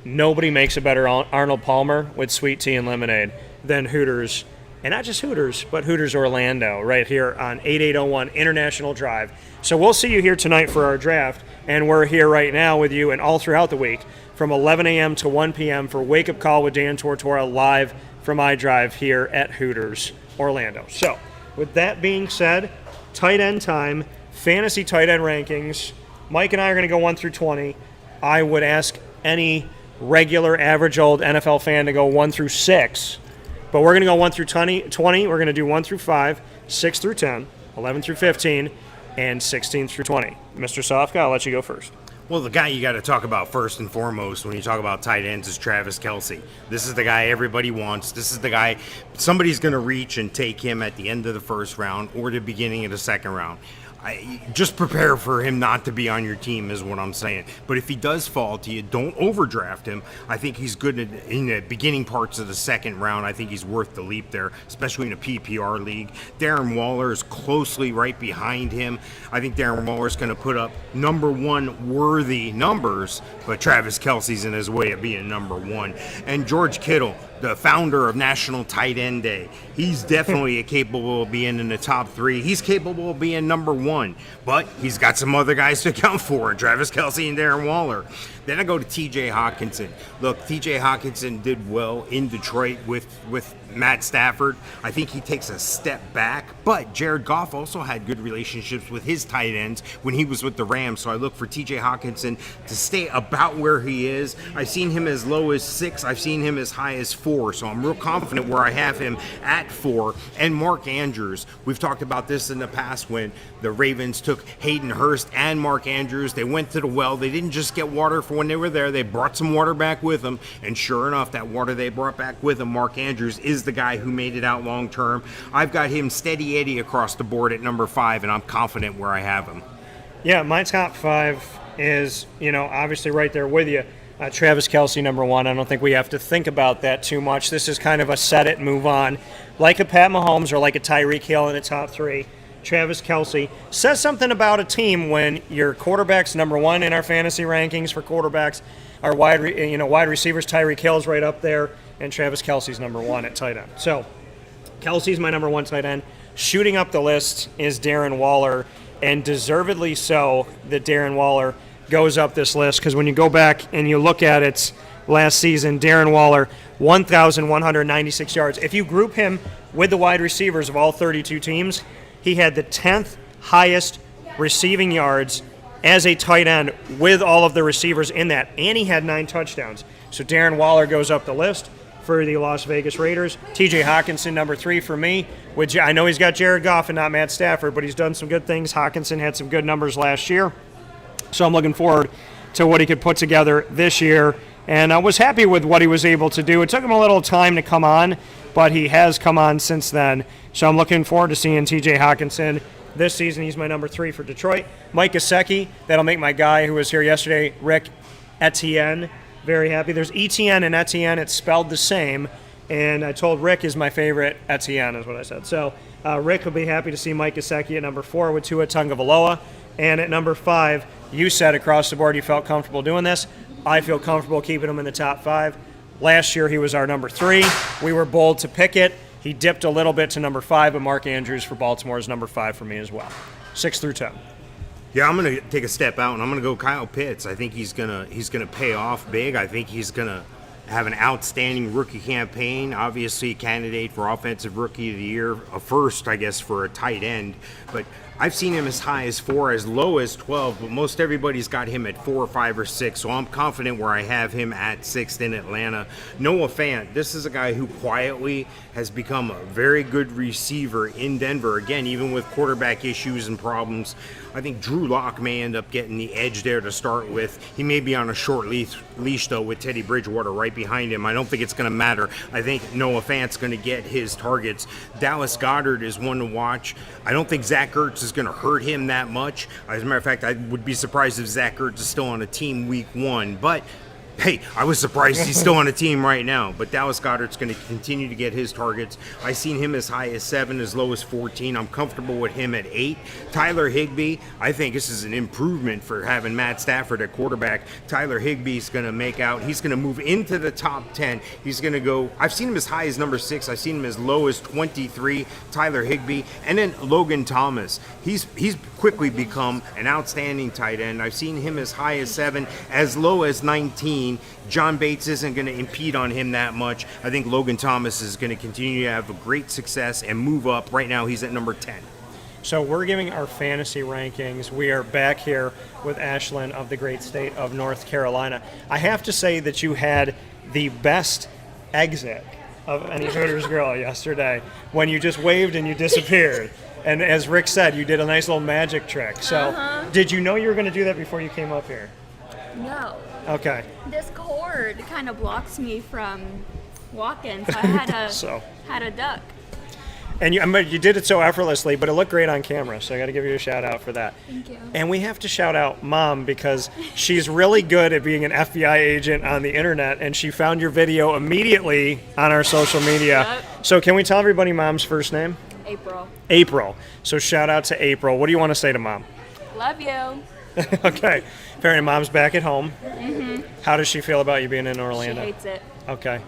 nobody makes a better Arnold Palmer with sweet tea and lemonade than Hooters. And not just Hooters, but Hooters Orlando, right here on 8801 International Drive. So we'll see you here tonight for our draft, and we're here right now with you and all throughout the week from 11 a.m. to 1 p.m. for Wake Up Call with Dan Tortora live from iDrive here at Hooters Orlando. So with that being said, tight end time, fantasy tight end rankings. Mike and I are going to go 1 through 20. I would ask any regular, average old NFL fan to go 1 through 6. But we're going to go 1 through 20. We're going to do 1 through 5, 6 through 10, 11 through 15, and 16 through 20. Mr. Sofka, I'll let you go first. Well, the guy you got to talk about first and foremost when you talk about tight ends is Travis Kelce. This is the guy everybody wants. This is the guy somebody's going to reach and take him at the end of the first round or the beginning of the second round. just prepare for him not to be on your team is what I'm saying. But if he does fall to you, don't overdraft him. I think he's good in the beginning parts of the second round. I think he's worth the leap there, especially in a PPR league. Darren Waller is closely right behind him. I think Darren Waller is going to put up number one worthy numbers, but Travis Kelce's in his way of being number one. And George Kittle, the founder of National Tight End Day, he's definitely capable of being in the top 3. He's capable of being number 1, but he's got some other guys to account for, Travis Kelce and Darren Waller. Then I go to TJ Hockenson. Look, TJ Hockenson did well in Detroit with Matt Stafford. I think he takes a step back, but Jared Goff also had good relationships with his tight ends when he was with the Rams, so I look for TJ Hockenson to stay about where he is. I've seen him as low as 6. I've seen him as high as 4, so I'm real confident where I have him at 4. And Mark Andrews, we've talked about this in the past when the Ravens took Hayden Hurst and Mark Andrews. They went to the well. They didn't just get water for when they were there. They brought some water back with them, and sure enough, that water they brought back with them, Mark Andrews is the guy who made it out long term. I've got him steady Eddie across the board at number 5, and I'm confident where I have him. Yeah, my top 5 is, obviously right there with you. Travis Kelce, number 1. I don't think we have to think about that too much. This is kind of a set it, move on. Like a Pat Mahomes or like a Tyreek Hill in the top 3. Travis Kelce says something about a team when your quarterback's number 1 in our fantasy rankings for quarterbacks. Our wide receivers, Tyreek Hill's right up there, and Travis Kelce's number 1 at tight end. So Kelce's my number 1 tight end. Shooting up the list is Darren Waller, and deservedly so that Darren Waller goes up this list, because when you go back and you look at it last season, Darren Waller, 1,196 yards. If you group him with the wide receivers of all 32 teams, he had the 10th highest receiving yards as a tight end with all of the receivers in that, and he had 9 touchdowns. So Darren Waller goes up the list for the Las Vegas Raiders. TJ Hockenson, number 3 for me. Which I know he's got Jared Goff and not Matt Stafford, but he's done some good things. Hockenson had some good numbers last year. So I'm looking forward to what he could put together this year. And I was happy with what he was able to do. It took him a little time to come on, but he has come on since then. So I'm looking forward to seeing TJ Hockenson this season. He's my number 3 for Detroit. Mike Gesicki, that'll make my guy who was here yesterday, Rick Etienne, very happy. There's Etienne and Etienne. It's spelled the same. And I told Rick is my favorite. Etienne is what I said. So Rick will be happy to see Mike Gesicki at number 4 with Tua Tagovailoa. And at number 5, you said across the board you felt comfortable doing this. I feel comfortable keeping him in the top 5. Last year he was our number 3. We were bold to pick it. He dipped a little bit to number 5, but Mark Andrews for Baltimore is number 5 for me as well. 6 through 10. Yeah, I'm going to take a step out, and I'm going to go Kyle Pitts. I think he's gonna pay off big. I think he's going to have an outstanding rookie campaign. Obviously a candidate for Offensive Rookie of the Year, a first, I guess, for a tight end. But I've seen him as high as 4, as low as 12, but most everybody's got him at 4, 5, or 6, so I'm confident where I have him at 6th in Atlanta. Noah Fant, this is a guy who quietly has become a very good receiver in Denver. Again, even with quarterback issues and problems, I think Drew Lock may end up getting the edge there to start with. He may be on a short leash, though, with Teddy Bridgewater right behind him. I don't think it's going to matter. I think Noah Fant's going to get his targets. Dallas Goedert is one to watch. I don't think Zach Ertz is going to hurt him that much. As a matter of fact, I would be surprised if Zach Ertz is still on a team week 1. But hey, I was surprised he's still on a team right now. But Dallas Goedert's going to continue to get his targets. I've seen him as high as 7, as low as 14. I'm comfortable with him at 8. Tyler Higbee, I think this is an improvement for having Matt Stafford at quarterback. Tyler Higbee's going to make out. He's going to move into the top 10. He's going to go, I've seen him as high as number 6. I've seen him as low as 23, Tyler Higbee. And then Logan Thomas. He's quickly become an outstanding tight end. I've seen him as high as 7, as low as 19. John Bates isn't going to impede on him that much. I think Logan Thomas is going to continue to have a great success and move up. Right now, he's at number 10. So we're giving our fantasy rankings. We are back here with Ashlyn of the great state of North Carolina. I have to say that you had the best exit of any Hooters girl yesterday when you just waved and you disappeared. And as Rick said, you did a nice little magic trick. So did you know you were going to do that before you came up here? No. Okay. This cord kind of blocks me from walking, so I had a had a duck. And you did it so effortlessly, but it looked great on camera, so I got to give you a shout out for that. Thank you. And we have to shout out Mom because she's really good at being an FBI agent on the internet, and she found your video immediately on our social media. Yep. So can we tell everybody Mom's first name? April. April. So shout out to April. What do you want to say to Mom? Love you. Okay. Apparently Mom's back at home. Mm-hmm. How does she feel about you being in Orlando? She hates it. Okay.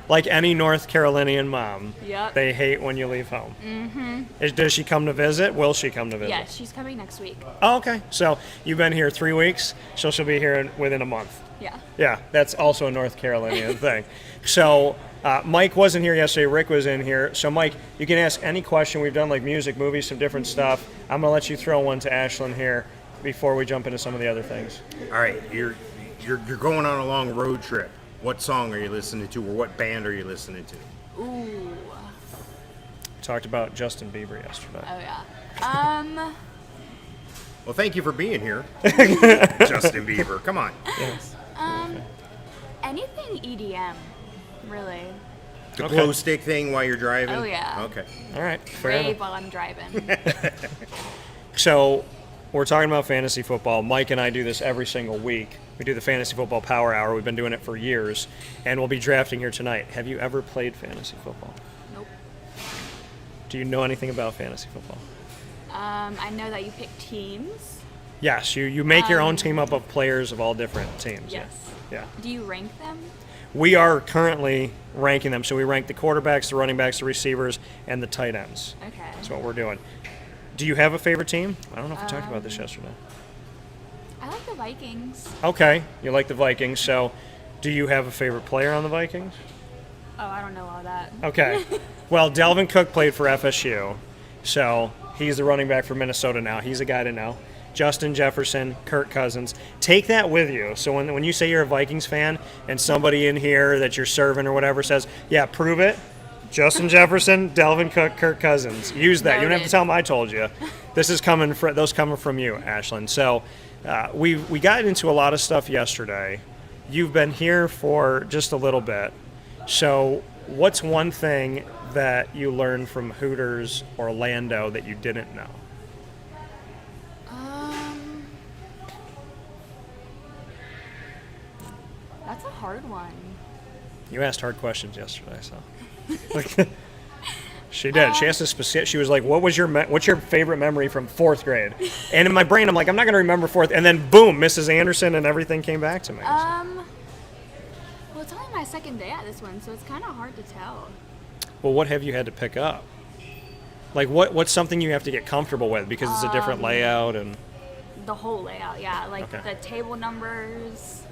Like any North Carolinian mom, Yep. they hate when you leave home. Mm-hmm. Does she come to visit? Will she come to visit? Yes, she's coming next week. Oh, okay. So you've been here 3 weeks, so she'll be here within a month. Yeah. Yeah, that's also a North Carolinian thing. So Mike wasn't here yesterday. Rick was in here. So Mike, you can ask any question. We've done like music, movies, some different stuff. I'm gonna let you throw one to Ashlyn here before we jump into some of the other things. All right, you're going on a long road trip. What song are you listening to, or what band are you listening to? Ooh. Talked about Justin Bieber yesterday. Oh yeah. Well, thank you for being here, Justin Bieber. Come on. Yes. Anything EDM, really. The glow stick thing while you're driving? Oh yeah. Okay. All right. Fair Rave enough. while I'm driving. So we're talking about fantasy football. Mike and I do this every single week. We do the Fantasy Football Power Hour. We've been doing it for years, and we'll be drafting here tonight. Have you ever played fantasy football? Nope. Do you know anything about fantasy football? I know that you pick teams. Yes, you make your own team up of players of all different teams. Yes. Yeah. Do you rank them? We are currently ranking them. So we rank the quarterbacks, the running backs, the receivers, and the tight ends. Okay. That's what we're doing. Do you have a favorite team? I don't know if we talked about this yesterday. I like the Vikings. Okay, you like the Vikings. So do you have a favorite player on the Vikings? Oh, I don't know all that. Okay. Well, Dalvin Cook played for FSU, so he's the running back for Minnesota now. He's a guy to know. Justin Jefferson, Kirk Cousins. Take that with you. So when you say you're a Vikings fan and somebody in here that you're serving or whatever says, yeah, prove it, Justin Jefferson, Dalvin Cook, Kirk Cousins. Use that. You don't have to tell them I told you. This is coming from you, Ashlyn. So we got into a lot of stuff yesterday. You've been here for just a little bit. So what's one thing that you learned from Hooters Orlando that you didn't know? That's a hard one. You asked hard questions yesterday, so. She did. She asked a specific. She was like, "What's your favorite memory from 4th grade?" And in my brain, I'm like, "I'm not going to remember 4th." And then, boom, Mrs. Anderson and everything came back to me. Well, it's only my second day at this one, so it's kind of hard to tell. Well, what have you had to pick up? Like, what's something you have to get comfortable with because it's a different layout and. The whole layout, yeah, like Okay. the table numbers,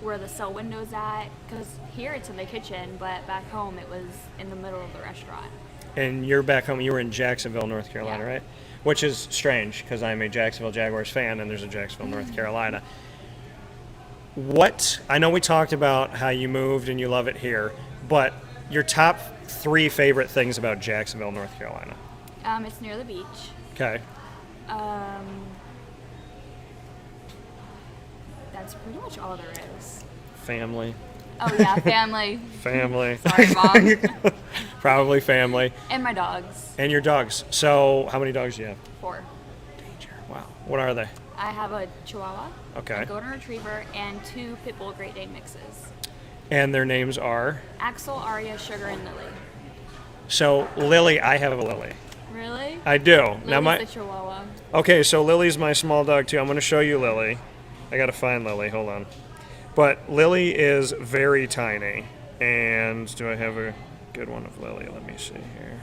where the cell window's at. Because here it's in the kitchen, but back home it was in the middle of the restaurant. And you're back home. You were in Jacksonville, North Carolina, Yeah. right? Which is strange because I'm a Jacksonville Jaguars fan, and there's a Jacksonville, North Carolina. I know we talked about how you moved and you love it here, but your top 3 favorite things about Jacksonville, North Carolina. It's near the beach. Okay. That's pretty much all there is. Family. Oh yeah, family. Family. Sorry, Mom. Probably family. And my dogs. And your dogs. So how many dogs do you have? 4. Wow. What are they? I have a Chihuahua, Okay. a Golden Retriever, and 2 Pit Bull Great Dane mixes. And their names are? Axel, Aria, Sugar, and Lily. So Lily, I have a Lily. Really? I do. Lily's Now the Chihuahua. Okay, so Lily's my small dog too. I'm going to show you Lily. I got to find Lily. Hold on. But Lily is very tiny. And do I have a good one of Lily? Let me see here.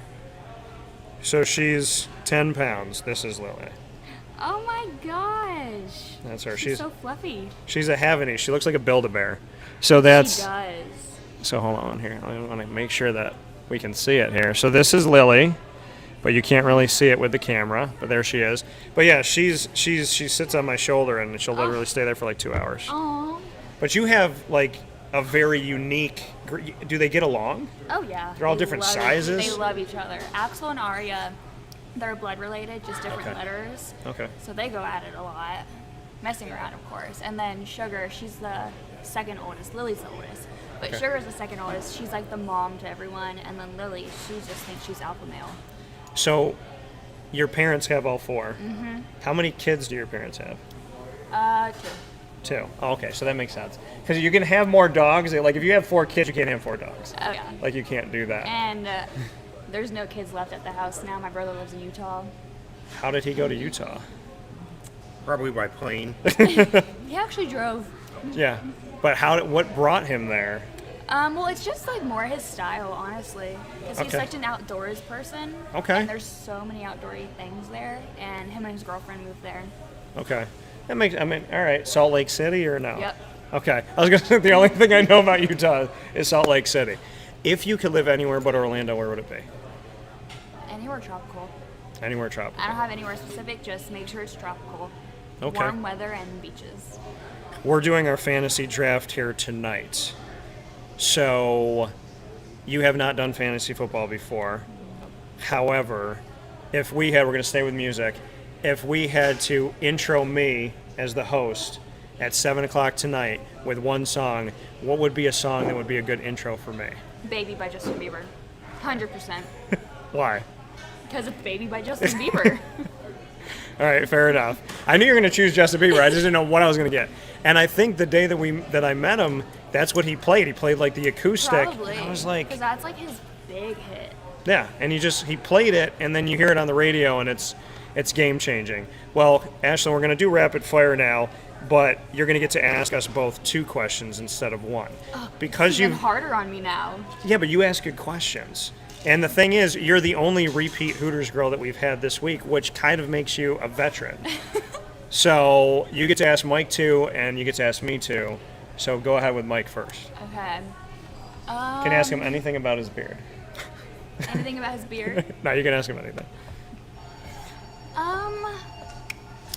So she's 10 pounds. This is Lily. Oh my gosh. That's her. She's so fluffy. She's a Havanese. She looks like a Build-A-Bear. So that's. She does. So hold on here. I want to make sure that we can see it here. So this is Lily, but you can't really see it with the camera. But there she is. But yeah, she sits on my shoulder and she'll literally stay there for like 2 hours. Aww. But you have like a very unique. Do they get along? Oh yeah. They're all different love sizes? They love each other. Axel and Aria, they're blood related, just different Okay. letters. Okay. So they go at it a lot, messing around, of course. And then Sugar, she's the second oldest. Lily's the oldest, but Okay. Sugar's the second oldest. She's like the mom to everyone. And then Lily, she just thinks she's alpha male. So, your parents have all 4. Mm-hmm. How many kids do your parents have? 2. 2. Oh, okay, so that makes sense. Because you can have more dogs. Like, if you have 4 kids, you can't have 4 dogs. Oh, yeah. Like, you can't do that. And there's no kids left at the house now. My brother lives in Utah. How did he go to Utah? Probably by plane. He actually drove. Yeah. But what brought him there? Well, it's just like more his style, honestly. Because he's Okay. such an outdoors person. Okay. And there's so many outdoorsy things there. And him and his girlfriend moved there. Okay. All right. Salt Lake City or no? Yep. Okay. I was going to say the only thing I know about Utah is Salt Lake City. If you could live anywhere but Orlando, where would it be? Anywhere tropical. Anywhere tropical. I don't have anywhere specific, just make sure it's tropical. Okay. Warm weather and beaches. We're doing our fantasy draft here tonight. So, you have not done fantasy football before. However, we're going to stay with music. If we had to intro me as the host at 7 o'clock tonight with one song, what would be a song that would be a good intro for me? Baby by Justin Bieber. 100%. Why? Because it's Baby by Justin Bieber. All right, fair enough. I knew you were going to choose Justin Bieber. I just didn't know what I was going to get. And I think the day that I met him, that's what he played. He played like the acoustic. Probably. I was like, because that's like his big hit. yeah. And he played it, and then you hear it on the radio, and it's game changing. Well, Ashlyn, we're going to do rapid fire now, but you're going to get to ask us both 2 questions instead of 1. Because it's even harder on me now. Yeah, but you ask good questions. And the thing is, you're the only repeat Hooters girl that we've had this week, which kind of makes you a veteran. So you get to ask Mike 2, and you get to ask me 2. So go ahead with Mike first. Okay. Can ask him anything about his beard. Anything about his beard? No, you can ask him anything.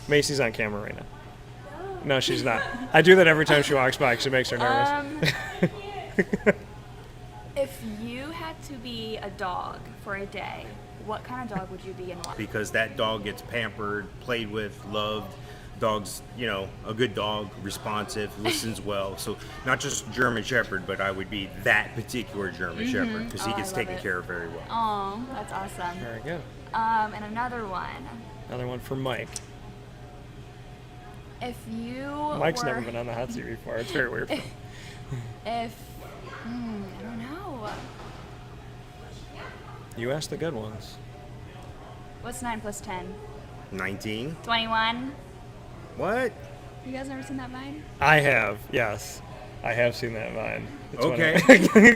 Macy's on camera right now. No, she's not. I do that every time she walks by because it makes her nervous. If you had to be a dog for a day, what kind of dog would you be and why? Because that dog gets pampered, played with, loved. Dog's, a good dog, responsive, listens well. So not just German Shepherd, but I would be that particular German Shepherd because he gets taken care of very well. Oh, that's awesome. Very good. And another one. Another one for Mike. If you Mike's were... never been on the hot seat before. It's very weird. I don't know. You asked the good ones. What's 9 plus 10? 19. 21. What? You guys never seen that Vine? I have, yes. I have seen that Vine. It's Okay.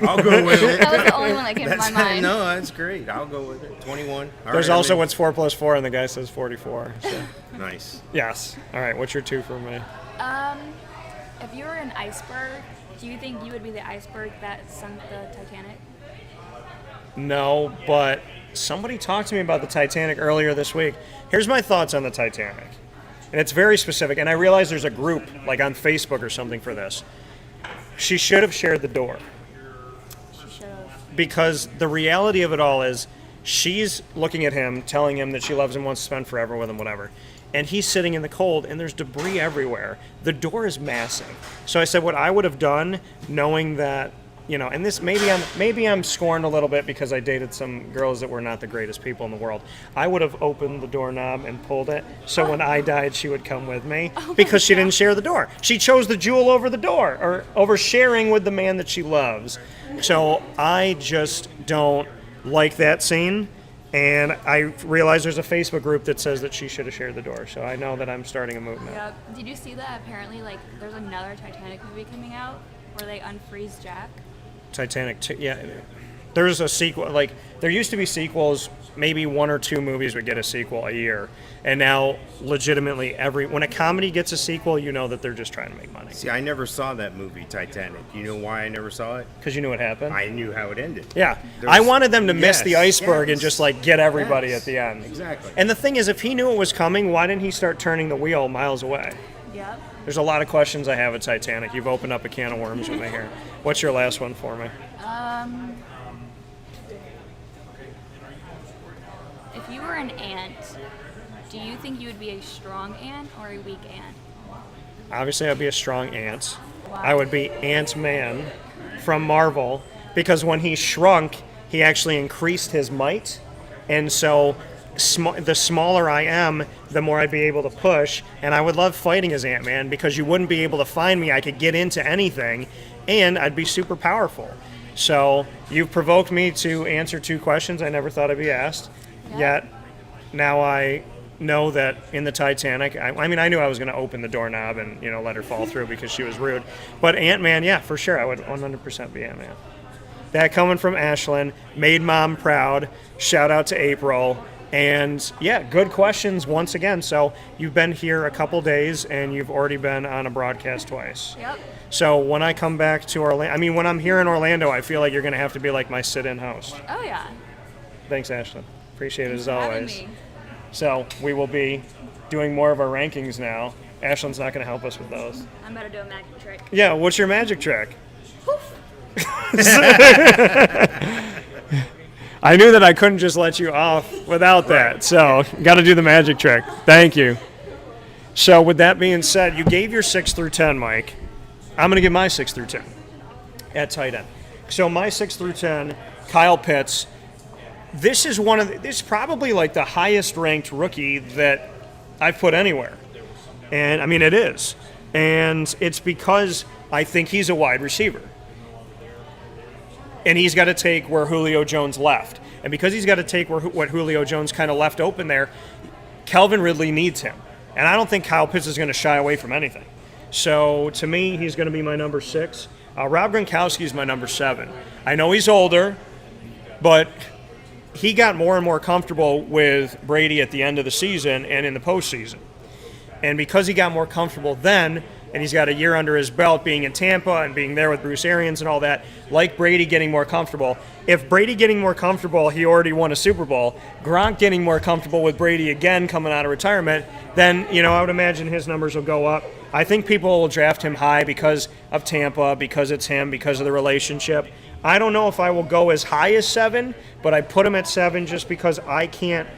I'll go with it. That was the only one that came to my mind. No, that's great. I'll go with it. 21. There's also what's 4 plus 4, and the guy says 44. So. Nice. Yes. All right, what's your 2 for me? If you were an iceberg, do you think you would be the iceberg that sunk the Titanic? No, but somebody talked to me about the Titanic earlier this week. Here's my thoughts on the Titanic. And it's very specific, and I realize there's a group, like on Facebook or something for this. She should have shared the door. She should have. Because the reality of it all is she's looking at him, telling him that she loves him, wants to spend forever with him, whatever. And he's sitting in the cold, and there's debris everywhere. The door is massive. So I said what I would have done, knowing that, and this maybe I'm scorned a little bit because I dated some girls that were not the greatest people in the world. I would have opened the doorknob and pulled it, so when I died, she would come with me because she didn't share the door. She chose the jewel over the door, or over sharing with the man that she loves. So I just don't like that scene. And I realize there's a Facebook group that says that she should have shared the door. So I know that I'm starting a movement. Yep. Did you see that? Apparently, there's another Titanic movie coming out where they unfreeze Jack. Titanic 2, yeah. There's a sequel. There used to be sequels. Maybe 1 or 2 movies would get a sequel a year. And now, legitimately, when a comedy gets a sequel, you know that they're just trying to make money. See, I never saw that movie, Titanic. You know why I never saw it? Because you knew what happened? I knew how it ended. Yeah. I wanted them to miss the iceberg and just, get everybody at the end. Exactly. And the thing is, if he knew it was coming, why didn't he start turning the wheel miles away? Yep. There's a lot of questions I have at Titanic. You've opened up a can of worms with me here. What's your last one for me? If you were an ant, do you think you would be a strong ant or a weak ant? Obviously, I'd be a strong ant. Wow. I would be Ant-Man from Marvel because when he shrunk, he actually increased his might. And so the smaller I am, the more I'd be able to push. And I would love fighting as Ant-Man because you wouldn't be able to find me. I could get into anything, and I'd be super powerful. So you've provoked me to answer 2 questions I never thought I'd be asked. Yet now I know that in the Titanic, I mean, I knew I was going to open the doorknob and, let her fall through because she was rude. But Ant-Man, yeah, for sure, I would 100% be Ant-Man. That coming from Ashlyn, made Mom proud. Shout out to April. And, yeah, good questions once again. So you've been here a couple days, and you've already been on a broadcast twice. Yep. So when I come back to Orlando, when I'm here in Orlando, I feel like you're going to have to be like my sit-in host. Oh, yeah. Thanks, Ashlyn. Appreciate Thanks it as for having always. me. So we will be doing more of our rankings now. Ashlyn's not going to help us with those. I'm about to do a magic trick. Yeah, what's your magic trick? I knew that I couldn't just let you off without that, so got to do the magic trick. Thank you. So with that being said, you gave your 6 through 10, Mike. I'm going to give my 6 through 10 at tight end. So my 6 through 10, Kyle Pitts. This is probably like the highest ranked rookie that I've put anywhere. And I mean, it is. And it's because I think he's a wide receiver. And he's got to take where Julio Jones left. And because he's got to take what Julio Jones kind of left open there, Calvin Ridley needs him. And I don't think Kyle Pitts is going to shy away from anything. So to me, he's going to be my number 6. Rob Gronkowski is my number 7. I know he's older, but he got more and more comfortable with Brady at the end of the season and in the postseason. And because he got more comfortable then, and he's got a year under his belt being in Tampa and being there with Bruce Arians and all that, like Brady getting more comfortable. If Brady getting more comfortable, he already won a Super Bowl, Gronk getting more comfortable with Brady again coming out of retirement, then, I would imagine his numbers will go up. I think people will draft him high because of Tampa, because it's him, because of the relationship. I don't know if I will go as high as 7, but I put him at 7 just because I can't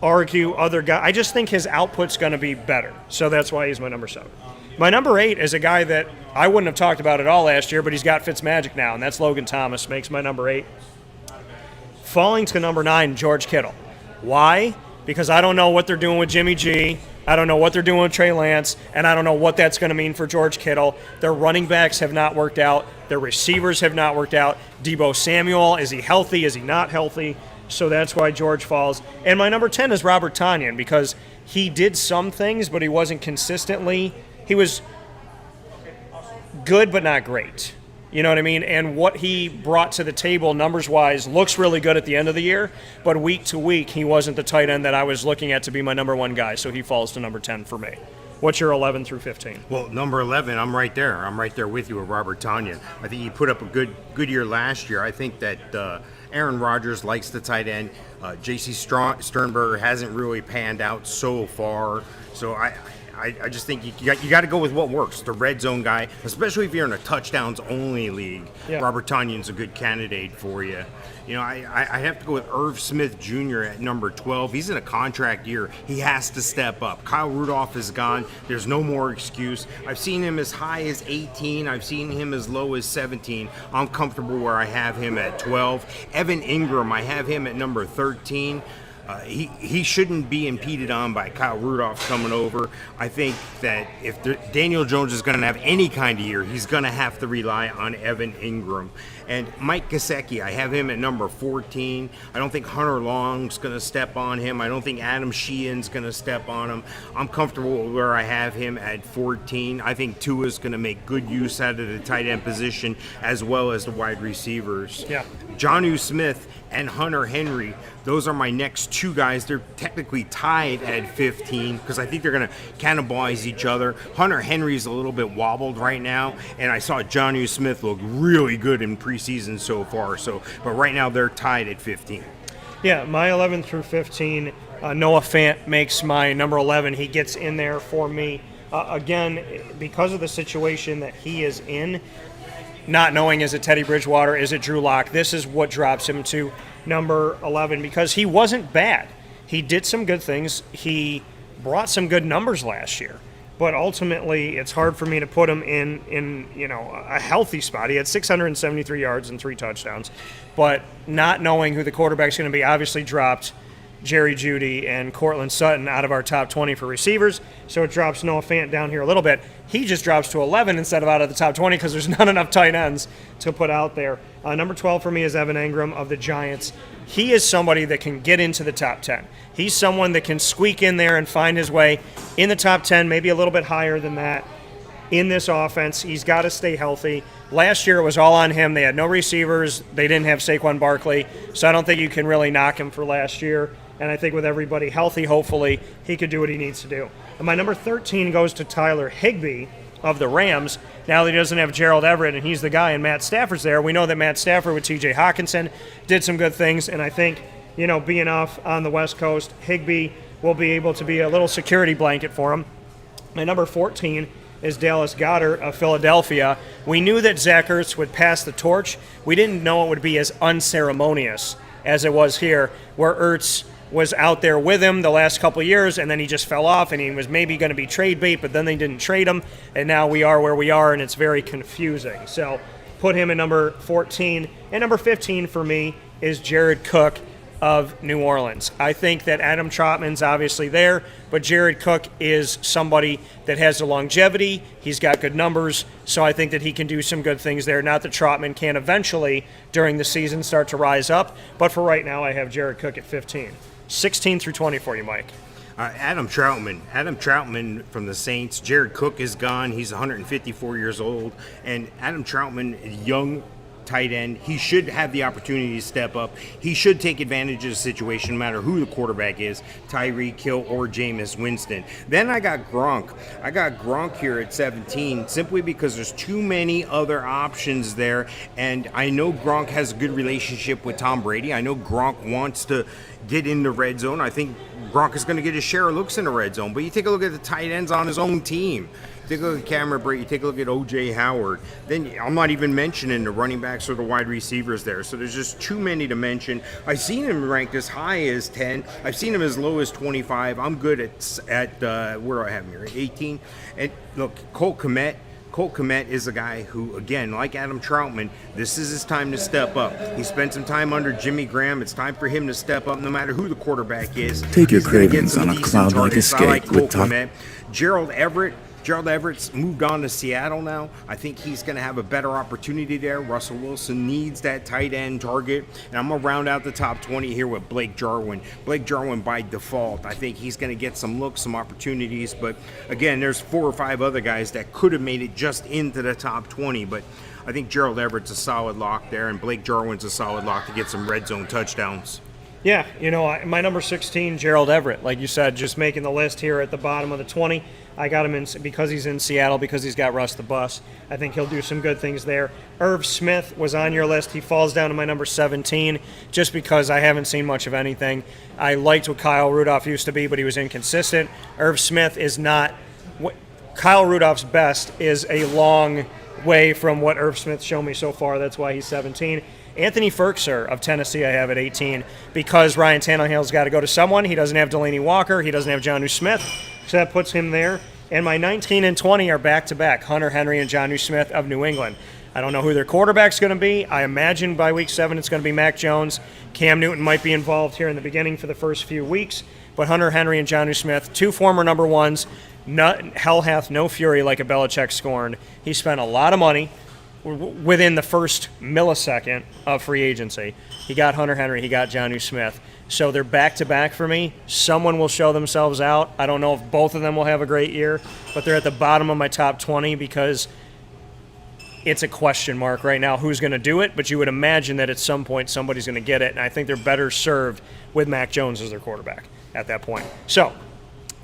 argue other guys. I just think his output's going to be better. So that's why he's my number 7. My number 8 is a guy that I wouldn't have talked about at all last year, but he's got Fitzmagic now, and that's Logan Thomas, makes my number 8. Falling to number 9, George Kittle. Why? Because I don't know what they're doing with Jimmy G. I don't know what they're doing with Trey Lance, and I don't know what that's going to mean for George Kittle. Their running backs have not worked out. Their receivers have not worked out. Deebo Samuel, is he healthy? Is he not healthy? So that's why George falls. And my number 10 is Robert Tonyan, because he did some things, but he wasn't consistently. He was good, but not great. You know what I mean? And what he brought to the table numbers-wise looks really good at the end of the year, but week to week, he wasn't the tight end that I was looking at to be my number 1 guy, so he falls to number 10 for me. What's your 11 through 15? Well, number 11, I'm right there. I'm right there with you with Robert Tonyan. I think he put up a good year last year. I think that Aaron Rodgers likes the tight end. J.C. Sternberger hasn't really panned out so far, so I just think you got to go with what works. The red zone guy, especially if you're in a touchdowns only league. Yeah. Robert Tonyan's a good candidate for you. I have to go with Irv Smith Jr. at number 12. He's in a contract year. He has to step up. Kyle Rudolph is gone. There's no more excuse. I've seen him as high as 18. I've seen him as low as 17. I'm comfortable where I have him at 12. Evan Ingram, I have him at number 13. He shouldn't be impeded on by Kyle Rudolph coming over. I think that if Daniel Jones is going to have any kind of year, he's going to have to rely on Evan Ingram. And Mike Gesicki, I have him at number 14. I don't think Hunter Long's going to step on him. I don't think Adam Sheehan's going to step on him. I'm comfortable where I have him at 14. I think Tua's going to make good use out of the tight end position as well as the wide receivers. Yeah. Jonnu Smith and Hunter Henry, those are my next 2 guys. They're technically tied at 15 because I think they're going to cannibalize each other. Hunter Henry's a little bit wobbled right now, and I saw Jonnu Smith look really good in preseason so far. But right now they're tied at 15. Yeah, my 11 through 15, Noah Fant makes my number 11. He gets in there for me. Again, because of the situation that he is in, not knowing is it Teddy Bridgewater, is it Drew Lock, this is what drops him to number 11 because he wasn't bad. He did some good things. He brought some good numbers last year. but ultimately it's hard for me to put him in a healthy spot. He had 673 yards and 3 touchdowns, but not knowing who the quarterback's going to be, obviously dropped Jerry Jeudy and Cortland Sutton out of our top 20 for receivers, so it drops Noah Fant down here a little bit. He just drops to 11 instead of out of the top 20 because there's not enough tight ends to put out there. Number 12 for me is Evan Engram of the Giants. He is somebody that can get into the top 10. He's someone that can squeak in there and find his way in the top 10, maybe a little bit higher than that in this offense. He's got to stay healthy. Last year it was all on him. They had no receivers. They didn't have Saquon Barkley, so I don't think you can really knock him for last year. And I think with everybody healthy, hopefully, he could do what he needs to do. And my number 13 goes to Tyler Higbee of the Rams. Now that he doesn't have Gerald Everett and he's the guy and Matt Stafford's there, we know that Matt Stafford with T.J. Hawkinson did some good things. And I think, being off on the West Coast, Higbee will be able to be a little security blanket for him. My number 14 is Dallas Goedert of Philadelphia. We knew that Zach Ertz would pass the torch. We didn't know it would be as unceremonious as it was here, where Ertz was out there with him the last couple of years, and then he just fell off, and he was maybe going to be trade bait, but then they didn't trade him, and now we are where we are, and it's very confusing. So put him in number 14. And number 15 for me is Jared Cook of New Orleans. I think that Adam Trautman's obviously there, but Jared Cook is somebody that has the longevity. He's got good numbers, so I think that he can do some good things there. Not that Trautman can eventually, during the season, start to rise up, but for right now, I have Jared Cook at 15. 16 through 20 for you, Mike. Adam Trautman from the Saints. Jared Cook is gone. He's 154 years old. And Adam Trautman, young tight end, he should have the opportunity to step up. He should take advantage of the situation no matter who the quarterback is, Tyreek Hill or Jameis Winston. Then I got Gronk. I got Gronk here at 17 simply because there's too many other options there. And I know Gronk has a good relationship with Tom Brady. I know Gronk wants to get in the red zone. I think Gronk is going to get his share of looks in the red zone. But you take a look at the tight ends on his own team. Take a look at Cameron Brady. Take a look at O.J. Howard. Then I'm not even mentioning the running backs or the wide receivers there. So there's just too many to mention. I've seen him ranked as high as 10. I've seen him as low as 25. I'm good at where do I have him here? 18. And look, Cole Kmet. Cole Kmet is a guy who, again, like Adam Trautman, this is his time to step up. He spent some time under Jimmy Graham. It's time for him to step up no matter who the quarterback is. Take your cravings on a cloud-like escape with Kmet. Gerald Everett's moved on to Seattle now. I think he's going to have a better opportunity there. Russell Wilson needs that tight end target. And I'm going to round out the top 20 here with Blake Jarwin. Blake Jarwin by default. I think he's going to get some looks, some opportunities. But again, there's 4 or 5 other guys that could have made it just into the top 20. But I think Gerald Everett's a solid lock there, and Blake Jarwin's a solid lock to get some red zone touchdowns. Yeah, my number 16, Gerald Everett, like you said, just making the list here at the bottom of the 20. I got him in because he's in Seattle, because he's got Russ the Bus. I think he'll do some good things there. Irv Smith was on your list. He falls down to my number 17 just because I haven't seen much of anything. I liked what Kyle Rudolph used to be, but he was inconsistent. Irv Smith is not – Kyle Rudolph's best is a long way from what Irv Smith's shown me so far. That's why he's 17. Anthony Ferkser of Tennessee I have at 18 because Ryan Tannehill's got to go to someone. He doesn't have Delaney Walker. He doesn't have Jonnu Smith, so that puts him there. And my 19 and 20 are back-to-back, Hunter Henry and Jonnu Smith of New England. I don't know who their quarterback's going to be. I imagine by week 7 it's going to be Mac Jones. Cam Newton might be involved here in the beginning for the first few weeks. But Hunter Henry and Jonnu Smith, 2 former number ones. Hell hath no fury like a Belichick scorned. He spent a lot of money within the first millisecond of free agency. He got Hunter Henry, he got Jonnu Smith. So they're back-to-back for me. Someone will show themselves out. I don't know if both of them will have a great year, but they're at the bottom of my top 20 because it's a question mark right now who's going to do it, but you would imagine that at some point somebody's going to get it, and I think they're better served with Mac Jones as their quarterback at that point. So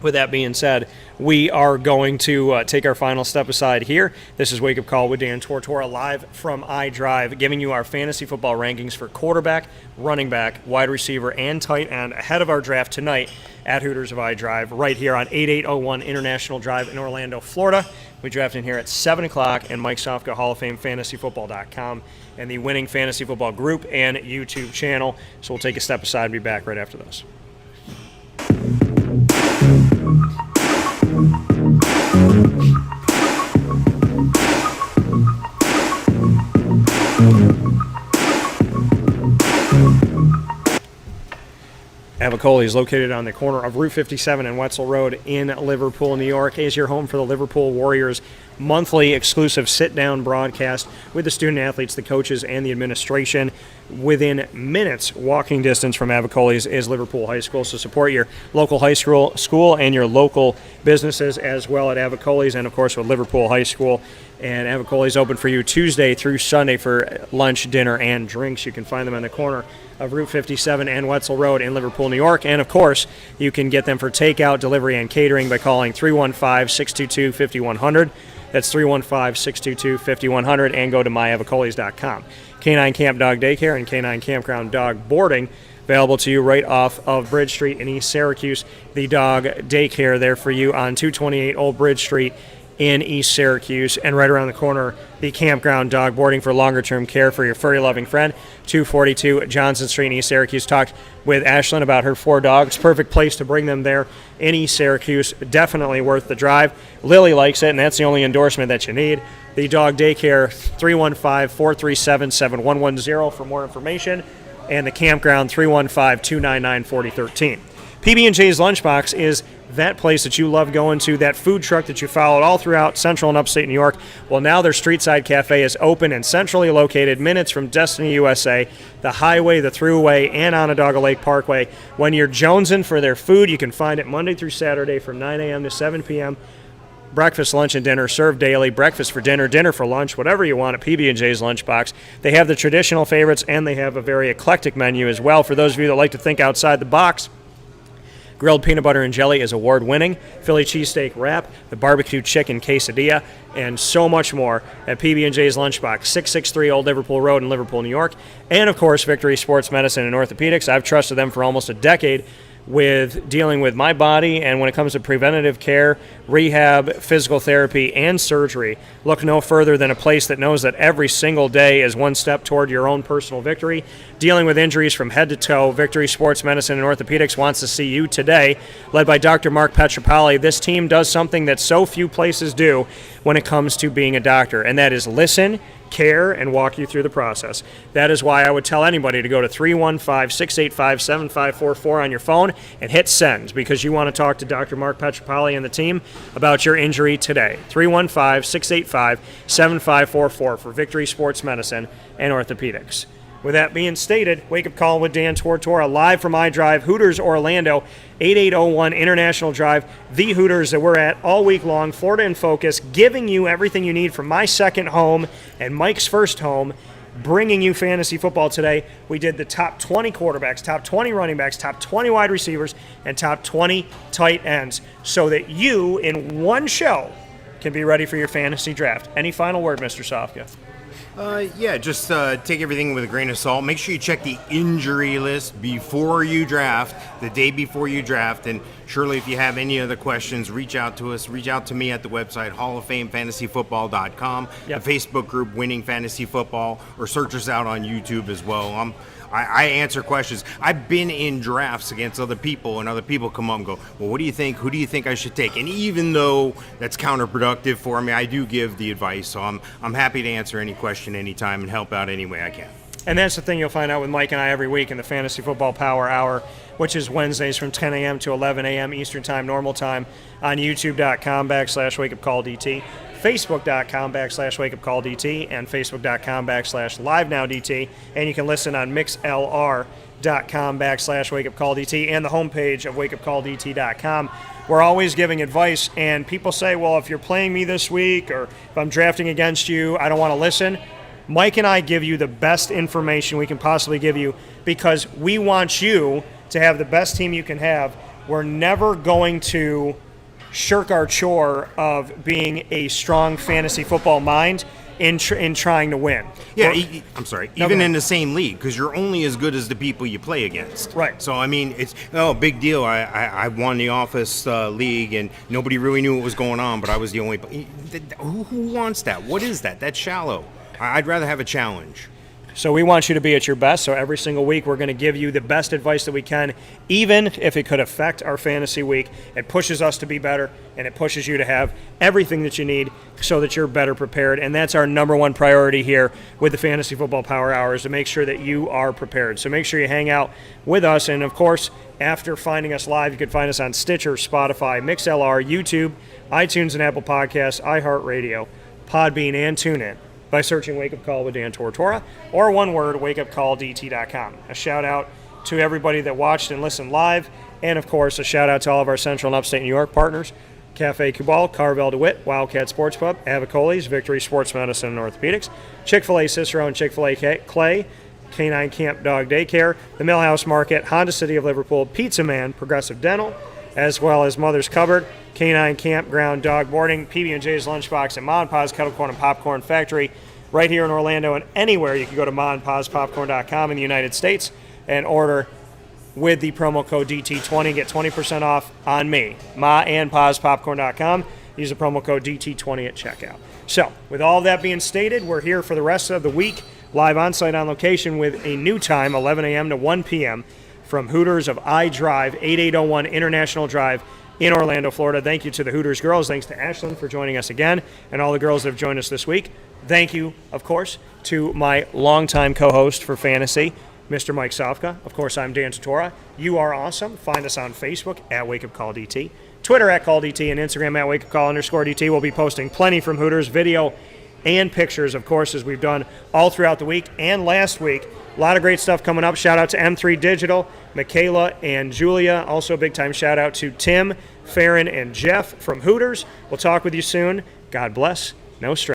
with that being said, we are going to take our final step aside here. This is Wake Up Call with Dan Tortora live from iDrive, giving you our fantasy football rankings for quarterback, running back, wide receiver, and tight end ahead of our draft tonight at Hooters of iDrive right here on 8801 International Drive in Orlando, Florida. We draft in here at 7 o'clock, and Mike Sofka, Hall of Fame, fantasyfootball.com, and the Winning Fantasy Football group and YouTube channel. So we'll take a step aside and be back right after this. Avicoli is located on the corner of Route 57 and Wetzel Road in Liverpool, New York. Is your home for the Liverpool Warriors monthly exclusive sit-down broadcast with the student athletes, the coaches, and the administration. Within minutes, walking distance from Avicoli's is Liverpool High School. So support your local high school and your local businesses as well at Avicoli's, and of course with Liverpool High School. And Avicoli's open for you Tuesday through Sunday for lunch, dinner, and drinks. You can find them on the corner of Route 57 and Wetzel Road in Liverpool, New York. And of course, you can get them for takeout, delivery, and catering by calling 315-622-5100. That's 315-622-5100, and go to myavicolis.com. Canine Camp Dog Daycare and Canine Campground Dog Boarding available to you right off of Bridge Street in East Syracuse. The dog daycare there for you on 228 Old Bridge Street in East Syracuse, and right around the corner, the campground dog boarding for longer-term care for your furry-loving friend, 242 Johnson Street in East Syracuse. Talked with Ashlyn about her 4 dogs. Perfect place to bring them there in East Syracuse. Definitely worth the drive. Lily likes it, and that's the only endorsement that you need. The dog daycare, 315-437-7110 for more information, and the campground, 315-299-4013. PB&J's Lunchbox is that place that you love going to, that food truck that you followed all throughout Central and Upstate New York. Well, now their Streetside Cafe is open and centrally located, minutes from Destiny USA, the highway, the thruway, and Onondaga Lake Parkway. When you're jonesing for their food, you can find it Monday through Saturday from 9 a.m. to 7 p.m. Breakfast, lunch, and dinner served daily. Breakfast for dinner, dinner for lunch, whatever you want at PB&J's Lunchbox. They have the traditional favorites, and they have a very eclectic menu as well. For those of you that like to think outside the box, grilled peanut butter and jelly is award-winning, Philly cheesesteak wrap, the barbecue chicken quesadilla, and so much more at PB&J's Lunchbox, 663 Old Liverpool Road in Liverpool, New York. And, of course, Victory Sports Medicine and Orthopedics. I've trusted them for almost a decade with dealing with my body, and when it comes to preventative care, rehab, physical therapy, and surgery, look no further than a place that knows that every single day is one step toward your own personal victory. Dealing with injuries from head to toe, Victory Sports Medicine and Orthopedics wants to see you today. Led by Dr. Mark Petropoli, this team does something that so few places do when it comes to being a doctor, and that is listen, care, and walk you through the process. That is why I would tell anybody to go to 315-685-7544 on your phone and hit send, because you want to talk to Dr. Mark Petropoli and the team about your injury today. 315-685-7544 for Victory Sports Medicine and Orthopedics. With that being stated, Wake Up Call with Dan Tortora, live from iDrive, Hooters, Orlando, 8801 International Drive, the Hooters that we're at all week long, Florida in Focus, giving you everything you need from my second home and Mike's first home, bringing you fantasy football today. We did the top 20 quarterbacks, top 20 running backs, top 20 wide receivers, and top 20 tight ends, so that you, in one show, can be ready for your fantasy draft. Any final word, Mr. Sofka? Just take everything with a grain of salt. Make sure you check the injury list before you draft, the day before you draft. And surely if you have any other questions, reach out to us. Reach out to me at the website, halloffameffantasyfootball.com, the Facebook group, Winning Fantasy Football, or search us out on YouTube as well. I answer questions. I've been in drafts against other people, and other people come up and go, well, what do you think? Who do you think I should take? And even though that's counterproductive for me, I do give the advice. So I'm happy to answer any question anytime and help out any way I can. And that's the thing you'll find out with Mike and I every week in the Fantasy Football Power Hour, which is Wednesdays from 10 a.m. to 11 a.m. Eastern Time, normal time, on youtube.com/wakeupcalldt, facebook.com/wakeupcalldt, and facebook.com/livenowdt. And you can listen on mixlr.com/wakeupcalldt and the homepage of wakeupcalldt.com. We're always giving advice, and people say, well, if you're playing me this week or if I'm drafting against you, I don't want to listen. Mike and I give you the best information we can possibly give you because we want you to have the best team you can have. We're never going to shirk our chore of being a strong fantasy football mind in trying to win. Yeah, I'm sorry. Even in the same league, because you're only as good as the people you play against. Right. So, I mean, it's big deal. I won the office league, and nobody really knew what was going on, but I was the only. Who wants that? What is that? That's shallow. I'd rather have a challenge. So we want you to be at your best. So every single week we're going to give you the best advice that we can, even if it could affect our fantasy week. It pushes us to be better, and it pushes you to have everything that you need so that you're better prepared. And that's our number one priority here with the Fantasy Football Power Hour, is to make sure that you are prepared. So make sure you hang out with us. And, of course, after finding us live, you can find us on Stitcher, Spotify, MixLR, YouTube, iTunes and Apple Podcasts, iHeartRadio, Podbean, and TuneIn by searching Wake Up Call with Dan Tortora, or one word, wakeupcalldt.com. A shout out to everybody that watched and listened live, and of course a shout out to all of our Central and Upstate New York partners: Cafe Cubal, Carvel DeWitt, Wildcat Sports Pub, Avicoli's, Victory Sports Medicine and Orthopedics, Chick-fil-A Cicero and Chick-fil-A Clay, Canine Camp Dog Daycare, the Millhouse Market, Honda City of Liverpool, Pizza Man, Progressive Dental, as well as Mother's Cupboard, Canine Campground Dog Boarding, PB&J's Lunchbox, and Ma and Pa's Kettle Corn and Popcorn Factory right here in Orlando. And anywhere you can go to maandpaspopcorn.com in the United States and order with the promo code DT20. Get 20% off on me, maandpaspopcorn.com. Use the promo code DT20 at checkout. So with all that being stated, we're here for the rest of the week, live on-site on location with a new time, 11 a.m. to 1 p.m. from Hooters of iDrive, 8801 International Drive in Orlando, Florida. Thank you to the Hooters girls. Thanks to Ashlyn for joining us again, and all the girls that have joined us this week. Thank you, of course, to my longtime co-host for fantasy, Mr. Mike Sofka. Of course, I'm Dan Tortora. You are awesome. Find us on Facebook at Wake Up Call DT, Twitter at Call DT, and Instagram at Wake Up Call _DT. We'll be posting plenty from Hooters, video and pictures, of course, as we've done all throughout the week and last week. A lot of great stuff coming up. Shout out to M3 Digital, Michaela and Julia. Also, big time shout out to Tim, Farron, and Jeff from Hooters. We'll talk with you soon. God bless. No stress.